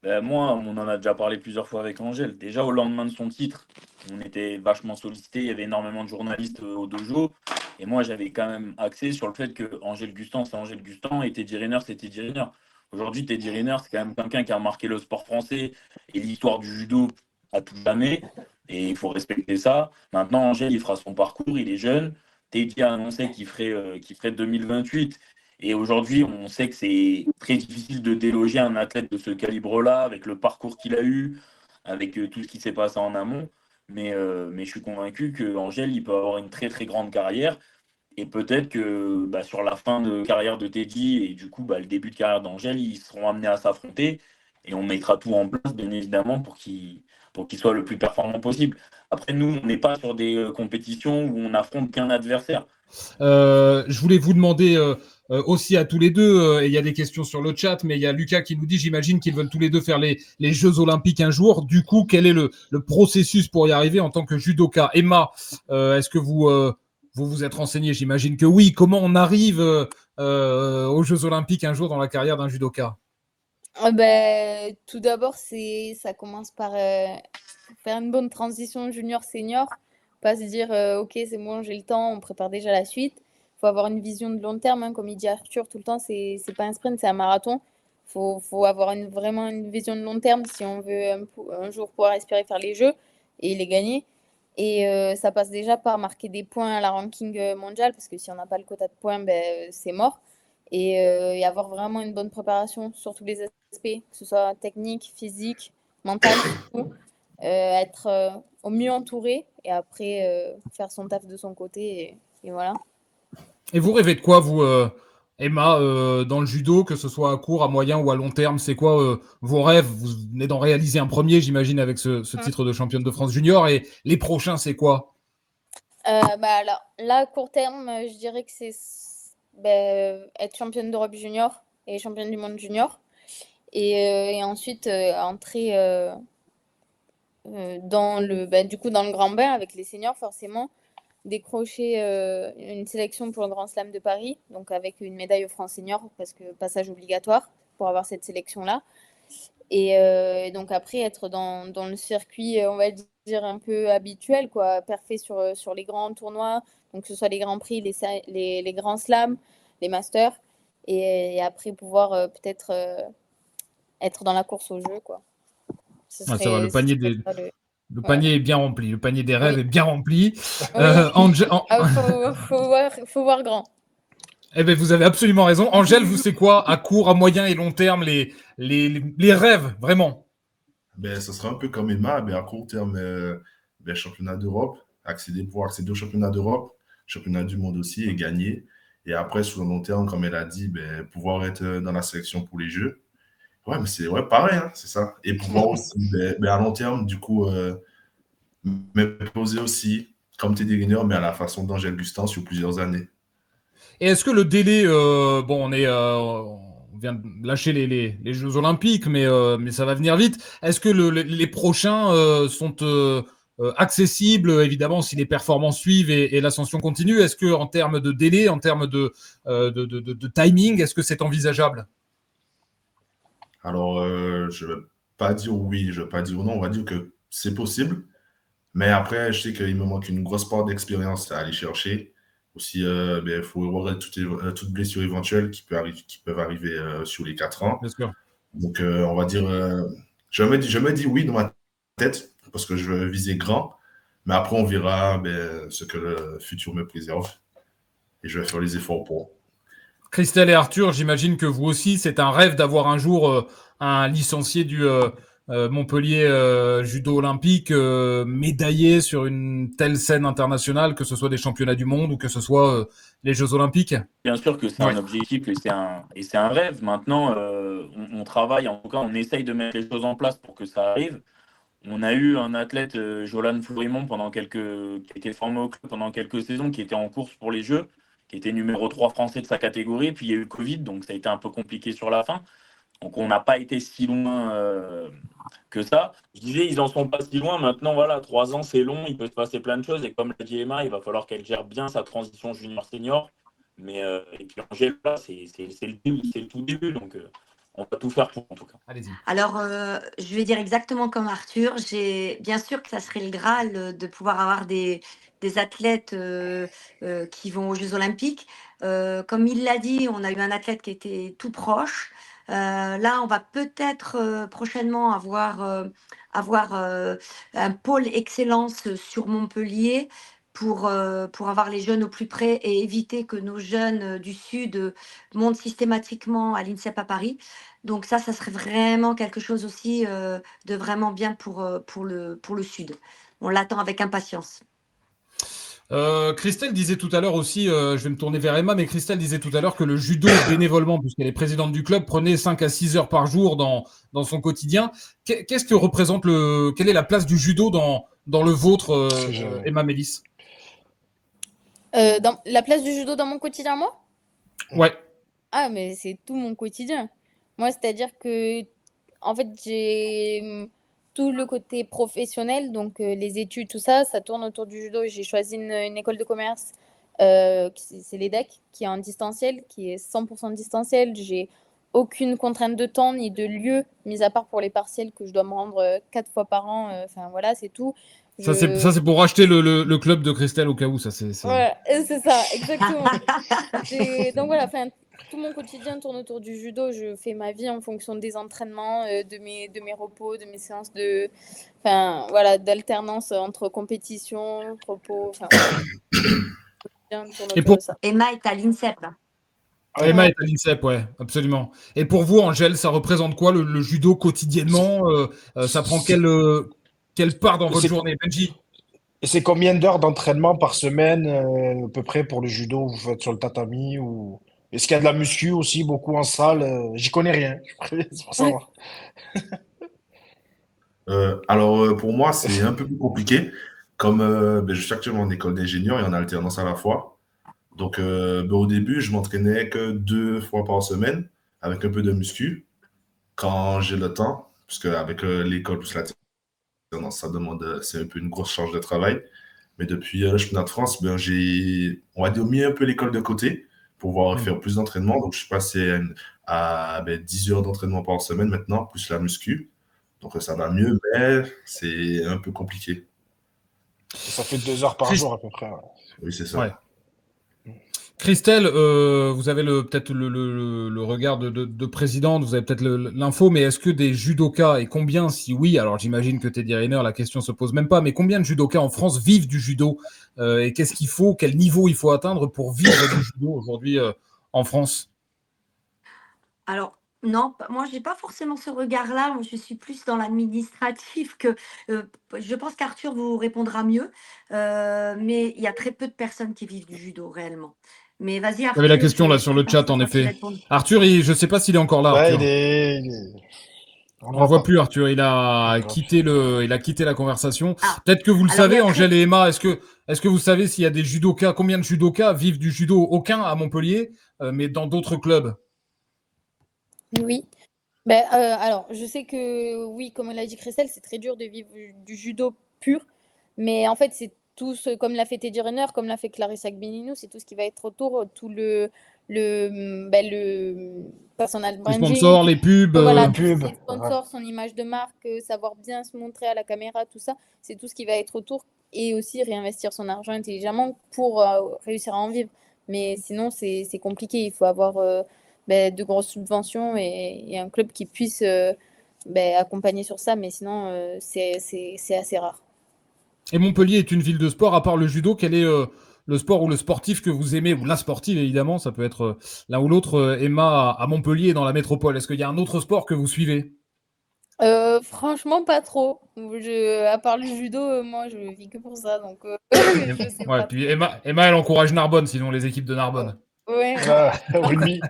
Moi, on en a déjà parlé plusieurs fois avec Angel. Déjà, au lendemain de son titre, on était vachement sollicité. Il y avait énormément de journalistes au dojo. Et moi, j'avais quand même axé sur le fait que Angel Gustan, c'est Angel Gustan et Teddy Riner, c'est Teddy Riner. Aujourd'hui, Teddy Riner, c'est quand même quelqu'un qui a marqué le sport français et l'histoire du judo à tout jamais. Et il faut respecter ça. Maintenant, Angel, il fera son parcours. Il est jeune. Teddy a annoncé qu'il ferait 2028. Et aujourd'hui, on sait que c'est très difficile de déloger un athlète de ce calibre-là, avec le parcours qu'il a eu, avec tout ce qui s'est passé en amont. Mais je suis convaincu qu'Angel, il peut avoir une très très grande carrière. Et peut-être que sur la fin de carrière de Teddy et du coup le début de carrière d'Angel, ils seront amenés à s'affronter. Et on mettra tout en place, bien évidemment, pour qu'il soit le plus performant possible. Après, nous, on n'est pas sur des compétitions où on n'affronte qu'un adversaire. Je voulais vous demander aussi à tous les deux, et il y a des questions sur le chat, mais il y a Lucas qui nous dit, j'imagine qu'ils veulent tous les deux faire les Jeux Olympiques un jour. Du coup, quel est le processus pour y arriver en tant que judoka? Emma, est-ce que vous êtes renseigné? J'imagine que oui. Comment on arrive aux Jeux Olympiques un jour dans la carrière d'un judoka? Tout d'abord, ça commence par faire une bonne transition junior-senior. Pas se dire, OK, c'est bon, j'ai le temps, on prépare déjà la suite. Il faut avoir une vision de long terme, hein, comme il dit Arthur tout le temps, c'est pas un sprint, c'est un marathon. Il faut avoir vraiment une vision de long terme si on veut un jour pouvoir espérer faire les Jeux et les gagner. Et ça passe déjà par marquer des points à la ranking mondiale, parce que si on n'a pas le quota de points, c'est mort. Et avoir vraiment une bonne préparation sur tous les aspects, que ce soit technique, physique, mental, tout. Être au mieux entouré et après faire son taf de son côté et voilà. Et vous rêvez de quoi, vous, Emma, dans le judo, que ce soit à court, à moyen ou à long terme? C'est quoi vos rêves? Vous venez d'en réaliser un premier, j'imagine, avec ce titre de championne de France junior. Et les prochains, c'est quoi? Alors, là, à court terme, je dirais que c'est être championne d'Europe junior et championne du monde junior. Et ensuite, entrer dans le grand bain avec les seniors, forcément. Décrocher une sélection pour le Grand Slam de Paris, donc avec une médaille au France Senior, parce que passage obligatoire pour avoir cette sélection-là. Et donc après, être dans le circuit, on va dire, un peu habituel, quoi, parfait sur les grands tournois, donc que ce soit les Grands Prix, les Grands Slams, les Masters, et après pouvoir peut-être être dans la course au jeu, quoi. Ça va, le Ouais. panier est bien rempli. Le panier des rêves est bien rempli. Oui. Faut voir grand. Eh ben, vous avez absolument raison. Angèle, vous, c'est quoi à court, à moyen et long terme les rêves, vraiment? Ce sera un peu comme Emma, à court terme, championnat d'Europe, pouvoir accéder au championnat d'Europe, championnat du monde aussi et gagner. Et après, sur le long terme, comme elle a dit, pouvoir être dans la sélection pour les Jeux. Ouais, mais c'est pareil, hein, c'est ça. Et pouvoir aussi, à long terme, du coup, me poser aussi comme Teddy Riner, mais à la façon d'Angèle Gustin sur plusieurs années. Et est-ce que le délai, on vient de lâcher les Jeux Olympiques, mais ça va venir vite. Est-ce que les prochains sont accessibles, évidemment, si les performances suivent et l'ascension continue? Est-ce que en termes de délai, en termes de timing, est-ce que c'est envisageable? Alors, je ne vais pas dire oui, je ne vais pas dire non. On va dire que c'est possible. Mais après, je sais qu'il me manque une grosse part d'expérience à aller chercher. Aussi, il faut voir toutes blessures éventuelles qui peuvent arriver sur les 4 ans. Bien sûr. Donc, on va dire, je me dis oui dans ma tête parce que je veux viser grand. Mais après, on verra ce que le futur me préserve. Et je vais faire les efforts pour. Christelle et Arthur, j'imagine que vous aussi, c'est un rêve d'avoir un jour un licencié du Montpellier judo olympique médaillé sur une telle scène internationale, que ce soit des championnats du monde ou que ce soit les Jeux olympiques. Bien sûr que c'est un objectif et c'est un rêve. Maintenant, on travaille, en tout cas, on essaye de mettre les choses en place pour que ça arrive. On a eu un athlète, Jolan Florimont, qui était formé au club pendant quelques saisons, qui était en course pour les Jeux, qui était numéro 3 français de sa catégorie. Puis il y a eu le Covid, donc ça a été un peu compliqué sur la fin. Donc on n'a pas été si loin que ça. Je disais, ils n'en sont pas si loin. Maintenant, voilà, 3 ans, c'est long, il peut se passer plein de choses. Et comme l'a dit Emma, il va falloir qu'elle gère bien sa transition junior-senior. Et puis Angèle, là, c'est le tout début. Donc on va tout faire pour, en tout cas. Allez-y. Alors, je vais dire exactement comme Arthur. Bien sûr que ça serait le Graal de pouvoir avoir des athlètes qui vont aux Jeux Olympiques. Comme il l'a dit, on a eu un athlète qui était tout proche. Là, on va peut-être prochainement avoir un pôle excellence sur Montpellier pour avoir les jeunes au plus près et éviter que nos jeunes du Sud montent systématiquement à l'INSEP à Paris. Donc ça serait vraiment quelque chose aussi de vraiment bien pour le Sud. On l'attend avec impatience. Christelle disait tout à l'heure aussi, je vais me tourner vers Emma, mais Christelle disait tout à l'heure que le judo bénévolement, puisqu'elle est présidente du club, prenait 5 à 6 heures par jour dans son quotidien. Qu'est-ce que représente quelle est la place du judo dans le vôtre, Emma Mélis? La place du judo dans mon quotidien, moi? Ouais. Ah, mais c'est tout mon quotidien. Moi, c'est-à-dire que, en fait, j'ai tout le côté professionnel, donc les études, tout ça, ça tourne autour du judo. J'ai choisi une école de commerce, c'est l'EDEC, qui est en distanciel, qui est 100% distanciel. J'ai aucune contrainte de temps ni de lieu, mis à part pour les partiels que je dois me rendre 4 fois par an. Enfin, voilà, c'est tout. Ça, c'est pour racheter le club de Christelle au cas où. Ouais, c'est ça, exactement. Donc voilà, tout mon quotidien tourne autour du judo. Je fais ma vie en fonction des entraînements, de mes repos, de mes séances d'alternance entre compétition, repos. Et Emma est à l'INSEP. Emma est à l'INSEP, ouais, absolument. Et pour vous, Angèle, ça représente quoi le judo quotidiennement? Ça prend quelle part dans votre journée, Benji? Et c'est combien d'heures d'entraînement par semaine, à peu près, pour le judo? Vous faites sur le tatami ou est-ce qu'il y a de la muscu aussi, beaucoup en salle? J'y connais rien, c'est pour savoir. Alors, pour moi, c'est un peu plus compliqué. Comme je suis actuellement en école d'ingénieur et en alternance à la fois. Donc, au début, je m'entraînais que 2 fois par semaine avec un peu de muscu quand j'ai le temps, parce qu'avec l'école plus l'alternance, c'est un peu une grosse charge de travail. Mais depuis le championnat de France, j'ai, on va dire, mis un peu l'école de côté pour pouvoir faire plus d'entraînement. Donc, je suis passé à 10 heures d'entraînement par semaine maintenant, plus la muscu. Donc, ça va mieux, mais c'est un peu compliqué. Ça fait 2 heures par jour à peu près. Ouais. Oui, c'est ça. Ouais. Christelle, vous avez peut-être le regard de présidente, vous avez peut-être l'info, mais est-ce que des judokas, et combien, si oui, alors j'imagine que Teddy Riner, la question se pose même pas, mais combien de judokas en France vivent du judo et qu'est-ce qu'il faut, quel niveau il faut atteindre pour vivre du judo aujourd'hui en France? Alors, non, moi, je n'ai pas forcément ce regard-là. Moi, je suis plus dans l'administratif que je pense qu'Arthur vous répondra mieux. Mais il y a très peu de personnes qui vivent du judo réellement. Mais vas-y, Vous avez la Arthur, question là sur le chat, en effet. Arthur, je ne sais pas s'il est encore là. Ouais, Arthur. On ne voit plus, Arthur. Il a quitté la conversation. Peut-être que vous le savez, Angèle et Emma. Est-ce que vous savez s'il y a des judokas, combien de judokas vivent du judo? Aucun à Montpellier, mais dans d'autres clubs. Oui. Alors, je sais que, oui, comme l'a dit Christelle, c'est très dur de vivre du judo pur. Mais en fait, c'est tout ce, comme l'a fait Teddy Riner, comme l'a fait Clarissa Gbininou, c'est tout ce qui va être autour, tout le personal branding. Les sponsors, les pubs. Voilà, les sponsors, son image de marque, savoir bien se montrer à la caméra, tout ça, c'est tout ce qui va être autour. Et aussi réinvestir son argent intelligemment pour réussir à en vivre. Mais sinon, c'est compliqué. Il faut avoir de grosses subventions et un club qui puisse accompagner sur ça. Mais sinon, c'est assez rare. Et Montpellier est une ville de sport. À part le judo, quel est le sport ou le sportif que vous aimez, ou la sportive évidemment, ça peut être l'un ou l'autre, Emma, à Montpellier et dans la métropole? Est-ce qu'il y a un autre sport que vous suivez? Franchement, pas trop. À part le judo, moi, je vis que pour ça. Donc, je sais pas. Puis Emma, elle encourage Narbonne, sinon les équipes de Narbonne. Ouais. Rugby.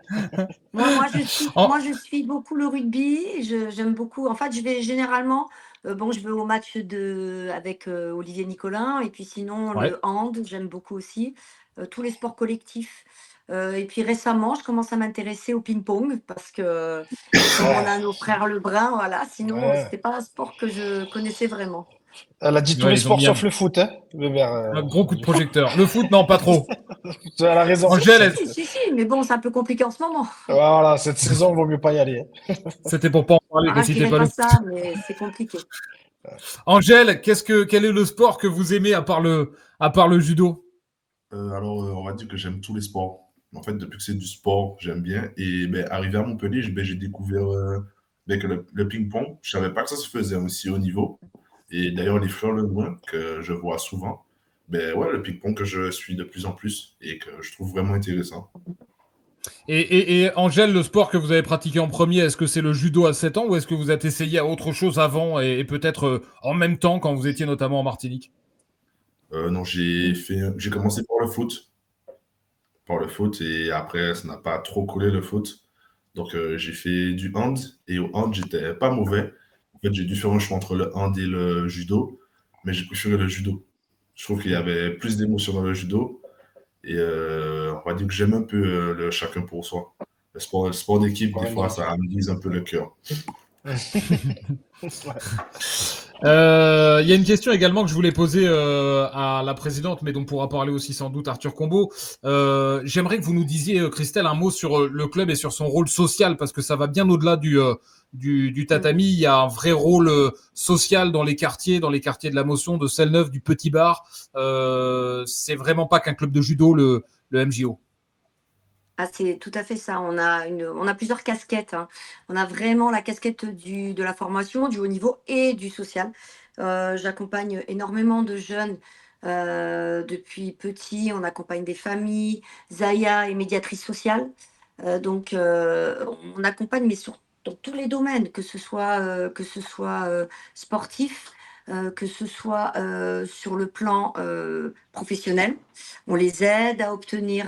Moi, je suis beaucoup le rugby. J'aime beaucoup. En fait, je vais généralement. Je vais au match avec Olivier Nicolin. Et puis sinon, le hand, j'aime beaucoup aussi. Tous les sports collectifs. Et puis récemment, je commence à m'intéresser au ping-pong parce que on a nos frères Lebrun, voilà. Sinon, c'était pas un sport que je connaissais vraiment. Elle a dit tous les sports sauf le foot, hein, un gros coup de projecteur. Le foot, non, pas trop. Tu as la raison. Angèle, Si, mais bon, c'est un peu compliqué en ce moment. Voilà, cette saison, il vaut mieux pas y aller. C'était pour pas en parler, que c'était pas le ça, mais c'est compliqué. Angèle, quel est le sport que vous aimez à part le judo? Alors, on va dire que j'aime tous les sports. En fait, depuis que c'est du sport, j'aime bien. Et arrivé à Montpellier, j'ai découvert que le ping-pong. Je savais pas que ça se faisait aussi haut niveau. Et d'ailleurs, les fleurs Lebrun, que je vois souvent, le ping-pong que je suis de plus en plus et que je trouve vraiment intéressant. Et Angèle, le sport que vous avez pratiqué en premier, est-ce que c'est le judo à 7 ans ou est-ce que vous êtes essayé à autre chose avant et peut-être en même temps quand vous étiez notamment en Martinique? Non, j'ai commencé par le foot. Et après, ça n'a pas trop collé le foot. Donc, j'ai fait du hand et au hand, j'étais pas mauvais. En fait, j'ai dû faire un choix entre le hand et le judo, mais j'ai préféré le judo. Je trouve qu'il y avait plus d'émotion dans le judo et on va dire que j'aime un peu le chacun pour soi. Le sport d'équipe, des fois, ça me brise un peu le cœur. Il y a une question également que je voulais poser à la présidente, mais dont pourra parler aussi sans doute Arthur Combeau. J'aimerais que vous nous disiez, Christelle, un mot sur le club et sur son rôle social, parce que ça va bien au-delà du tatami. Il y a un vrai rôle social dans les quartiers de la Motion, de Selle-Neuve, du Petit Bar. C'est vraiment pas qu'un club de judo, le MJO. Ah, c'est tout à fait ça. On a plusieurs casquettes, hein. On a vraiment la casquette de la formation, du haut niveau et du social. J'accompagne énormément de jeunes depuis petit. On accompagne des familles. Zaya est médiatrice sociale. Donc, on accompagne, mais dans tous les domaines, que ce soit sportif, que ce soit sur le plan professionnel. On les aide à obtenir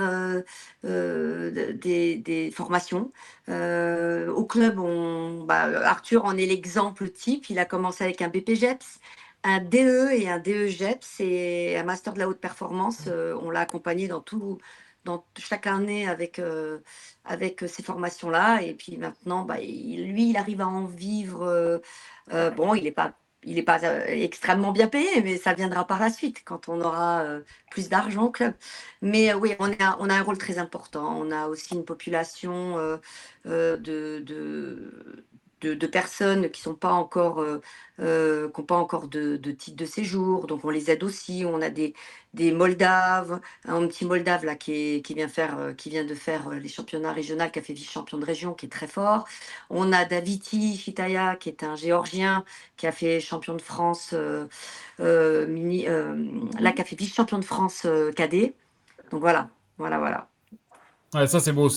des formations. Au club, Arthur en est l'exemple type. Il a commencé avec un BPGEPS, un DE et un DEGEPS et un master de la haute performance. On l'a accompagné dans chaque année avec ces formations-là. Et puis maintenant, il arrive à en vivre. Il n'est pas extrêmement bien payé, mais ça viendra par la suite quand on aura plus d'argent au club. Mais oui, on a un rôle très important. On a aussi une population de de personnes qui n'ont pas encore de titre de séjour. Donc, on les aide aussi. On a des Moldaves, un petit Moldave là, qui vient de faire les championnats régionaux, qui a fait vice-champion de région, qui est très fort. On a Daviti Chitaya, qui est un Géorgien, qui a fait champion de France, qui a fait vice-champion de France cadet. Donc, voilà. Ouais, ça, c'est beau.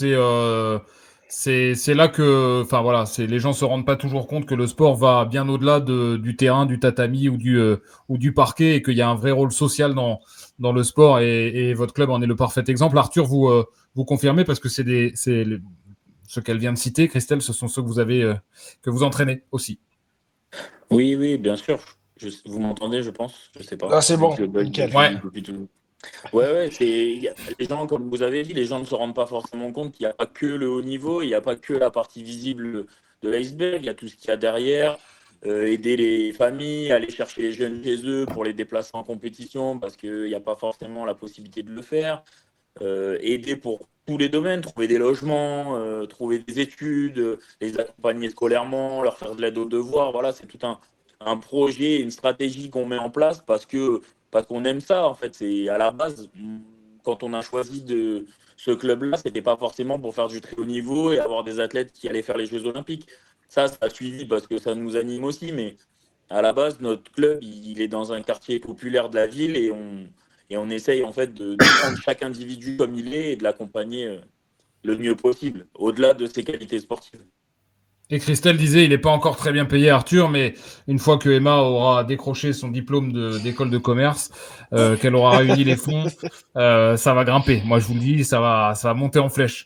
C'est là que, enfin voilà, les gens se rendent pas toujours compte que le sport va bien au-delà du terrain, du tatami ou du parquet, et qu'il y a un vrai rôle social dans le sport, et votre club en est le parfait exemple. Arthur, vous confirmez, parce que ce qu'elle vient de citer, Christelle, ce sont ceux que vous entraînez aussi. Oui, bien sûr. Vous m'entendez, je pense. Je sais pas. Ah, c'est bon, nickel. Ouais, les gens, comme vous avez dit, les gens ne se rendent pas forcément compte qu'il n'y a pas que le haut niveau, il n'y a pas que la partie visible de l'iceberg, il y a tout ce qu'il y a derrière, aider les familles, aller chercher les jeunes chez eux pour les déplacer en compétition parce qu'il n'y a pas forcément la possibilité de le faire, aider pour tous les domaines, trouver des logements, trouver des études, les accompagner scolairement, leur faire de l'aide aux devoirs. Voilà, c'est tout un projet, une stratégie qu'on met en place parce qu'on aime ça, en fait. C'est à la base, quand on a choisi ce club-là, c'était pas forcément pour faire du très haut niveau et avoir des athlètes qui allaient faire les Jeux Olympiques. Ça a suivi parce que ça nous anime aussi, mais à la base, notre club, il est dans un quartier populaire de la ville et on essaye en fait de prendre chaque individu comme il est et de l'accompagner le mieux possible, au-delà de ses qualités sportives. Et Christelle disait, il n'est pas encore très bien payé, Arthur, mais une fois que Emma aura décroché son diplôme d'école de commerce, qu'elle aura réuni les fonds, ça va grimper. Moi, je vous le dis, ça va monter en flèche.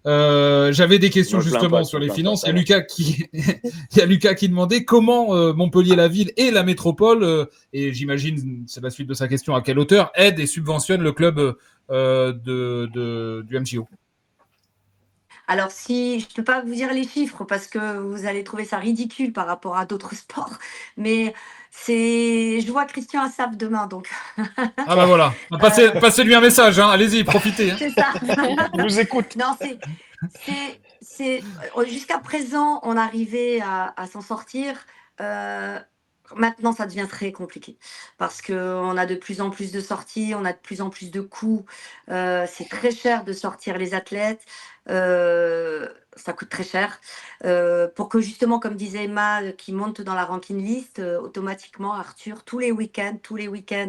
J'avais des questions justement sur les finances. Il y a Lucas qui demandait comment Montpellier, la ville et la métropole, et j'imagine, c'est la suite de sa question, à quelle hauteur aident et subventionnent le club du MJO. Alors, je ne peux pas vous dire les chiffres parce que vous allez trouver ça ridicule par rapport à d'autres sports, mais je vois Christian Assaf demain, donc. Ah bah voilà, passez-lui un message, hein. Allez-y, profitez. Hein. C'est ça. Je vous écoute. Non, jusqu'à présent, on arrivait à s'en sortir. Maintenant, ça devient très compliqué parce qu'on a de plus en plus de sorties, on a de plus en plus de coûts. C'est très cher de sortir les athlètes. Ça coûte très cher. Pour que justement, comme disait Emma, qui monte dans la ranking list, automatiquement, Arthur, tous les week-ends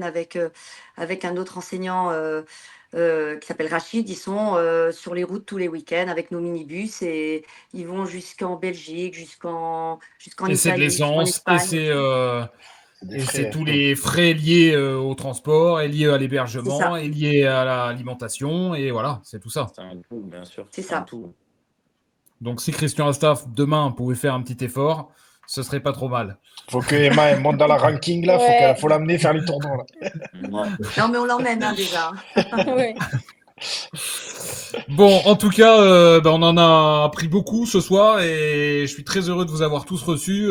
avec un autre enseignant qui s'appelle Rachid, ils sont sur les routes tous les week-ends avec nos minibus et ils vont jusqu'en Belgique, jusqu'en Italie. Et c'est de l'essence, et c'est tous les frais liés au transport, et liés à l'hébergement, et liés à l'alimentation, et voilà, c'est tout ça. C'est un tout, bien sûr. C'est ça. Tout. Donc si Christian Astaf, demain, pouvait faire un petit effort, ce serait pas trop mal. Faut que Emma monte dans la ranking là, faut l'amener faire les tournois là. Non mais on l'emmène déjà. Ouais. Bon, en tout cas, on en a appris beaucoup ce soir et je suis très heureux de vous avoir tous reçus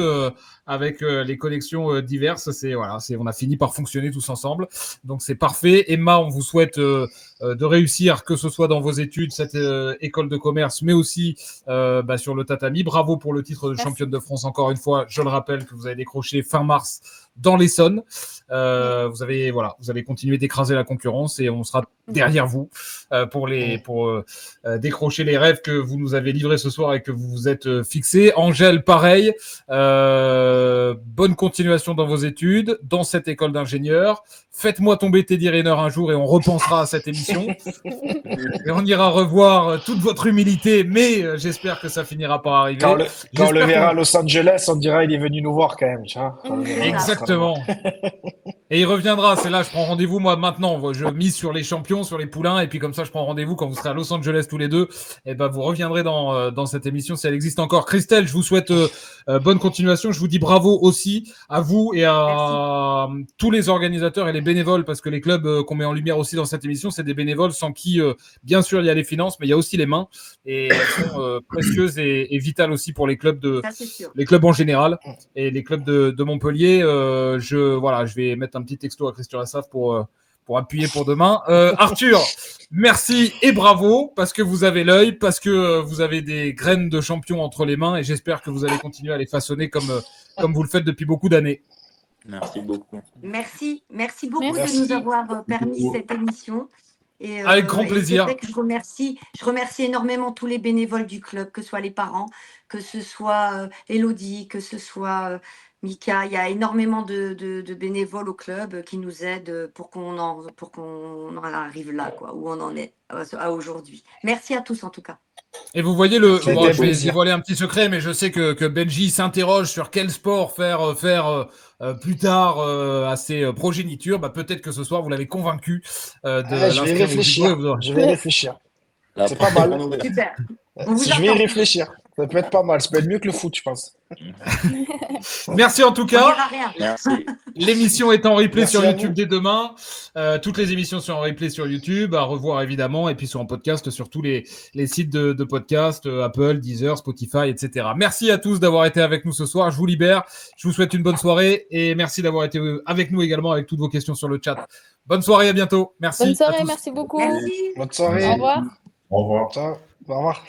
avec les connexions diverses. On a fini par fonctionner tous ensemble, donc c'est parfait. Emma, on vous souhaite de réussir, que ce soit dans vos études, cette école de commerce, mais aussi sur le tatami. Bravo pour le titre de championne de France encore une fois. Je le rappelle que vous avez décroché fin mars dans l'Essonne. Vous allez continuer d'écraser la concurrence et on sera derrière vous pour décrocher les rêves que vous nous avez livrés ce soir et que vous vous êtes fixés. Angèle, pareil. Bonne continuation dans vos études, dans cette école d'ingénieur. Faites-moi tomber Teddy Riner un jour et on repensera à cette émission. Et on ira revoir toute votre humilité, mais j'espère que ça finira par arriver. Quand on le verra à Los Angeles, on dira il est venu nous voir quand même. Exactement. Et il reviendra, c'est là, je prends rendez-vous moi maintenant. Je mise sur les champions, sur les poulains, et puis comme ça je prends rendez-vous quand vous serez à Los Angeles tous les deux. Et vous reviendrez dans cette émission si elle existe encore. Christelle, je vous souhaite bonne continuation. Je vous dis bravo aussi à vous et à tous les organisateurs et les bénévoles, parce que les clubs qu'on met en lumière aussi dans cette émission, c'est des bénévoles sans qui, bien sûr, il y a les finances, mais il y a aussi les mains, et elles sont précieuses et vitales aussi pour les clubs les clubs en général et les clubs de Montpellier. Je vais mettre un petit texto à Christian Assaf pour appuyer pour demain. Arthur, Merci et bravo, parce que vous avez l'œil, parce que vous avez des graines de champion entre les mains, et j'espère que vous allez continuer à les façonner comme vous le faites depuis beaucoup d'années. Merci beaucoup. Merci beaucoup Merci. de nous avoir permis cette émission. Et, Avec grand plaisir. C'est vrai que je remercie énormément tous les bénévoles du club, que ce soit les parents, que ce soit Elodie, que ce soit Mika. Il y a énormément de bénévoles au club qui nous aident pour qu'on en arrive là, quoi, où on en est à aujourd'hui. Merci à tous en tout cas. Et vous voyez, Ça a bon, été je vais plaisir. dévoiler un petit secret, mais je sais que Benji s'interroge sur quel sport faire plus tard à ses progénitures. Bah, peut-être que ce soir, vous l'avez convaincu de Je vais y l'inscrire au judo et réfléchir. vous aurez- Je vais y réfléchir. La C'est pas prochaine mal. nouvelle. Super. On vous Je vais y attend. réfléchir. Ça peut être pas mal. Ça peut être mieux que le foot, je pense. Merci en tout On cas. dira rien. Merci. L'émission est en replay Merci sur à YouTube vous. dès demain. Toutes les émissions sont en replay sur YouTube, à revoir évidemment, et puis sont en podcast sur tous les sites de podcast, Apple, Deezer, Spotify, etc. Merci à tous d'avoir été avec nous ce soir. Je vous libère. Je vous souhaite une bonne soirée et merci d'avoir été avec nous également avec toutes vos questions sur le chat. Bonne soirée, à bientôt. Merci. Bonne à soirée, tous. merci beaucoup. Merci. Bonne soirée. Au revoir. Au revoir. Ciao. Au revoir.